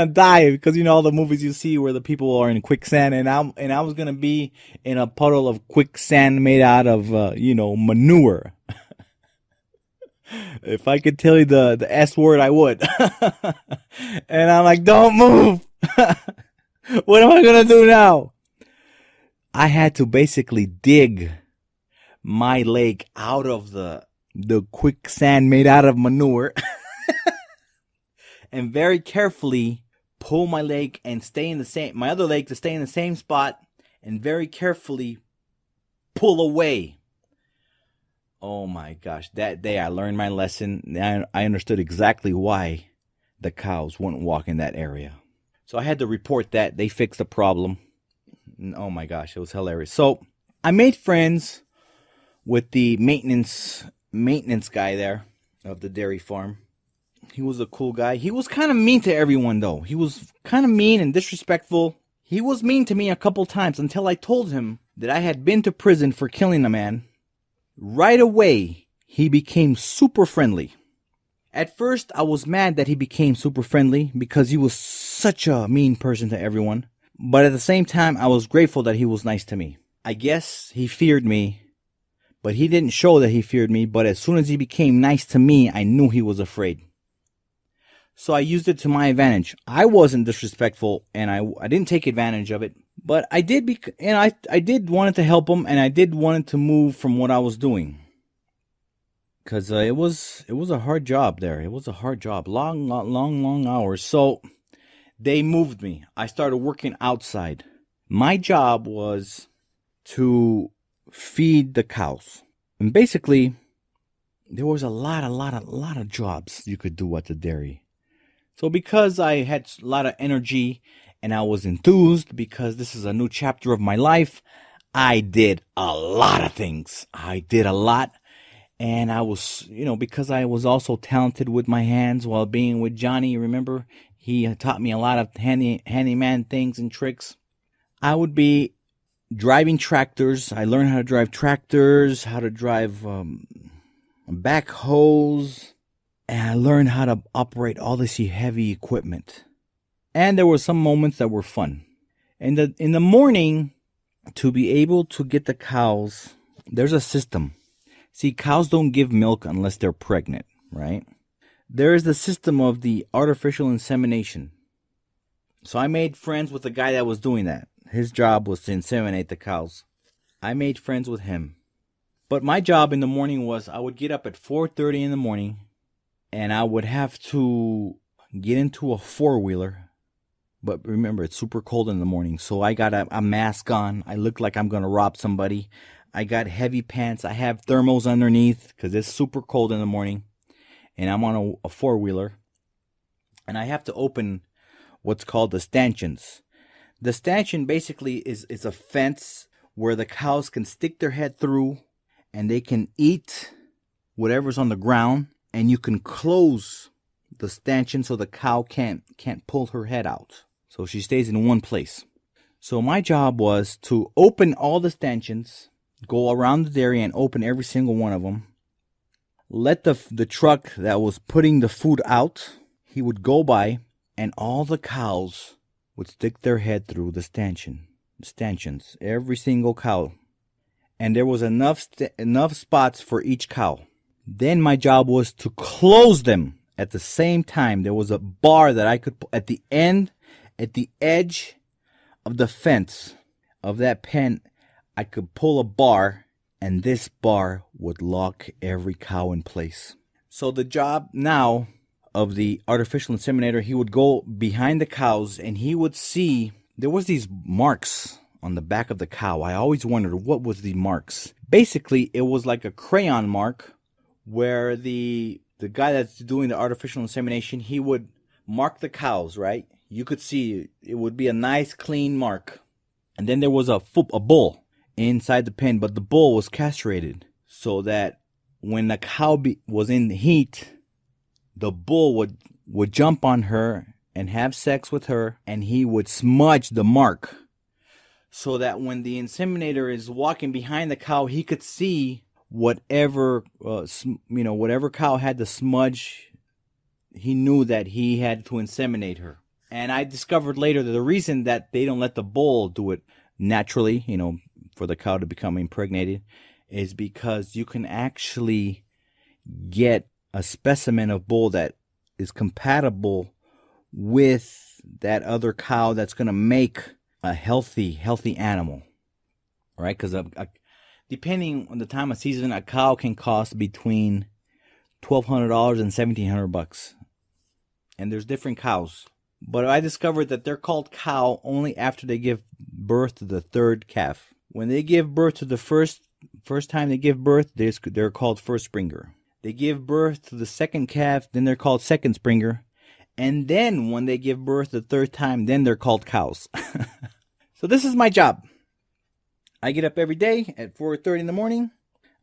die because all the movies you see where the people are in quicksand, and I was gonna be in a puddle of quicksand made out of manure. If I could tell you the S word, I would. And I'm like, don't move. What am I gonna do now? I had to basically dig my leg out of the quicksand made out of manure and very carefully pull my leg and my other leg to stay in the same spot, and very carefully pull away. Oh my gosh, that day I learned my lesson. I understood exactly why the cows wouldn't walk in that area. So I had to report that. They fixed the problem. Oh my gosh, it was hilarious. So I made friends with the maintenance guy there of the dairy farm. He was a cool guy. He was kind of mean to everyone though. He was kind of mean and disrespectful. He was mean to me a couple times until I told him that I had been to prison for killing a man, Right away, he became super friendly. At first, I was mad that he became super friendly because he was such a mean person to everyone. But at the same time, I was grateful that he was nice to me. I guess he feared me, but he didn't show that he feared me. But as soon as he became nice to me, I knew he was afraid. So I used it to my advantage. I wasn't disrespectful, and I didn't take advantage of it. But I did, I did wanted to help him, and I did wanted to move from what I was doing. Because it was a hard job there. It was a hard job. Long hours. So they moved me. I started working outside. My job was to feed the cows. And basically, there was a lot of jobs you could do at the dairy. So because I had a lot of energy and I was enthused because this is a new chapter of my life, I did a lot of things. I did a lot. And I was, because I was also talented with my hands while being with Johnny, remember? He taught me a lot of handyman things and tricks. I would be driving tractors. I learned how to drive tractors, how to drive backhoes, and I learned how to operate all this heavy equipment. And there were some moments that were fun. And in the morning, to be able to get the cows, there's a system. See, cows don't give milk unless they're pregnant, right? There is the system of the artificial insemination. So I made friends with the guy that was doing that. His job was to inseminate the cows. I made friends with him. But my job in the morning was I would get up at 4:30 in the morning and I would have to get into a four-wheeler. But remember, it's super cold in the morning, so I got a mask on. I look like I'm going to rob somebody. I got heavy pants. I have thermals underneath because it's super cold in the morning. And I'm on a four-wheeler. And I have to open what's called the stanchions. The stanchion basically is a fence where the cows can stick their head through and they can eat whatever's on the ground. And you can close the stanchion so the cow can't pull her head out. So she stays in one place. So my job was to open all the stanchions, go around the dairy and open every single one of them. Let the truck that was putting the food out, he would go by, and all the cows would stick their head through the stanchions, every single cow. And there was enough spots for each cow. Then my job was to close them at the same time. There was a bar that I could put at the edge of the fence of that pen. I could pull a bar, and this bar would lock every cow in place. So the job now of the artificial inseminator, he would go behind the cows, and he would see there was these marks on the back of the cow. I always wondered what was the marks. Basically, it was like a crayon mark where the guy that's doing the artificial insemination, he would mark the cows, right? You could see it would be a nice clean mark. And then there was a bull inside the pen, but the bull was castrated so that when the cow was in the heat, the bull would jump on her and have sex with her, and he would smudge the mark so that when the inseminator is walking behind the cow, he could see whatever cow had the smudge. He knew that he had to inseminate her. And I discovered later that the reason that they don't let the bull do it naturally, for the cow to become impregnated, is because you can actually get a specimen of bull that is compatible with that other cow that's going to make a healthy animal, right? Because depending on the time of season, a cow can cost between $1,200 and $1,700, and there's different cows. But I discovered that they're called cow only after they give birth to the third calf. When they give birth to the first time they give birth, they're called first springer. They give birth to the second calf, then they're called second springer. And then when they give birth the third time, then they're called cows. So this is my job. I get up every day at 4:30 in the morning.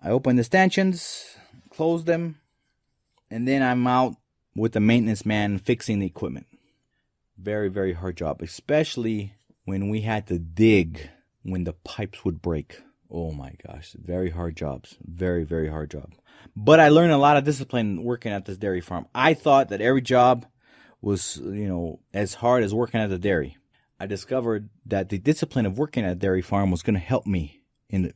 I open the stanchions, close them, and then I'm out with the maintenance man fixing the equipment. Very, very hard job, especially when we had to dig when the pipes would break. Oh my gosh, very hard jobs. Very, very hard job. But I learned a lot of discipline working at this dairy farm. I thought that every job was, as hard as working at the dairy. I discovered that the discipline of working at a dairy farm was going to help me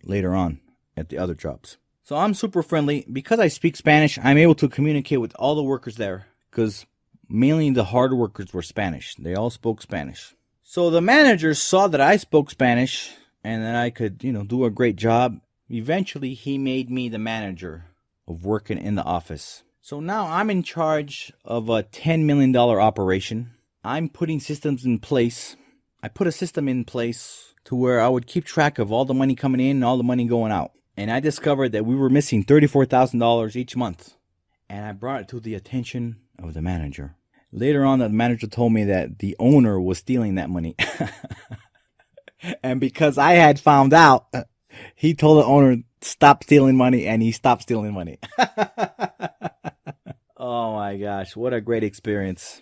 later on at the other jobs. So I'm super friendly. Because I speak Spanish, I'm able to communicate with all the workers there because mainly the hard workers were Spanish. They all spoke Spanish. So the manager saw that I spoke Spanish and that I could, do a great job. Eventually, he made me the manager of working in the office. So now I'm in charge of a $10 million operation. I'm putting systems in place. I put a system in place to where I would keep track of all the money coming in and all the money going out. And I discovered that we were missing $34,000 each month. And I brought it to the attention of the manager. Later on, the manager told me that the owner was stealing that money. And because I had found out, he told the owner, stop stealing money, and he stopped stealing money. Oh my gosh, what a great experience.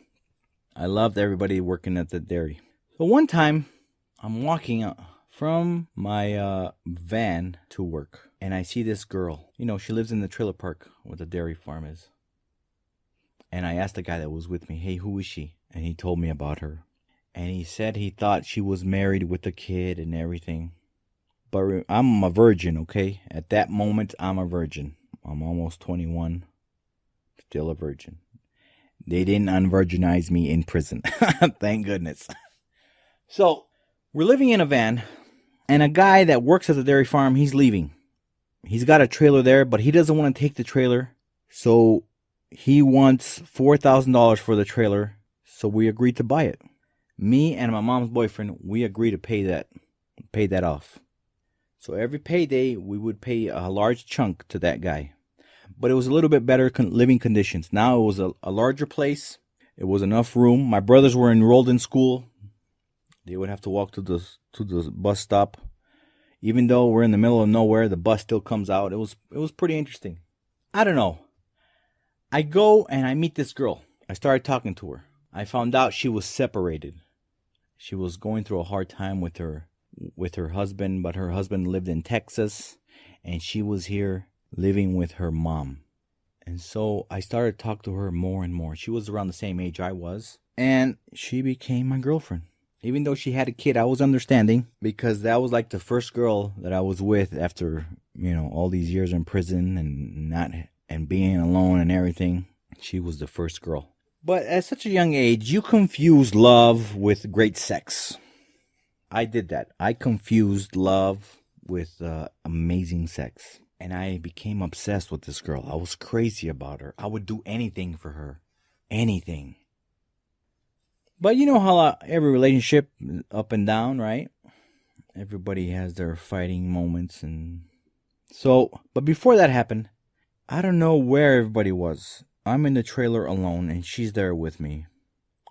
I loved everybody working at the dairy. So one time, I'm walking from my van to work, and I see this girl. She lives in the trailer park where the dairy farm is. And I asked the guy that was with me, hey, who is she? And he told me about her. And he said he thought she was married with a kid and everything. But I'm a virgin, okay? At that moment, I'm a virgin. I'm almost 21. Still a virgin. They didn't unvirginize me in prison. Thank goodness. So, we're living in a van. And a guy that works at the dairy farm, he's leaving. He's got a trailer there, but he doesn't want to take the trailer. So, he wants $4,000 for the trailer. So, we agreed to buy it. Me and my mom's boyfriend, we agreed to pay that off. So every payday, we would pay a large chunk to that guy. But it was a little bit better living conditions. Now it was a larger place. It was enough room. My brothers were enrolled in school. They would have to walk to the bus stop. Even though we're in the middle of nowhere, the bus still comes out. It was pretty interesting. I don't know. I go and I meet this girl. I started talking to her. I found out she was separated. She was going through a hard time with her husband, but her husband lived in Texas, and she was here living with her mom. And so I started to talk to her more and more. She was around the same age I was, and she became my girlfriend. Even though she had a kid, I was understanding, because that was like the first girl that I was with after, all these years in prison and being alone and everything. She was the first girl. But at such a young age, you confuse love with great sex. I did that. I confused love with amazing sex. And I became obsessed with this girl. I was crazy about her. I would do anything for her. Anything. But you know how every relationship is up and down, right? Everybody has their fighting moments. But before that happened, I don't know where everybody was. I'm in the trailer alone, and she's there with me.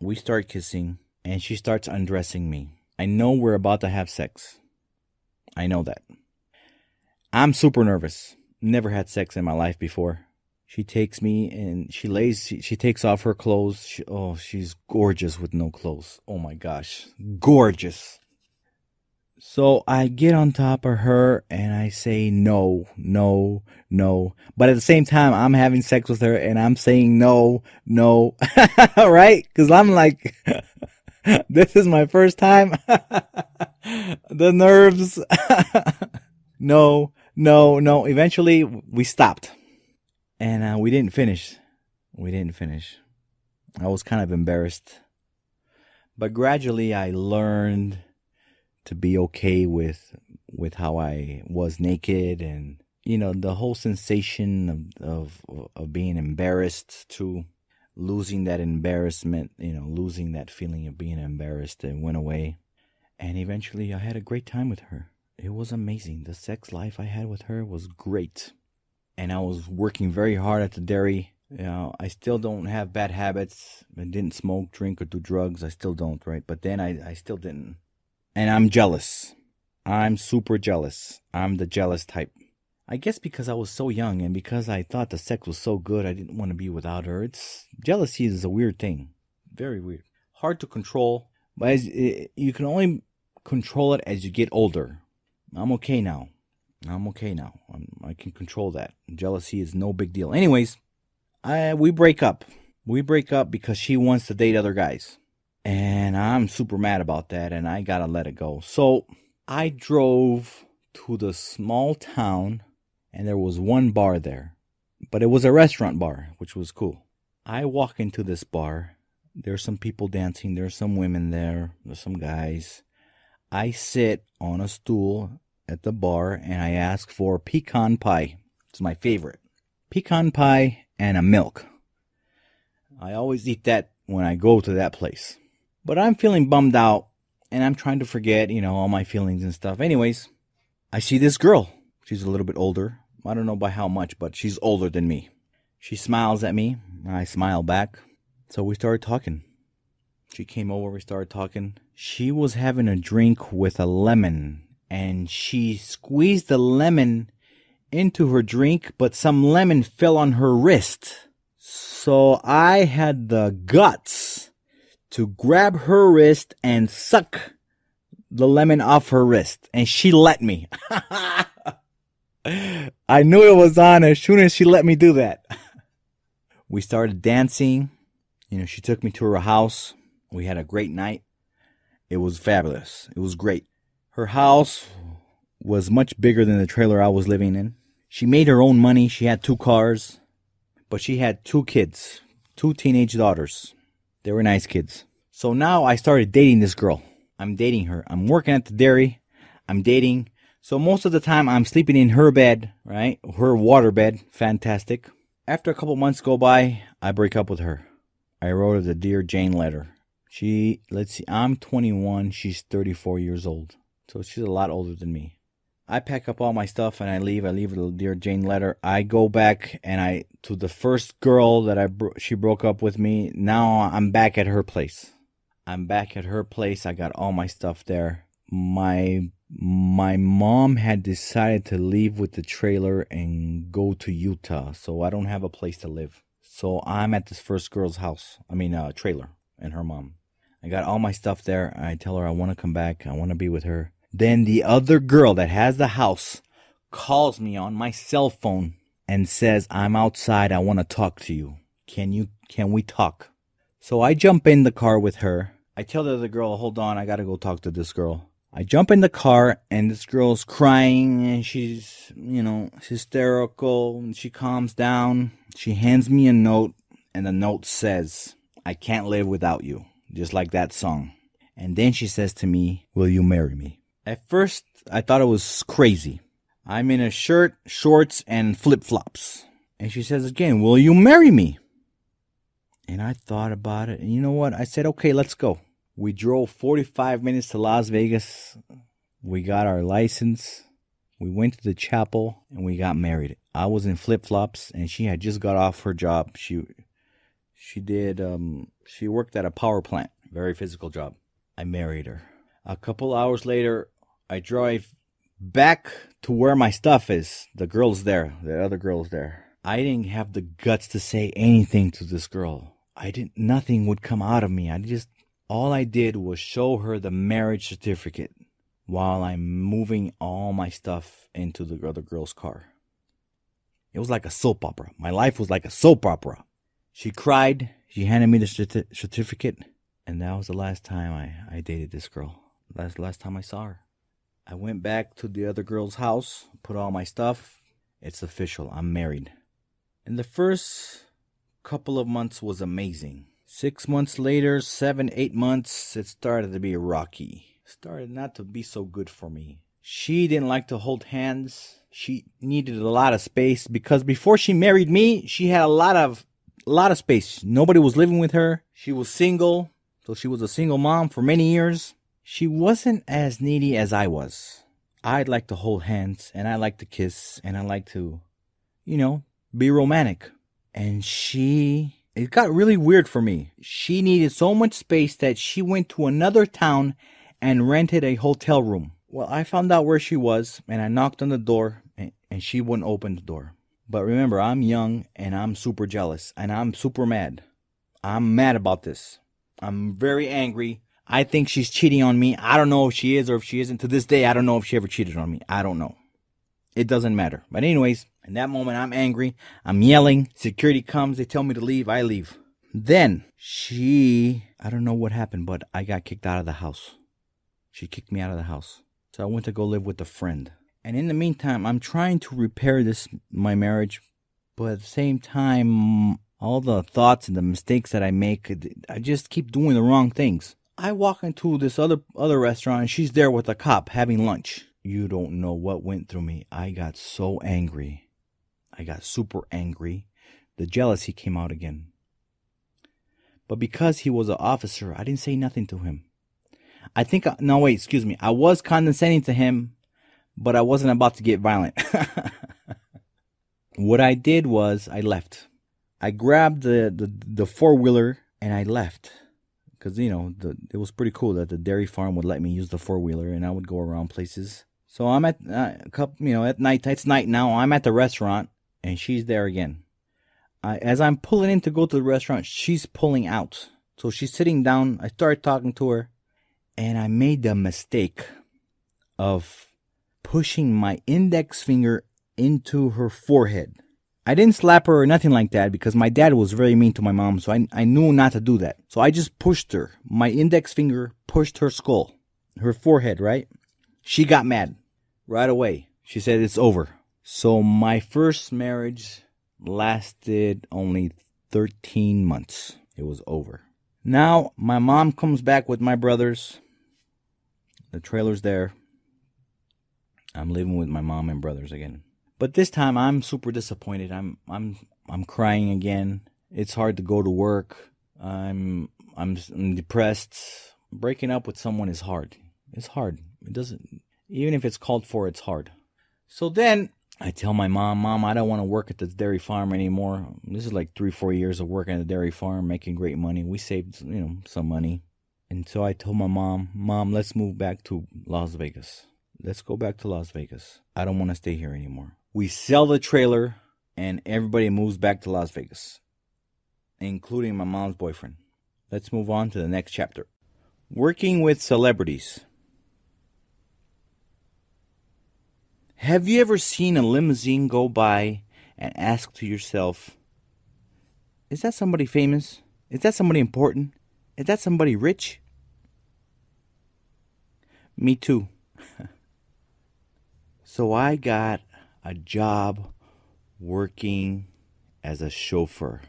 We start kissing, and she starts undressing me. I know we're about to have sex. I know that. I'm super nervous. Never had sex in my life before. She takes me, and she takes off her clothes. She's gorgeous with no clothes. Oh my gosh. Gorgeous. So I get on top of her and I say no, no, no. But at the same time, I'm having sex with her and I'm saying no, no. Right? Because I'm like, this is my first time. The nerves. No, no, no. Eventually, we stopped. And we didn't finish. I was kind of embarrassed. But gradually, I learned to be okay with how I was naked, and the whole sensation of being embarrassed, to losing that embarrassment, losing that feeling of being embarrassed, it went away. And eventually I had a great time with her. It was amazing. The sex life I had with her was great. And I was working very hard at the dairy. I still don't have bad habits. I didn't smoke, drink, or do drugs. I still don't, right? But then I still didn't. And I'm jealous. I'm super jealous. I'm the jealous type. I guess because I was so young and because I thought the sex was so good, I didn't want to be without her. Jealousy is a weird thing. Very weird. Hard to control. But you can only control it as you get older. I'm okay now. I'm okay now. I can control that. Jealousy is no big deal. Anyways, we break up. We break up because she wants to date other guys. And I'm super mad about that, and I gotta let it go. So I drove to the small town, and there was one bar there. But it was a restaurant bar, which was cool. I walk into this bar. There's some people dancing. There's some women there. There's some guys. I sit on a stool at the bar, and I ask for pecan pie. It's my favorite. Pecan pie and a milk. I always eat that when I go to that place. But I'm feeling bummed out, and I'm trying to forget, all my feelings and stuff. Anyways, I see this girl. She's a little bit older. I don't know by how much, but she's older than me. She smiles at me, and I smile back. So we started talking. She came over, we started talking. She was having a drink with a lemon, and she squeezed the lemon into her drink, but some lemon fell on her wrist. So I had the guts to grab her wrist and suck the lemon off her wrist. And she let me. I knew it was on as soon as she let me do that. We started dancing. She took me to her house. We had a great night. It was fabulous. It was great. Her house was much bigger than the trailer I was living in. She made her own money. She had 2 cars. But she had 2 kids. 2 teenage daughters. They were nice kids. So now I started dating this girl. I'm dating her. I'm working at the dairy. I'm dating. So most of the time I'm sleeping in her bed, right? Her water bed. Fantastic. After a couple months go by, I break up with her. I wrote her the Dear Jane letter. I'm 21. She's 34 years old. So she's a lot older than me. I pack up all my stuff and I leave. I leave the Dear Jane letter. I go back and to the first girl that she broke up with me. Now I'm back at her place. I got all my stuff there. My mom had decided to leave with the trailer and go to Utah. So I don't have a place to live. So I'm at this first girl's house. Trailer and her mom. I got all my stuff there. I tell her I want to come back. I want to be with her. Then the other girl that has the house calls me on my cell phone and says, I'm outside. I want to talk to you. Can we talk? So I jump in the car with her. I tell the other girl, hold on, I got to go talk to this girl. I jump in the car and this girl's crying and she's, hysterical, and she calms down. She hands me a note and the note says, I can't live without you. Just like that song. And then she says to me, will you marry me? At first, I thought it was crazy. I'm in a shirt, shorts, and flip-flops. And she says again, will you marry me? And I thought about it. And you know what? I said, okay, let's go. We drove 45 minutes to Las Vegas. We got our license. We went to the chapel, and we got married. I was in flip-flops, and she had just got off her job. She worked at a power plant. Very physical job. I married her. A couple hours later, I drive back to where my stuff is. The girl's there. The other girl's there. I didn't have the guts to say anything to this girl. Nothing would come out of me. All I did was show her the marriage certificate while I'm moving all my stuff into the other girl's car. It was like a soap opera. My life was like a soap opera. She cried. She handed me the certificate. And that was the last time I dated this girl. That's the last time I saw her. I went back to the other girl's house, put all my stuff. It's official. I'm married. And the first couple of months was amazing. 6 months later, 7, 8 months, it started to be rocky. Started not to be so good for me. She didn't like to hold hands. She needed a lot of space because before she married me, she had a lot of space. Nobody was living with her. She was single. So she was a single mom for many years. She wasn't as needy as I was. I'd like to hold hands, and I like to kiss, and I like to, be romantic. And it got really weird for me. She needed so much space that she went to another town and rented a hotel room. Well, I found out where she was, and I knocked on the door, and she wouldn't open the door. But remember, I'm young, and I'm super jealous, and I'm super mad. I'm mad about this. I'm very angry. I think she's cheating on me. I don't know if she is or if she isn't. To this day, I don't know if she ever cheated on me. I don't know. It doesn't matter. But anyways, in that moment, I'm angry. I'm yelling. Security comes. They tell me to leave. I leave. Then I don't know what happened, but I got kicked out of the house. She kicked me out of the house. So I went to go live with a friend. And in the meantime, I'm trying to repair my marriage. But at the same time, all the thoughts and the mistakes that I make, I just keep doing the wrong things. I walk into this other restaurant and she's there with a cop having lunch. You don't know what went through me. I got so angry. I got super angry. The jealousy came out again. But because he was an officer, I didn't say nothing to him. I was condescending to him, but I wasn't about to get violent. What I did was I left. I grabbed the four-wheeler and I left. Because, it was pretty cool that the dairy farm would let me use the four-wheeler and I would go around places. So I'm at at night. It's night now. I'm at the restaurant and she's there again. As I'm pulling in to go to the restaurant, she's pulling out. So she's sitting down. I started talking to her and I made the mistake of pushing my index finger into her forehead. I didn't slap her or nothing like that because my dad was very mean to my mom, so I knew not to do that. So I just pushed her. My index finger pushed her skull, her forehead, right? She got mad right away. She said it's over. So my first marriage lasted only 13 months. It was over. Now my mom comes back with my brothers. The trailer's there. I'm living with my mom and brothers again. But this time I'm super disappointed. I'm crying again. It's hard to go to work. I'm depressed. Breaking up with someone is hard. It's hard. It doesn't, even if it's called for, it's hard. So then I tell my mom, I don't want to work at this dairy farm anymore. This is like 3-4 years of working at a dairy farm, making great money. We saved, some money. And so I told my Mom, let's move back to Las Vegas. Let's go back to Las Vegas. I don't want to stay here anymore. We sell the trailer and everybody moves back to Las Vegas, including my mom's boyfriend. Let's move on to the next chapter. Working with celebrities. Have you ever seen a limousine go by and ask to yourself, is that somebody famous? Is that somebody important? Is that somebody rich? Me too. So I got a job working as a chauffeur.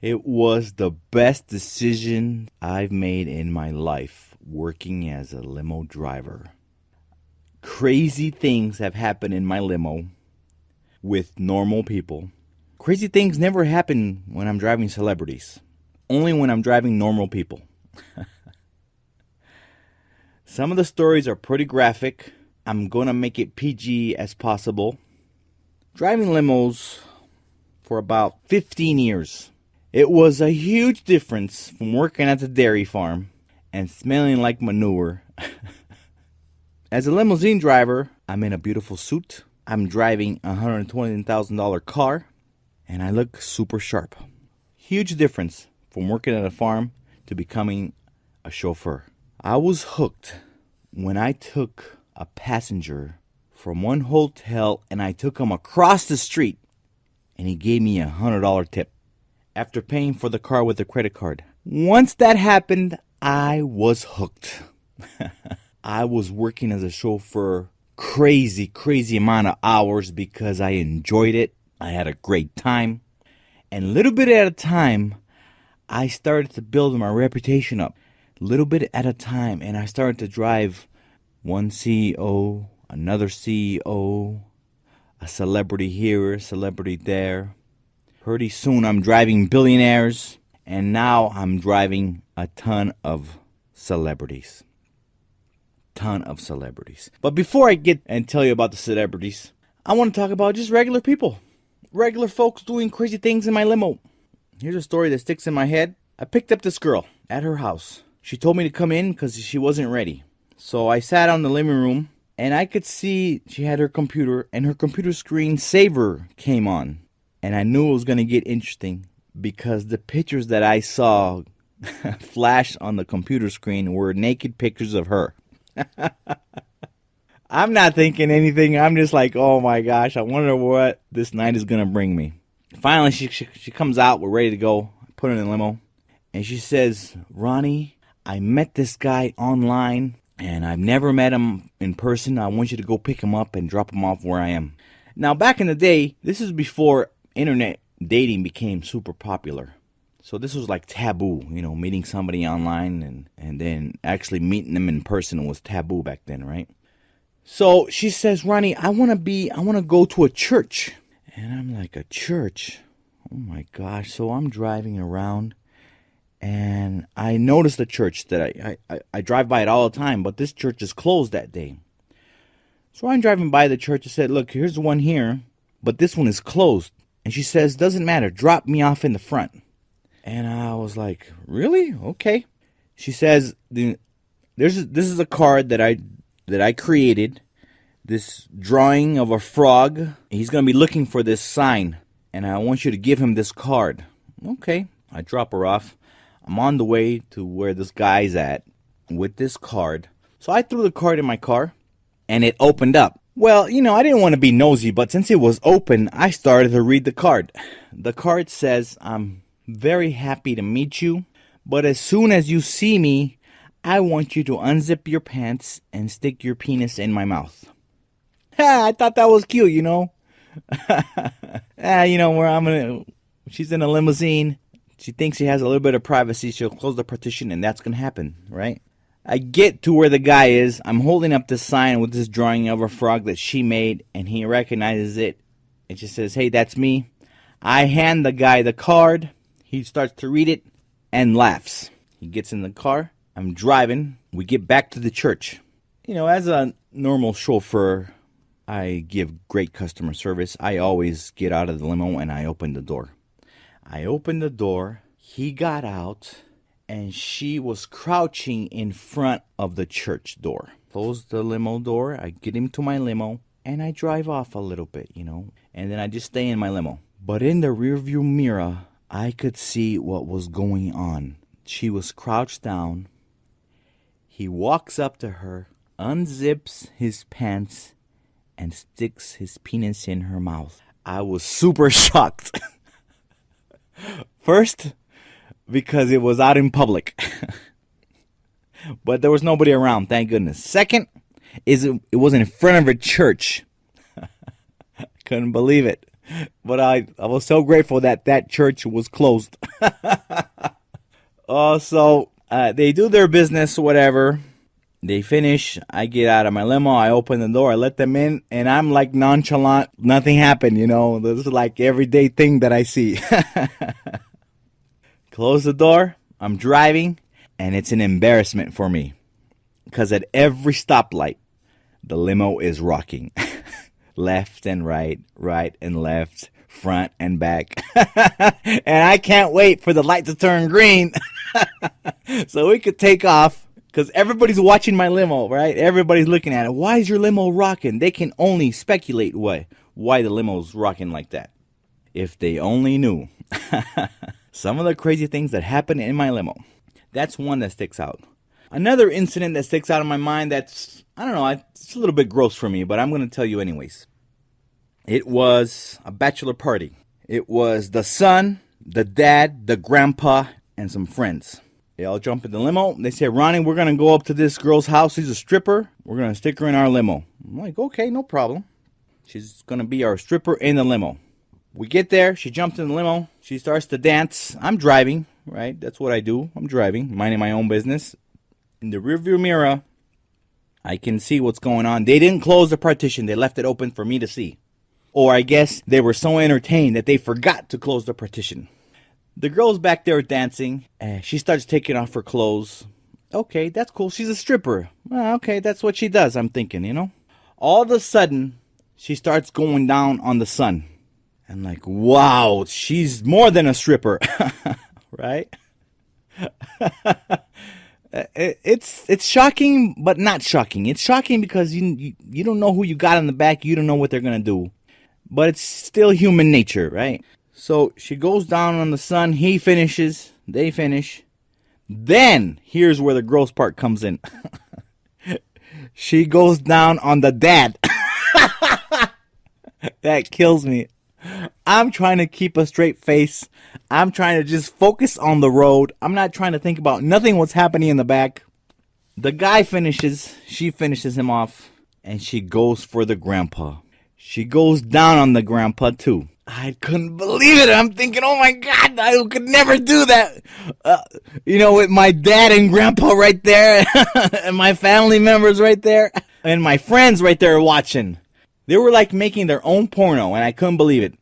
It was the best decision I've made in my life, working as a limo driver. Crazy things have happened in my limo with normal people. Crazy things never happen when I'm driving celebrities. Only when I'm driving normal people. Some of the stories are pretty graphic. I'm going to make it PG as possible. Driving limos for about 15 years. It was a huge difference from working at the dairy farm and smelling like manure. As a limousine driver, I'm in a beautiful suit. I'm driving a $120,000 car, and I look super sharp. Huge difference from working at a farm to becoming a chauffeur. I was hooked when I took a passenger from one hotel and I took him across the street and he gave me a $100 tip after paying for the car with a credit card. Once that happened, I was hooked. I was working as a chauffeur crazy amount of hours because I enjoyed it. I had a great time. And little bit at a time, I started to build my reputation up. Little bit at a time. And I started to drive one CEO, another CEO, a celebrity here, a celebrity there. Pretty soon I'm driving billionaires. And now I'm driving a ton of celebrities. But before I get and tell you about the celebrities, I want to talk about just regular people. Regular folks doing crazy things in my limo. Here's a story that sticks in my head. I picked up this girl at her house. She told me to come in because she wasn't ready. So I sat on the living room and I could see she had her computer and her computer screen saver came on. And I knew it was going to get interesting because the pictures that I saw flash on the computer screen were naked pictures of her. I'm not thinking anything. I'm just like, oh my gosh, I wonder what this night is going to bring me. Finally, she comes out. We're ready to go. I put her in the limo. And she says, Ronnie, I met this guy online, and I've never met him in person. I want you to go pick him up and drop him off where I am. Now, back in the day, this is before internet dating became super popular. So this was like taboo, meeting somebody online and then actually meeting them in person was taboo back then, right? So she says, Ronnie, I want to go to a church. And I'm like, a church? Oh my gosh. So I'm driving around and I noticed the church that I drive by it all the time, but this church is closed that day. So I'm driving by the church and said, look, here's the one here, but this one is closed. And she says, doesn't matter, drop me off in the front. And I was like, really? Okay. She says, this is a card that I created, this drawing of a frog. He's going to be looking for this sign, and I want you to give him this card. Okay. I drop her off. I'm on the way to where this guy's at with this card. So I threw the card in my car, and it opened up. Well, I didn't want to be nosy, but since it was open, I started to read the card. The card says, I'm very happy to meet you, but as soon as you see me, I want you to unzip your pants and stick your penis in my mouth. I thought that was cute, where she's in a limousine. She thinks she has a little bit of privacy. She'll close the partition, and that's going to happen, right? I get to where the guy is. I'm holding up this sign with this drawing of a frog that she made, and he recognizes it. And she says, hey, that's me. I hand the guy the card. He starts to read it and laughs. He gets in the car. I'm driving. We get back to the church. As a normal chauffeur, I give great customer service. I always get out of the limo and I open the door. I opened the door. He got out. And she was crouching in front of the church door. Close the limo door. I get him to my limo. And I drive off a little bit, And then I just stay in my limo. But in the rearview mirror, I could see what was going on. She was crouched down. He walks up to her, unzips his pants, and sticks his penis in her mouth. I was super shocked. First, because it was out in public. But there was nobody around, thank goodness. Second, it was in front of a church. Couldn't believe it. But I was so grateful that church was closed. So they do their business, whatever. They finish. I get out of my limo. I open the door. I let them in. And I'm like nonchalant. Nothing happened, This is like everyday thing that I see. Close the door. I'm driving. And it's an embarrassment for me. Because at every stoplight, the limo is rocking. Left and right, right and left, front and back. And I can't wait for the light to turn green so we could take off, because everybody's watching my limo, right? Everybody's looking at it. Why is your limo rocking? They can only speculate why the limo's rocking like that. If they only knew. Some of the crazy things that happen in my limo. That's one that sticks out. Another incident that sticks out in my mind that's, I don't know, it's a little bit gross for me, but I'm going to tell you anyways. It was a bachelor party. It was the son, the dad, the grandpa, and some friends. They all jump in the limo. They say, Ronnie, we're going to go up to this girl's house. She's a stripper. We're going to stick her in our limo. I'm like, okay, no problem. She's going to be our stripper in the limo. We get there. She jumps in the limo. She starts to dance. I'm driving, right? That's what I do. I'm driving, minding my own business. In the rearview mirror, I can see what's going on. They didn't close the partition. They left it open for me to see. Or I guess they were so entertained that they forgot to close the partition. The girl's back there dancing. She starts taking off her clothes. Okay, that's cool. She's a stripper. Okay, that's what she does, I'm thinking, All of a sudden, she starts going down on the son. I'm like, wow, she's more than a stripper. Right? It's shocking, but not shocking. It's shocking because you don't know who you got in the back. You don't know what they're going to do. But it's still human nature, right? So she goes down on the son. He finishes. They finish. Then, here's where the gross part comes in. She goes down on the dad. That kills me. I'm trying to keep a straight face. I'm trying to just focus on the road. I'm not trying to think about nothing what's happening in the back. The guy finishes. She finishes him off. And she goes for the grandpa. She goes down on the grandpa too. I couldn't believe it. I'm thinking, oh my God, I could never do that. With my dad and grandpa right there. And my family members right there. And my friends right there watching. They were like making their own porno, and I couldn't believe it.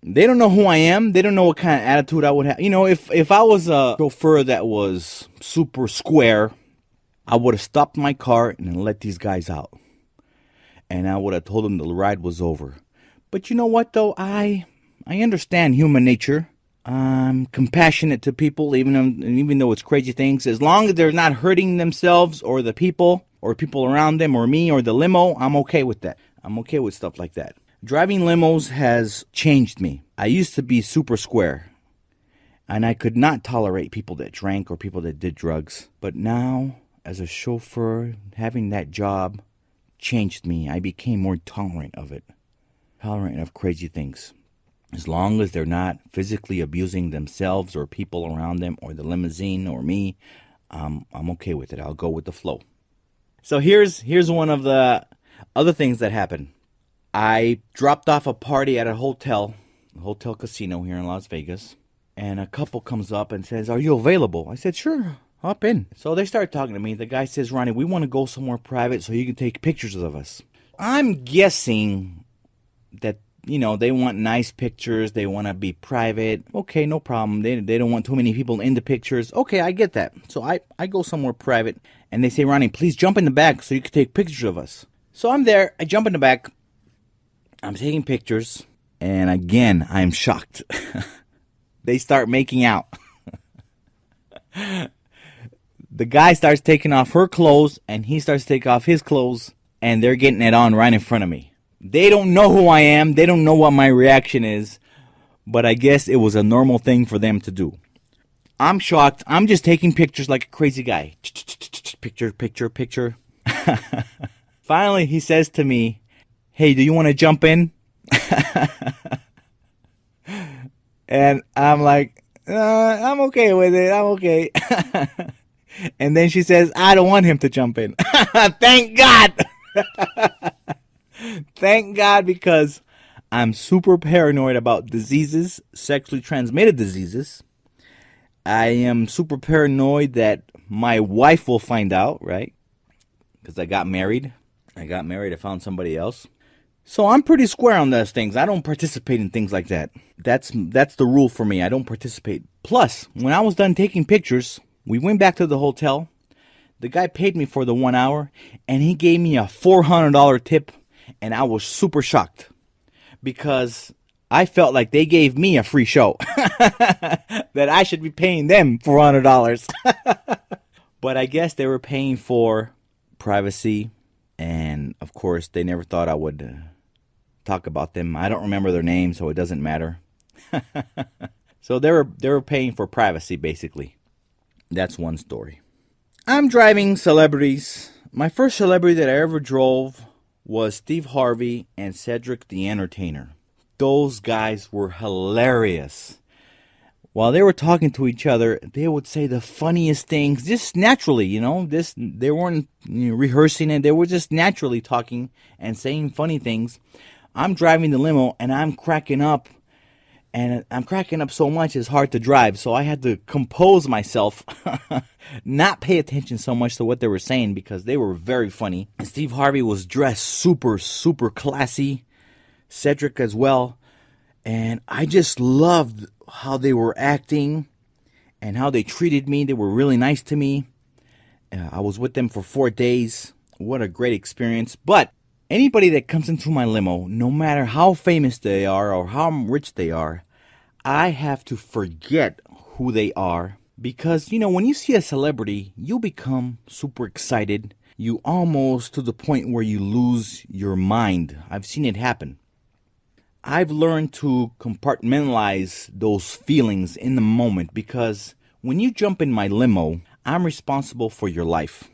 They don't know who I am. They don't know what kind of attitude I would have. If I was a chauffeur that was super square, I would have stopped my car and let these guys out. And I would have told them the ride was over. But you know what, though? I understand human nature. I'm compassionate to people, even though it's crazy things. As long as they're not hurting themselves or the people or people around them or me or the limo, I'm okay with that. I'm okay with stuff like that. Driving limos has changed me. I used to be super square, and I could not tolerate people that drank or people that did drugs. But now, as a chauffeur, having that job changed me. I became more tolerant of it, tolerant of crazy things. As long as they're not physically abusing themselves or people around them or the limousine or me, I'm okay with it. I'll go with the flow. So here's one of the other things that happened. I dropped off a party at a hotel casino here in Las Vegas, and a couple comes up and says, "Are you available?" I said, "Sure, hop in." So they start talking to me. The guy says, "Ronnie, we want to go somewhere private so you can take pictures of us." I'm guessing that, they want nice pictures. They want to be private. Okay, no problem. They don't want too many people in the pictures. Okay, I get that. So I go somewhere private, and they say, "Ronnie, please jump in the back so you can take pictures of us." So I'm there. I jump in the back. I'm taking pictures. And again, I'm shocked. They start making out. The guy starts taking off her clothes, and he starts to take off his clothes, and they're getting it on right in front of me. They don't know who I am. They don't know what my reaction is. But I guess it was a normal thing for them to do. I'm shocked. I'm just taking pictures like a crazy guy. Picture, picture, picture. Finally, he says to me, "Hey, do you want to jump in?" And I'm like, I'm okay with it. I'm okay. And then she says, "I don't want him to jump in." Thank God. Thank God, because I'm super paranoid about diseases, sexually transmitted diseases. I am super paranoid that my wife will find out, right? Because I got married. I found somebody else. So I'm pretty square on those things. I don't participate in things like that. That's the rule for me. I don't participate. Plus, when I was done taking pictures, we went back to the hotel. The guy paid me for the 1 hour, and he gave me a $400 tip, and I was super shocked because I felt like they gave me a free show, that I should be paying them $400. But I guess they were paying for privacy, and of course, they never thought I would talk about them. I don't remember their names, so it doesn't matter. So they were paying for privacy, basically. That's one story. I'm driving celebrities. My first celebrity that I ever drove was Steve Harvey and Cedric the Entertainer. Those guys were hilarious. While they were talking to each other, they would say the funniest things, just naturally, they weren't rehearsing it. They were just naturally talking and saying funny things. I'm driving the limo, and I'm cracking up. And I'm cracking up so much it's hard to drive. So I had to compose myself, not pay attention so much to what they were saying, because they were very funny. And Steve Harvey was dressed super, super classy. Cedric as well. And I just loved how they were acting and how they treated me. They were really nice to me. I was with them for 4 days. What a great experience. But anybody that comes into my limo, no matter how famous they are or how rich they are, I have to forget who they are. Because, when you see a celebrity, you become super excited. You almost to the point where you lose your mind. I've seen it happen. I've learned to compartmentalize those feelings in the moment, because when you jump in my limo, I'm responsible for your life.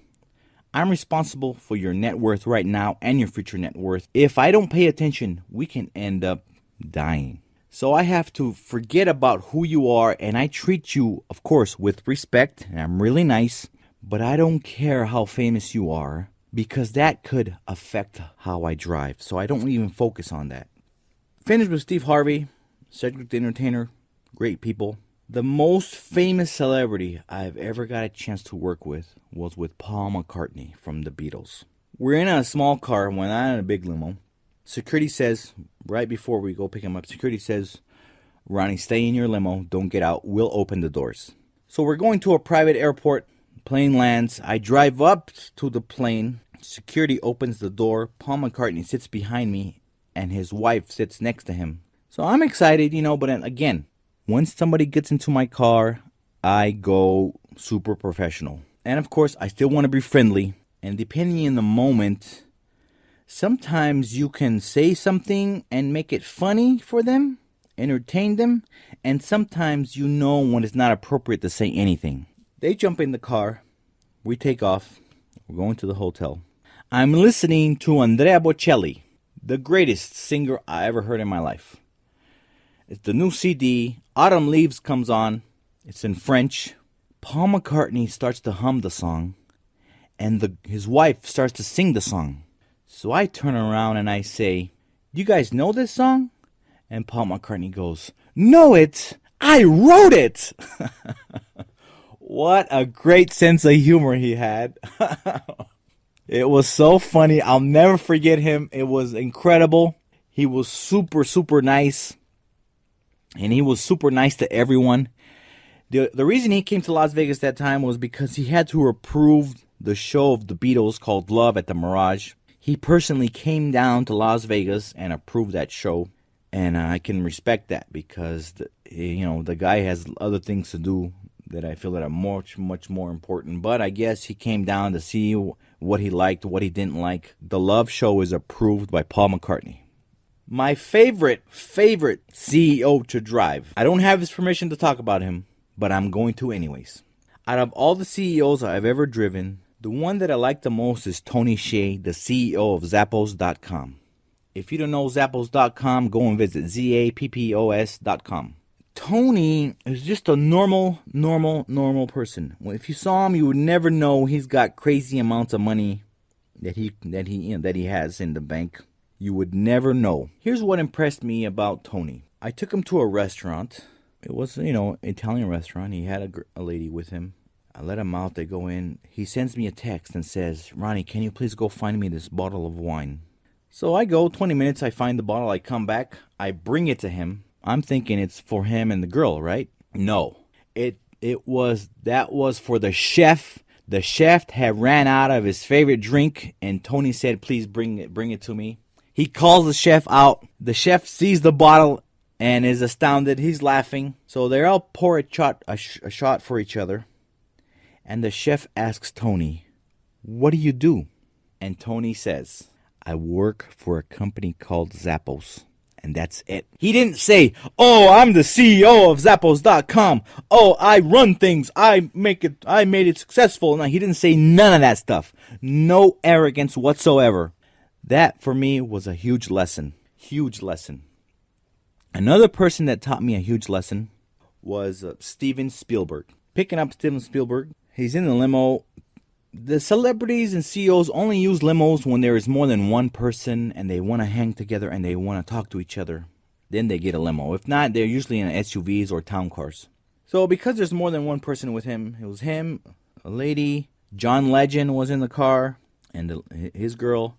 I'm responsible for your net worth right now and your future net worth. If I don't pay attention, we can end up dying. So I have to forget about who you are, and I treat you, of course, with respect, and I'm really nice, but I don't care how famous you are, because that could affect how I drive. So I don't even focus on that. Finished with Steve Harvey, Cedric the Entertainer, great people. The most famous celebrity I've ever got a chance to work with was with Paul McCartney from the Beatles. We're in a small car, we're not in a big limo. Security says, right before we go pick him up, security says, Ronnie, stay in your limo, don't get out, we'll open the doors. So we're going to a private airport, plane lands, I drive up to the plane, security opens the door, Paul McCartney sits behind me, and his wife sits next to him. So I'm excited, but again, once somebody gets into my car, I go super professional. And of course, I still want to be friendly, and depending on the moment, sometimes you can say something and make it funny for them, entertain them, and sometimes when it's not appropriate to say anything. They jump in the car, we take off, we're going to the hotel. I'm listening to Andrea Bocelli, the greatest singer I ever heard in my life. It's the new CD, Autumn Leaves comes on, it's in French. Paul McCartney starts to hum the song, and his wife starts to sing the song. So I turn around and I say, you guys know this song? And Paul McCartney goes, know it? I wrote it! What a great sense of humor he had. It was so funny. I'll never forget him. It was incredible. He was super, super nice. And he was super nice to everyone. The reason he came to Las Vegas that time was because he had to approve the show of the Beatles called Love at the Mirage. He personally came down to Las Vegas and approved that show, and I can respect that because the guy has other things to do that I feel that are much more important. But I guess he came down to see what he liked, what he didn't like. The Love show is approved by Paul McCartney. My favorite CEO to drive. I don't have his permission to talk about him, but I'm going to anyways. Out of all the CEOs I've ever driven, the one that I like the most is Tony Hsieh, the CEO of Zappos.com. If you don't know Zappos.com, go and visit Zappos.com. Tony is just a normal person. If you saw him, you would never know he's got crazy amounts of money that he has in the bank. You would never know. Here's what impressed me about Tony. I took him to a restaurant. It was, Italian restaurant. He had a lady with him. I let him out. They go in. He sends me a text and says, Ronnie, can you please go find me this bottle of wine? So I go, 20 minutes, I find the bottle. I come back. I bring it to him. I'm thinking it's for him and the girl, right? No. That was for the chef. The chef had ran out of his favorite drink, and Tony said, please bring it to me. He calls the chef out. The chef sees the bottle and is astounded. He's laughing. So they all pour a shot for each other. And the chef asks Tony, what do you do? And Tony says, I work for a company called Zappos. And that's it. He didn't say, oh, I'm the CEO of Zappos.com. Oh, I run things. I made it successful. No, he didn't say none of that stuff. No arrogance whatsoever. That, for me, was a huge lesson. Huge lesson. Another person that taught me a huge lesson was Steven Spielberg. Picking up Steven Spielberg. He's in the limo. The celebrities and CEOs only use limos when there is more than one person and they want to hang together and they want to talk to each other. Then they get a limo. If not, they're usually in SUVs or town cars. So because there's more than one person with him, it was him, a lady, John Legend was in the car, and his girl.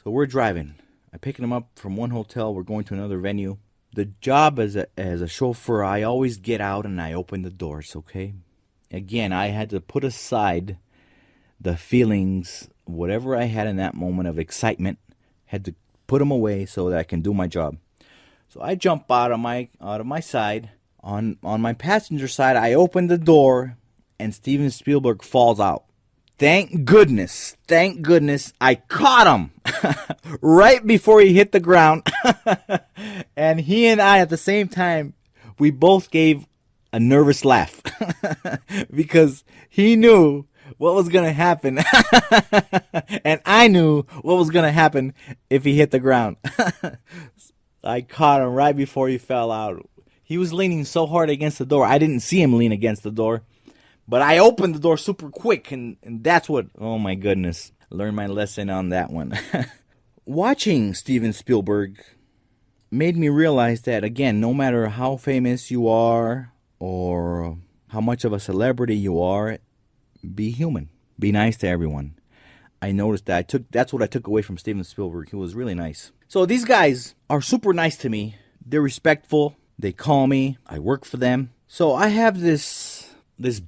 So we're driving. I picked him up from one hotel. We're going to another venue. The job as a chauffeur, I always get out and I open the doors, okay? Again, I had to put aside the feelings, whatever I had in that moment of excitement, had to put them away so that I can do my job. So I jump out of my side. On my passenger side, I open the door, and Steven Spielberg falls out. Thank goodness, I caught him right before he hit the ground. And he and I, at the same time, we both gave a nervous laugh because he knew what was going to happen. And I knew what was going to happen if he hit the ground. I caught him right before he fell out. He was leaning so hard against the door. I didn't see him lean against the door. But I opened the door super quick, and that's what, oh my goodness. Learned my lesson on that one. Watching Steven Spielberg made me realize that, again, no matter how famous you are or how much of a celebrity you are, be human. Be nice to everyone. I noticed that. That's what I took away from Steven Spielberg. He was really nice. So these guys are super nice to me. They're respectful. They call me. I work for them. So I have this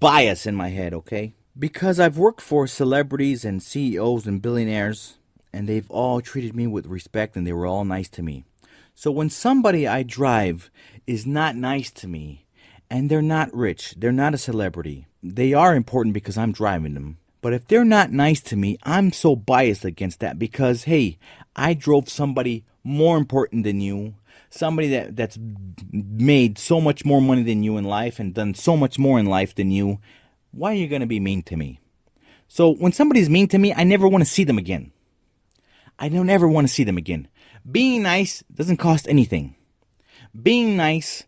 bias in my head, okay? Because I've worked for celebrities and CEOs and billionaires, and they've all treated me with respect, and they were all nice to me. So when somebody I drive is not nice to me, and they're not rich, they're not a celebrity, they are important because I'm driving them. But if they're not nice to me, I'm so biased against that because, hey, I drove somebody more important than you, somebody that's made so much more money than you in life and done so much more in life than you. Why are you going to be mean to me? So when somebody's mean to me, I never want to see them again. I don't ever want to see them again. Being nice doesn't cost anything. Being nice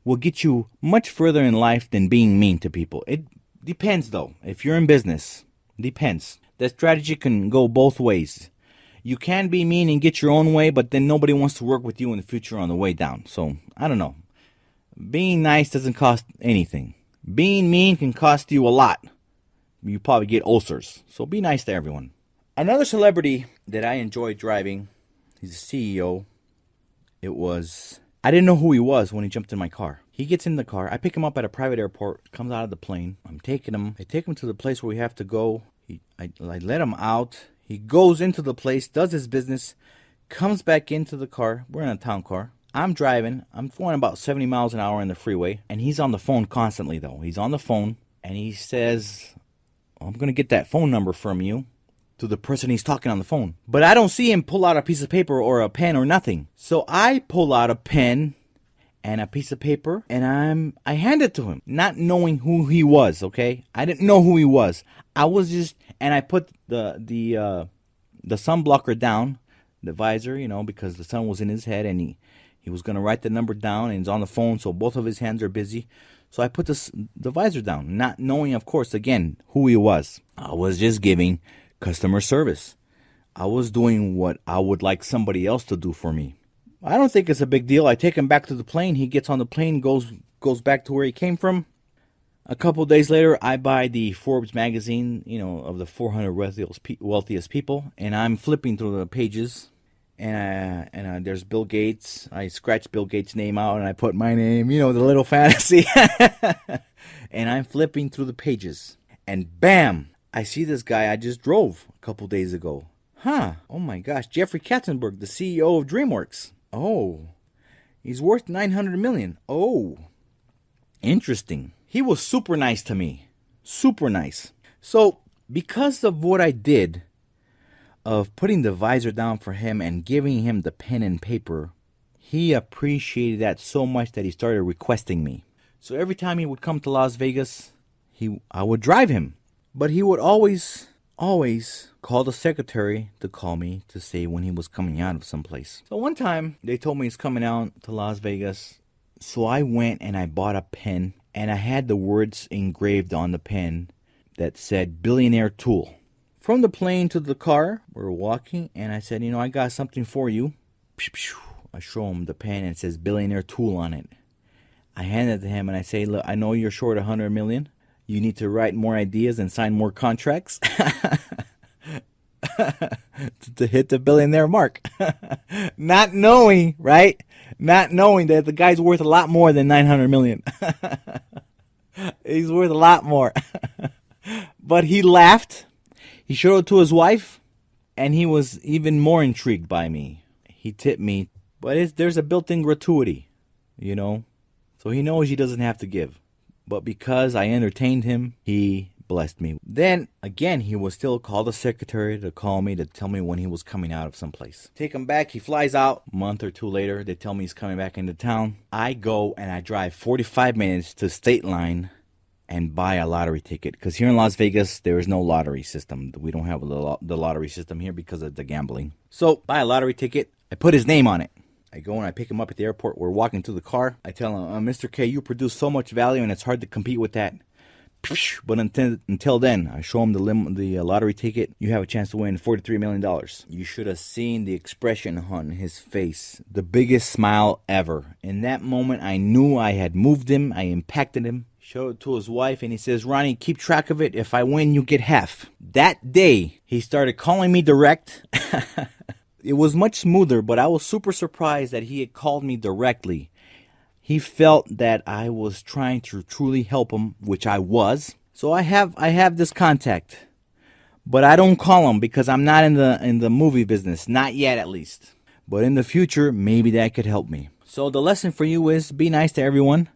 will get you much further in life than being mean to people. It depends, though. If you're in business, depends. The strategy can go both ways. You can be mean and get your own way, but then nobody wants to work with you in the future on the way down. So, I don't know. Being nice doesn't cost anything. Being mean can cost you a lot. You probably get ulcers. So be nice to everyone. Another celebrity that I enjoyed driving, he's a CEO. I didn't know who he was when he jumped in my car. He gets in the car. I pick him up at a private airport, comes out of the plane. I take him to the place where we have to go. I let him out. He goes into the place, does his business, comes back into the car. We're in a town car. I'm driving. I'm going about 70 miles an hour in the freeway. And he's on the phone constantly, though. He's on the phone. And he says, I'm going to get that phone number from you, to the person he's talking on the phone. But I don't see him pull out a piece of paper or a pen or nothing. So I pull out a pen and a piece of paper, and I hand it to him, not knowing who he was, okay? I didn't know who he was. And I put the sun blocker down, the visor, because the sun was in his head, and he was going to write the number down, and he's on the phone, so both of his hands are busy. So I put the visor down, not knowing, of course, again, who he was. I was just giving customer service. I was doing what I would like somebody else to do for me. I don't think it's a big deal. I take him back to the plane. He gets on the plane, goes back to where he came from. A couple of days later, I buy the Forbes magazine, of the 400 wealthiest people, and I'm flipping through the pages, and there's Bill Gates. I scratch Bill Gates' name out, and I put my name, the little fantasy. And I'm flipping through the pages, and bam, I see this guy I just drove a couple days ago. Oh my gosh, Jeffrey Katzenberg, the CEO of DreamWorks. Oh, he's worth $900 million. Oh, interesting. He was super nice to me. Super nice. So, because of what I did, of putting the visor down for him and giving him the pen and paper, he appreciated that so much that he started requesting me. So every time he would come to Las Vegas, I would drive him. But he would always call the secretary to call me to say when he was coming out of someplace. So one time, they told me he's coming out to Las Vegas. So I went and I bought a pen, and I had the words engraved on the pen that said Billionaire Tool. From the plane to the car, we were walking, and I said, I got something for you. I show him the pen, and it says Billionaire Tool on it. I hand it to him, and I say, look, I know you're short $100 million. You need to write more ideas and sign more contracts to hit the billionaire mark. Not knowing, right? Not knowing that the guy's worth a lot more than $900 million. He's worth a lot more. But he laughed. He showed it to his wife, and he was even more intrigued by me. He tipped me, but there's a built-in gratuity, So he knows he doesn't have to give. But because I entertained him, he blessed me. Then, again, he will still call the secretary to call me to tell me when he was coming out of someplace. Take him back. He flies out. A month or two later, they tell me he's coming back into town. I go and I drive 45 minutes to State Line and buy a lottery ticket. Because here in Las Vegas, there is no lottery system. We don't have the lottery system here because of the gambling. So buy a lottery ticket. I put his name on it. I go and I pick him up at the airport. We're walking to the car. I tell him, Mr. K, you produce so much value and it's hard to compete with that. But until then, I show him the lottery ticket. You have a chance to win $43 million. You should have seen the expression on his face. The biggest smile ever. In that moment, I knew I had moved him. I impacted him. Showed it to his wife, and he says, Ronnie, keep track of it. If I win, you get half. That day, he started calling me direct. It was much smoother, but I was super surprised that he had called me directly. He felt that I was trying to truly help him, which I was. So I have this contact, but I don't call him because I'm not in the movie business, not yet at least. But in the future, maybe that could help me. So the lesson for you is be nice to everyone,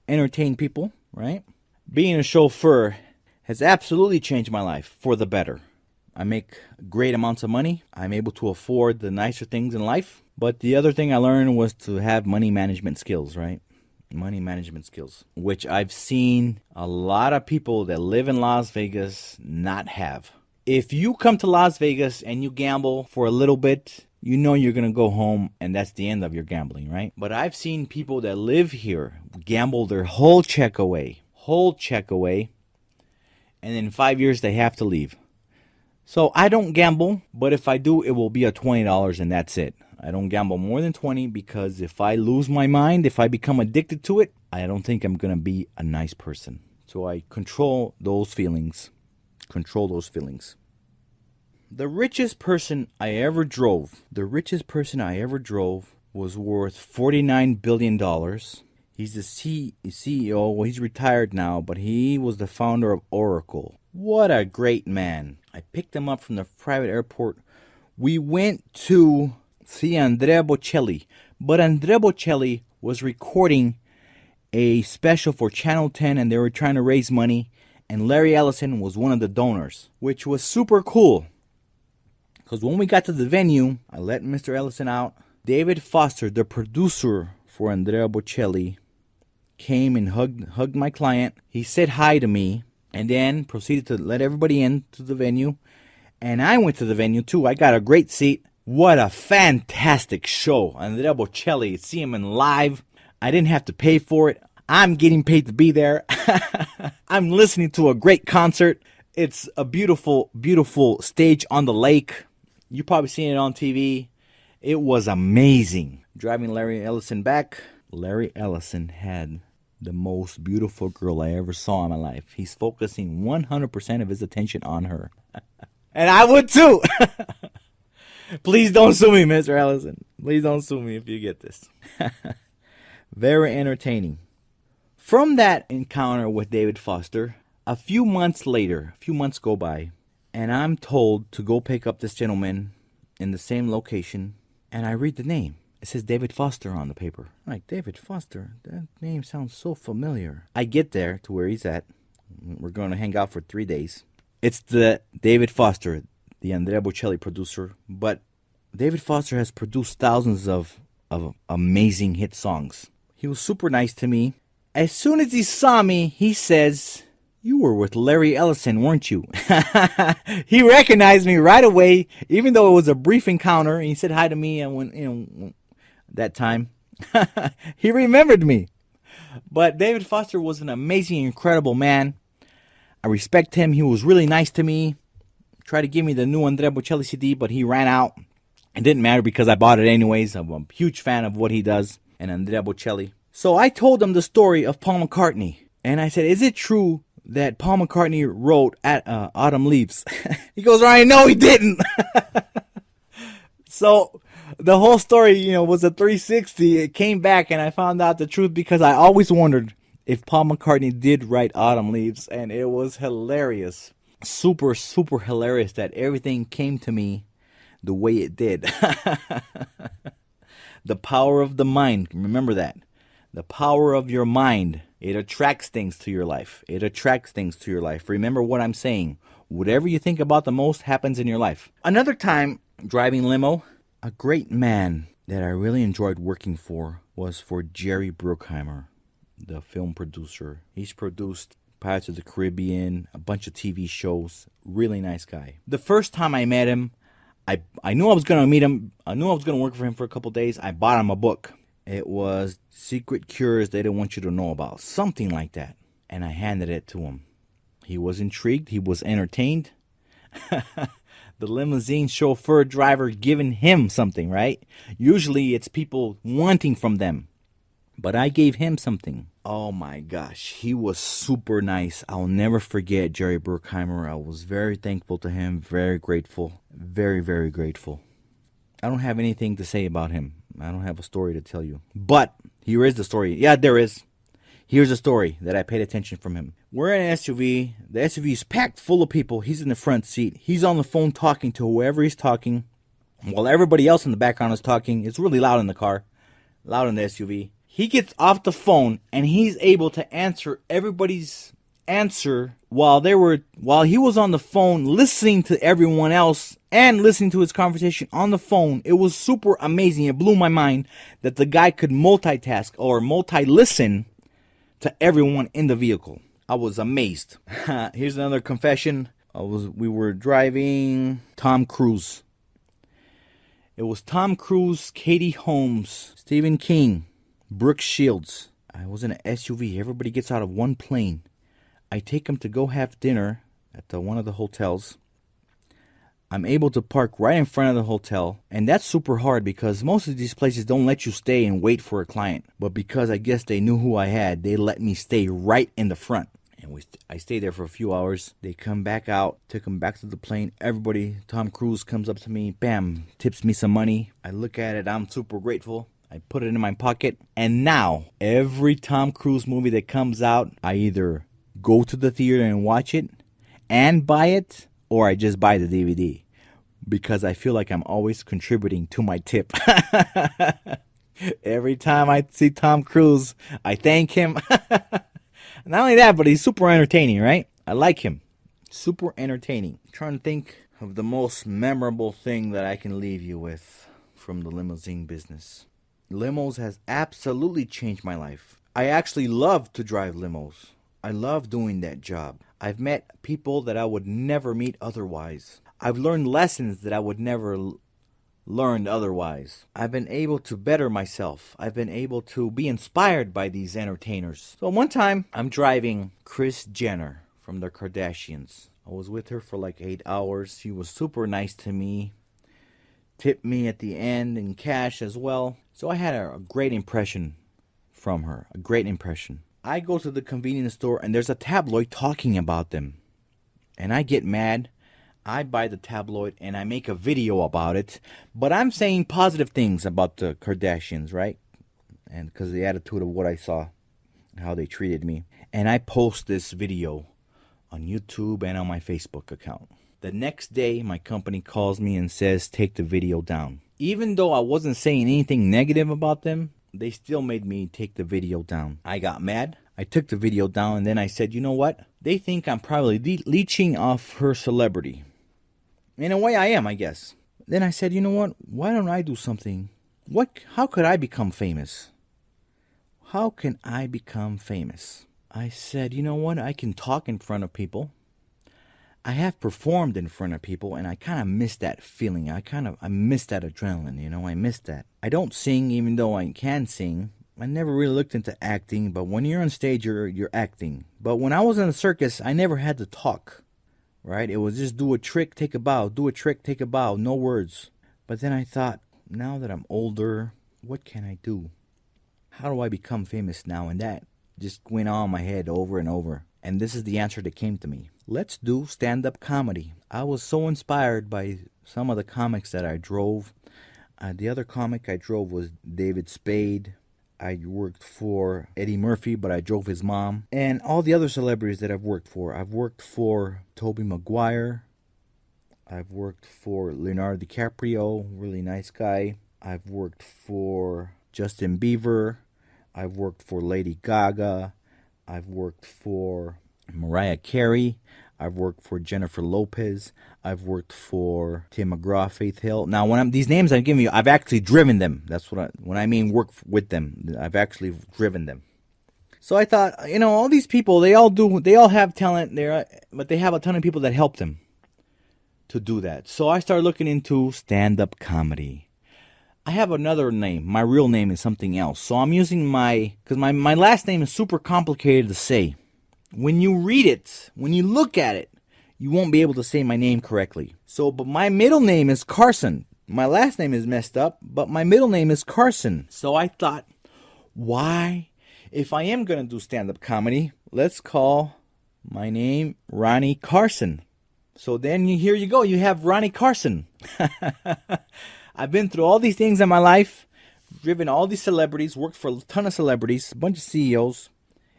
entertain people, right? Being a chauffeur has absolutely changed my life for the better. I make great amounts of money. I'm able to afford the nicer things in life. But the other thing I learned was to have money management skills, right? Money management skills, which I've seen a lot of people that live in Las Vegas not have. If you come to Las Vegas and you gamble for a little bit, you know you're going to go home and that's the end of your gambling, right? But I've seen people that live here gamble their whole check away, and in 5 years they have to leave. So I don't gamble, but if I do, it will be a $20 and that's it. I don't gamble more than 20 because if I lose my mind, if I become addicted to it, I don't think I'm going to be a nice person. So I control those feelings. The richest person I ever drove was worth $49 billion. He's the CEO. Well, he's retired now, but he was the founder of Oracle. What a great man. I picked him up from the private airport. We went to see Andrea Bocelli, but Andrea Bocelli was recording a special for Channel 10 and they were trying to raise money, and Larry Ellison was one of the donors, which was super cool. Because when we got to the venue, I let Mr. Ellison out. David Foster, the producer for Andrea Bocelli, came and hugged my client. He said hi to me and then proceeded to let everybody in to the venue. And I went to the venue too. I got a great seat. What a fantastic show. Andrea Bocelli, see him in live. I didn't have to pay for it. I'm getting paid to be there. I'm listening to a great concert. It's a beautiful, beautiful stage on the lake. You've probably seen it on TV. It was amazing. Driving Larry Ellison back, Larry Ellison had the most beautiful girl I ever saw in my life. He's focusing 100% of his attention on her. And I would too. Please don't sue me, Mr. Ellison. Please don't sue me if you get this. Very entertaining. From that encounter with David Foster, a few months go by, and I'm told to go pick up this gentleman in the same location, and I read the name. It says David Foster on the paper. I'm like, David Foster? That name sounds so familiar. I get there to where he's at. We're going to hang out for 3 days. It's the David Foster, the Andrea Bocelli producer, but David Foster has produced thousands of amazing hit songs. He was super nice to me. As soon as he saw me, he says, "You were with Larry Ellison, weren't you?" He recognized me right away, even though it was a brief encounter. And he said hi to me, and when that time, he remembered me. But David Foster was an amazing, incredible man. I respect him. He was really nice to me. Tried to give me the new Andrea Bocelli CD, but he ran out. It didn't matter because I bought it anyways. I'm a huge fan of what he does and Andrea Bocelli. So I told him the story of Paul McCartney. And I said, is it true that Paul McCartney wrote at Autumn Leaves? He goes, Ryan, no, he didn't. So the whole story, was a 360. It came back and I found out the truth because I always wondered if Paul McCartney did write Autumn Leaves. And it was hilarious. Super, super hilarious that everything came to me the way it did. The power of the mind. Remember that. The power of your mind. It attracts things to your life. Remember what I'm saying. Whatever you think about the most happens in your life. Another time, driving limo, a great man that I really enjoyed working for was for Jerry Bruckheimer, the film producer. He's produced Pirates of the Caribbean, a bunch of TV shows. Really nice guy. The first time I met him, I knew I was going to meet him. I knew I was going to work for him for a couple days. I bought him a book. It was Secret Cures They Don't Want You to Know About. Something like that. And I handed it to him. He was intrigued. He was entertained. The limousine chauffeur driver giving him something, right? Usually it's people wanting from them. But I gave him something. Oh my gosh, he was super nice. I'll never forget Jerry Bruckheimer. I was very thankful to him, very grateful, very, very grateful. I don't have anything to say about him. I don't have a story to tell you. But here is the story. Yeah, there is. Here's a story that I paid attention from him. We're in an SUV. The SUV is packed full of people. He's in the front seat. He's on the phone talking to whoever he's talking, while everybody else in the background is talking. It's really loud in the car, loud in the SUV. He gets off the phone and he's able to answer everybody's answer while he was on the phone listening to everyone else and listening to his conversation on the phone. It was super amazing. It blew my mind that the guy could multitask or multi-listen to everyone in the vehicle. I was amazed. Here's another confession. We were driving Tom Cruise. It was Tom Cruise, Katie Holmes, Stephen King, Brooke Shields. I was in an SUV. Everybody gets out of one plane. I take them to go have dinner at one of the hotels. I'm able to park right in front of the hotel. And that's super hard because most of these places don't let you stay and wait for a client. But because I guess they knew who I had, they let me stay right in the front. And I stayed there for a few hours. They come back out, took them back to the plane. Everybody, Tom Cruise comes up to me, bam, tips me some money. I look at it, I'm super grateful. I put it in my pocket. And now, every Tom Cruise movie that comes out, I either go to the theater and watch it and buy it, or I just buy the DVD. Because I feel like I'm always contributing to my tip. Every time I see Tom Cruise, I thank him. Not only that, but he's super entertaining, right? I like him. Super entertaining. I'm trying to think of the most memorable thing that I can leave you with from the limousine business. Limos has absolutely changed my life. I actually love to drive limos. I love doing that job. I've met people that I would never meet otherwise. I've learned lessons that I would never learn otherwise. I've been able to better myself. I've been able to be inspired by these entertainers. So one time, I'm driving Kris Jenner from the Kardashians. I was with her for like 8 hours. She was super nice to me. Tipped me at the end in cash as well. So I had a great impression from her. A great impression. I go to the convenience store and there's a tabloid talking about them. And I get mad. I buy the tabloid and I make a video about it. But I'm saying positive things about the Kardashians, right? And because of the attitude of what I saw, how they treated me. And I post this video on YouTube and on my Facebook account. The next day, my company calls me and says, take the video down. Even though I wasn't saying anything negative about them, they still made me take the video down. I got mad. I took the video down and then I said, you know what? They think I'm probably leeching off her celebrity. In a way I am, I guess. Then I said, you know what? Why don't I do something? How could I become famous? How can I become famous? I said, you know what? I can talk in front of people. I have performed in front of people and I kind of miss that feeling. I miss that adrenaline, you know? I miss that. I don't sing even though I can sing. I never really looked into acting, but when you're on stage, you're acting. But when I was in the circus, I never had to talk. Right? It was just do a trick, take a bow, do a trick, take a bow, no words. But then I thought, now that I'm older, what can I do? How do I become famous now? And that just went on in my head over and over. And this is the answer that came to me. Let's do stand-up comedy. I was so inspired by some of the comics that I drove. The other comic I drove was David Spade. I worked for Eddie Murphy, but I drove his mom. And all the other celebrities that I've worked for. I've worked for Tobey Maguire. I've worked for Leonardo DiCaprio, really nice guy. I've worked for Justin Bieber. I've worked for Lady Gaga. I've worked for Mariah Carey. I've worked for Jennifer Lopez. I've worked for Tim McGraw, Faith Hill. Now, these names I'm giving you, I've actually driven them. That's when I mean work with them. I've actually driven them. So I thought, all these people, they all have talent there, but they have a ton of people that help them to do that. So I started looking into stand-up comedy. I have another name. My real name is something else. So I'm using because my last name is super complicated to say. When you read it, when you look at it, you won't be able to say my name correctly. But my middle name is Carson. My last name is messed up, but my middle name is Carson. So I thought, why? If I am going to do stand-up comedy, let's call my name Ronnie Carson. So then here you go. You have Ronnie Carson. I've been through all these things in my life, driven all these celebrities, worked for a ton of celebrities, a bunch of CEOs,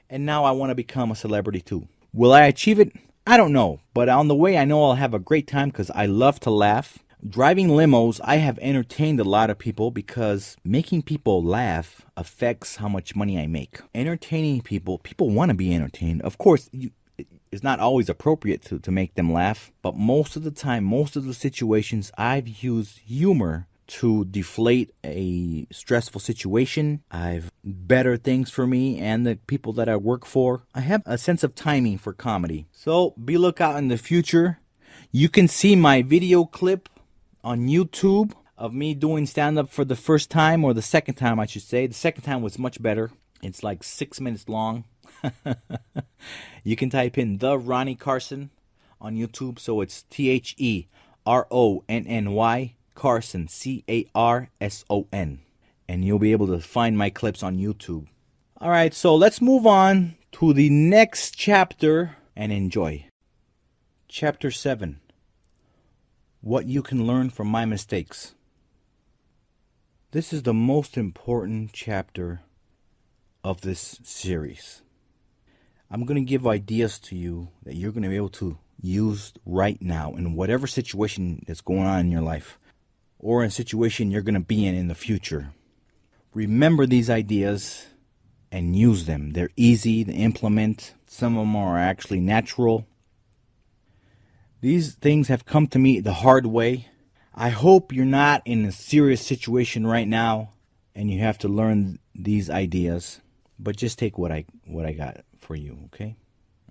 and now I want to become a celebrity too. Will I achieve it? I don't know. But on the way, I know I'll have a great time because I love to laugh. Driving limos, I have entertained a lot of people because making people laugh affects how much money I make. Entertaining people want to be entertained. Of course, it's not always appropriate to make them laugh, but most of the time, most of the situations, I've used humor to deflate a stressful situation. I've better things for me and the people that I work for. I have a sense of timing for comedy. So be lookout in the future. You can see my video clip on YouTube of me doing stand-up for the first time, or the second time I should say. The second time was much better. It's like 6 minutes long. You can type in The Ronnie Carson on YouTube. So it's TheRonny Carson, Carson. And you'll be able to find my clips on YouTube. Alright, so let's move on to the next chapter and enjoy. Chapter 7. What you can learn from my mistakes. This is the most important chapter of this series. I'm going to give ideas to you that you're going to be able to use right now in whatever situation that's going on in your life, or in a situation you're going to be in the future. Remember these ideas and use them. They're easy to implement. Some of them are actually natural. These things have come to me the hard way. I hope you're not in a serious situation right now and you have to learn these ideas, but just take what I got for you, okay?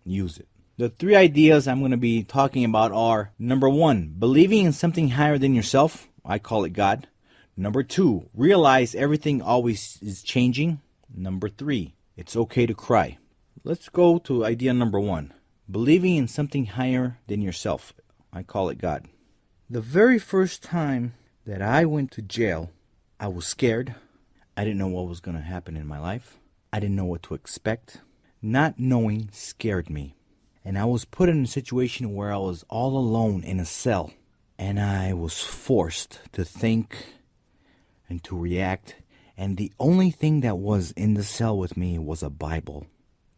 Use it. The 3 ideas I'm going to be talking about are: number 1, believing in something higher than yourself. I call it God. Number 2, realize everything always is changing. Number 3, it's okay to cry. Let's go to idea number 1. Believing in something higher than yourself. I call it God. The very first time that I went to jail, I was scared. I didn't know what was going to happen in my life. I didn't know what to expect. Not knowing scared me. And I was put in a situation where I was all alone in a cell. And I was forced to think and to react. And the only thing that was in the cell with me was a Bible.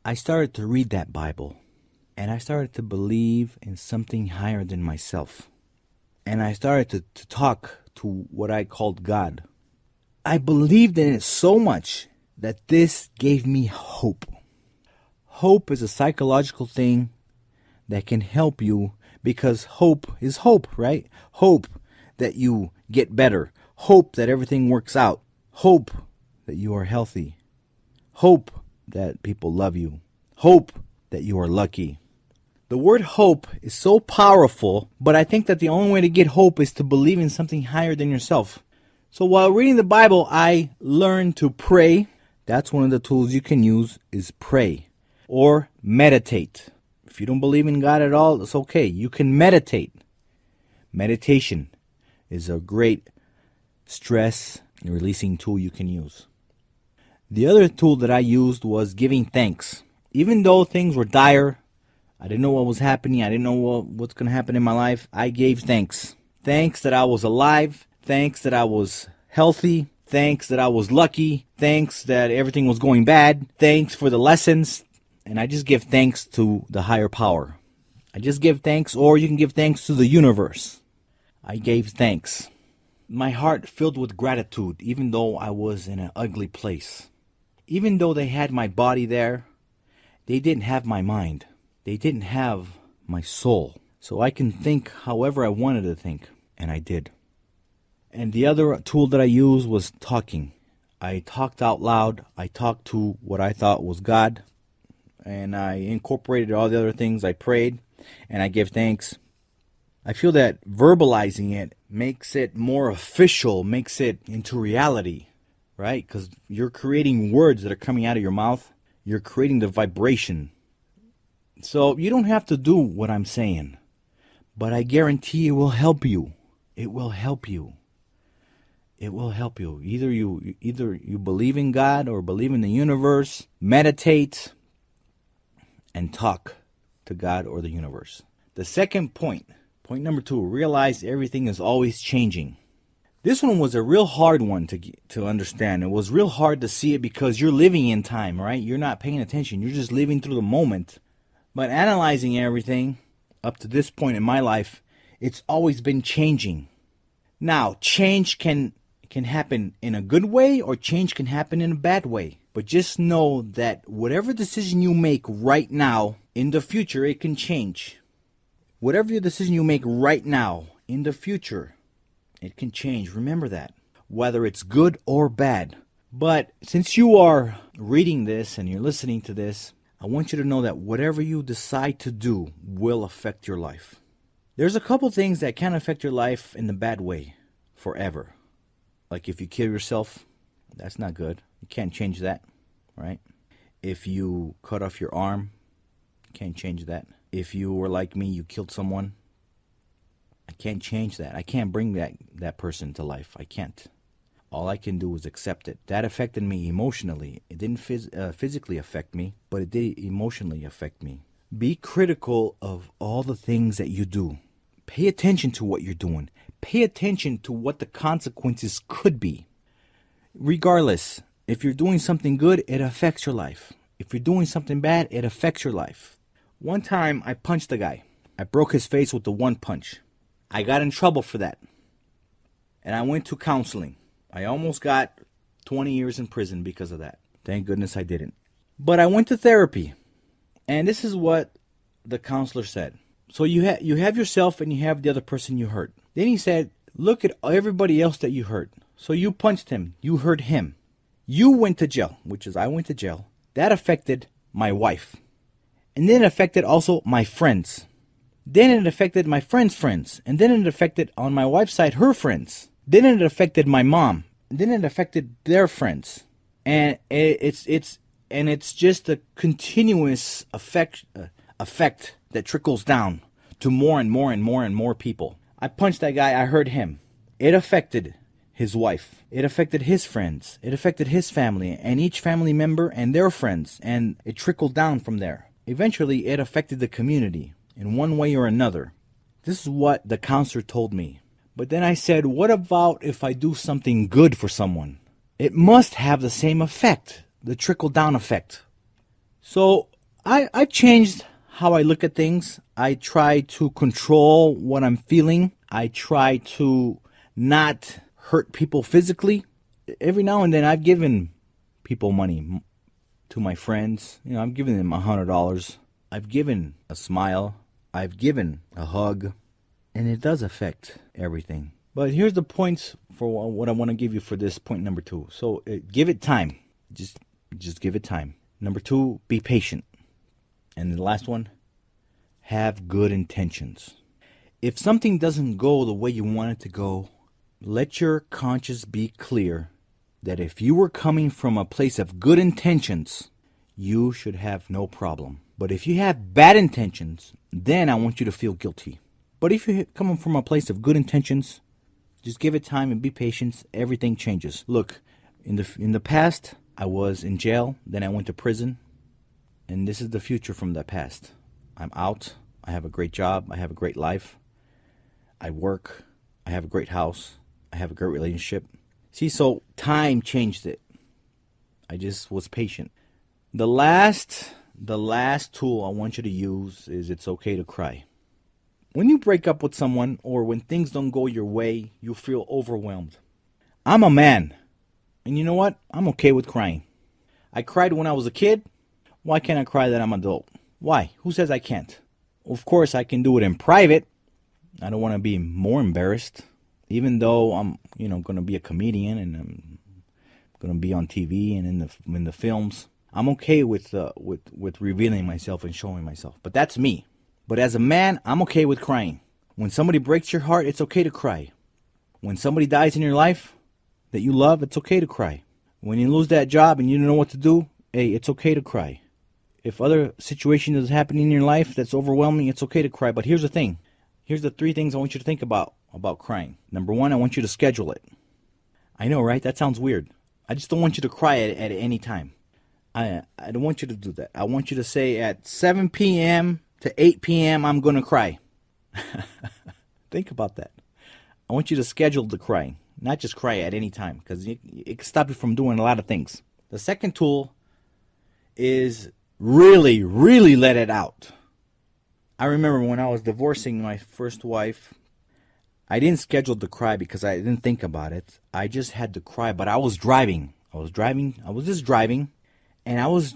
I started to read that Bible. And I started to believe in something higher than myself. And I started to talk to what I called God. I believed in it so much that this gave me hope. Hope is a psychological thing that can help you, because hope is hope, right? Hope that you get better. Hope that everything works out. Hope that you are healthy. Hope that people love you. Hope that you are lucky. The word hope is so powerful, but I think that the only way to get hope is to believe in something higher than yourself. So while reading the Bible, I learned to pray. That's one of the tools you can use, is pray or meditate. If you don't believe in God at all, it's okay. You can meditate. Meditation is a great stress releasing tool you can use. The other tool that I used was giving thanks. Even though things were dire, I didn't know what was happening, I didn't know what's going to happen in my life, I gave thanks. Thanks that I was alive. Thanks that I was healthy. Thanks that I was lucky. Thanks that everything was going bad. Thanks for the lessons. And I just give thanks to the higher power. I just give thanks, or you can give thanks to the universe. I gave thanks. My heart filled with gratitude, even though I was in an ugly place. Even though they had my body there, they didn't have my mind. They didn't have my soul. So I can think however I wanted to think, and I did. And the other tool that I used was talking. I talked out loud. I talked to what I thought was God. And I incorporated all the other things. I prayed and I give thanks. I feel that verbalizing it makes it more official, makes it into reality, right? Because you're creating words that are coming out of your mouth. You're creating the vibration. So you don't have to do what I'm saying, but I guarantee it will help you. It will help you. It will help you. Either you believe in God or believe in the universe, meditate, and talk to God or the universe. The second point number 2, realize everything is always changing. This one was a real hard one to understand. It was real hard to see it because you're living in time, right? You're not paying attention. You're just living through the moment. But analyzing everything up to this point in my life, it's always been changing. Now, change can happen in a good way or change can happen in a bad way. But just know that whatever decision you make right now, in the future, it can change. Whatever decision you make right now, in the future, it can change. Remember that. Whether it's good or bad. But since you are reading this and you're listening to this, I want you to know that whatever you decide to do will affect your life. There's a couple things that can affect your life in the bad way forever. Like if you kill yourself, that's not good. You can't change that, right? If you cut off your arm, you can't change that. If you were like me, you killed someone, I can't change that. I can't bring that person to life. I can't. All I can do is accept it. That affected me emotionally. It didn't physically affect me, but it did emotionally affect me. Be critical of all the things that you do. Pay attention to what you're doing. Pay attention to what the consequences could be. Regardless, if you're doing something good, it affects your life. If you're doing something bad, it affects your life. One time, I punched a guy. I broke his face with the one punch. I got in trouble for that. And I went to counseling. I almost got 20 years in prison because of that. Thank goodness I didn't. But I went to therapy. And this is what the counselor said. So you have yourself and you have the other person you hurt. Then he said, look at everybody else that you hurt. So you punched him. You hurt him. You went to jail, which is I went to jail. That affected my wife. And then it affected also my friends. Then it affected my friends' friends. And then it affected, on my wife's side, her friends. Then it affected my mom. And then it affected their friends. And it's just a continuous effect that trickles down to more and more and more and more people. I punched that guy. I hurt him. It affected his wife. It affected his friends. It affected his family and each family member and their friends. And it trickled down from there. Eventually, it affected the community in one way or another. This is what the counselor told me. But then I said, what about if I do something good for someone? It must have the same effect, the trickle-down effect. So I've changed how I look at things. I try to control what I'm feeling. I try to not hurt people physically. Every now and then I've given people money. To my friends, I'm giving them $100. I've given a smile. I've given a hug. And it does affect everything. But here's the points for what I want to give you for this point number 2. So give it time. Just give it time. Number 2, be patient. And the last one, have good intentions. If something doesn't go the way you want it to go, let your conscience be clear that if you were coming from a place of good intentions, you should have no problem. But if you have bad intentions, then I want you to feel guilty. But if you're coming from a place of good intentions, just give it time and be patient. Everything changes. Look, in the past, I was in jail. Then I went to prison. And this is the future from the past. I'm out. I have a great job. I have a great life. I work. I have a great house. I have a great relationship. See, so time changed it. I just was patient. The last tool I want you to use is it's okay to cry. When you break up with someone or when things don't go your way, you feel overwhelmed. I'm a man. And you know what? I'm okay with crying. I cried when I was a kid. Why can't I cry that I'm an adult? Why? Who says I can't? Of course, I can do it in private. I don't want to be more embarrassed. Even though I'm, going to be a comedian and I'm going to be on TV and in the films. I'm okay with revealing myself and showing myself. But that's me. But as a man, I'm okay with crying. When somebody breaks your heart, it's okay to cry. When somebody dies in your life that you love, it's okay to cry. When you lose that job and you don't know what to do, hey, it's okay to cry. If other situation is happening in your life that's overwhelming, it's okay to cry. But here's the thing. Here's the 3 things I want you to think about crying. Number 1, I want you to schedule it. I know, right? That sounds weird. I just don't want you to cry at any time. I don't want you to do that. I want you to say at 7 p.m. to 8 p.m. I'm going to cry. Think about that. I want you to schedule the crying, not just cry at any time, because it can stop you from doing a lot of things. The second tool is really, really let it out. I remember when I was divorcing my first wife, I didn't schedule the cry because I didn't think about it. I just had to cry, but I was driving. I was just driving, and I was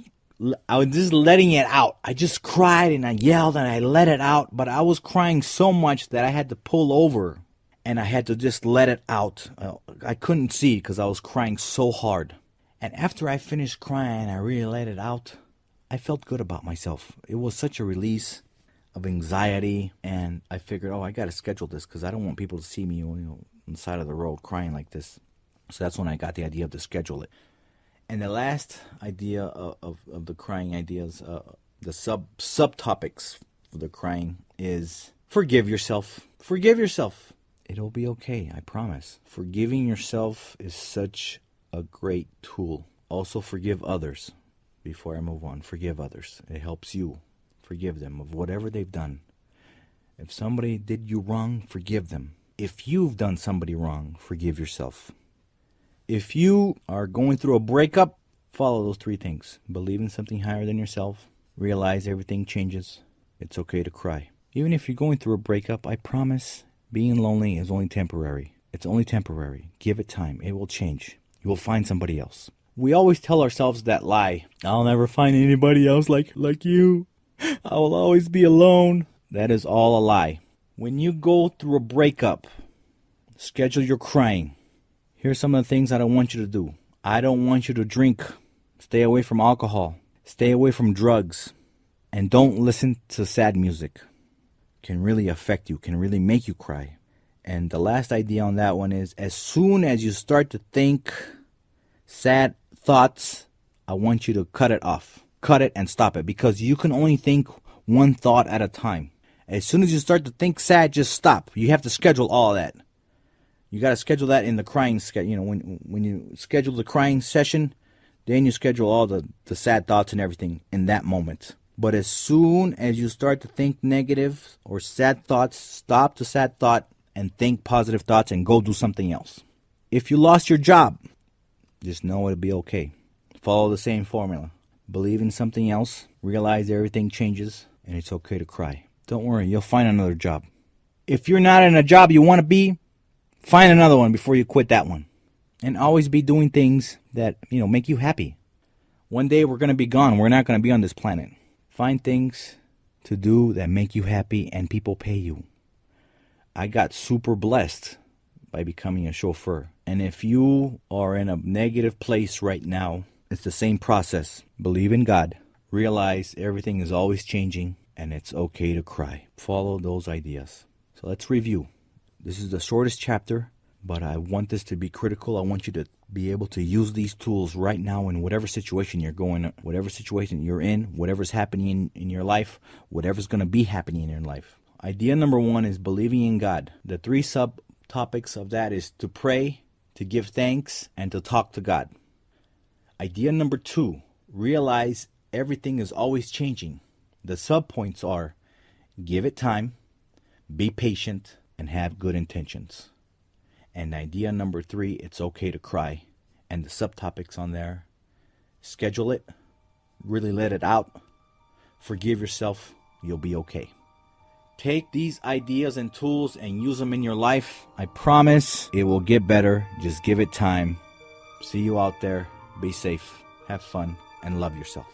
just letting it out. I just cried and I yelled and I let it out, but I was crying so much that I had to pull over and I had to just let it out. I couldn't see because I was crying so hard. And after I finished crying, I really let it out. I felt good about myself. It was such a release of anxiety, and I figured, I got to schedule this because I don't want people to see me, on the side of the road crying like this. So that's when I got the idea to schedule it. And the last idea of the crying ideas, the subtopics for the crying is forgive yourself. Forgive yourself. It'll be okay, I promise. Forgiving yourself is such a great tool. Also forgive others. Before I move on, forgive others. It helps you. Forgive them of whatever they've done. If somebody did you wrong, forgive them. If you've done somebody wrong, forgive yourself. If you are going through a breakup, follow those 3 things. Believe in something higher than yourself. Realize everything changes. It's okay to cry. Even if you're going through a breakup, I promise being lonely is only temporary. It's only temporary. Give it time. It will change. You will find somebody else. We always tell ourselves that lie. I'll never find anybody else like you. I will always be alone. That is all a lie. When you go through a breakup, schedule your crying. Here's some of the things I don't want you to do. I don't want you to drink. Stay away from alcohol. Stay away from drugs. And don't listen to sad music. Can really affect you, can really make you cry. And the last idea on that one is, as soon as you start to think sad thoughts, I want you to cut it off. Cut it and stop it, because you can only think one thought at a time. As soon as you start to think sad, just stop. You have to schedule all of that. You got to schedule that in the crying schedule. When you schedule the crying session, then you schedule all the sad thoughts and everything in that moment. But as soon as you start to think negative or sad thoughts, stop the sad thought and think positive thoughts and go do something else. If you lost your job, just know it'll be okay. Follow the same formula. Believe in something else. Realize everything changes, and it's okay to cry. Don't worry, you'll find another job. If you're not in a job you want to be, find another one before you quit that one. And always be doing things that, make you happy. One day we're going to be gone. We're not going to be on this planet. Find things to do that make you happy and people pay you. I got super blessed by becoming a chauffeur. And if you are in a negative place right now, it's the same process. Believe in God. Realize everything is always changing and it's okay to cry. Follow those ideas. So let's review. This is the shortest chapter, but I want this to be critical. I want you to be able to use these tools right now in whatever situation you're going, whatever situation you're in, whatever's happening in your life, whatever's going to be happening in your life. Idea number 1 is believing in God. The 3 subtopics of that is to pray, to give thanks, and to talk to God. Idea number 2, realize everything is always changing. The subpoints are give it time, be patient, and have good intentions. And idea number 3, it's okay to cry. And the subtopics on there, schedule it, really let it out, forgive yourself, you'll be okay. Take these ideas and tools and use them in your life. I promise it will get better. Just give it time. See you out there. Be safe, have fun, and love yourself.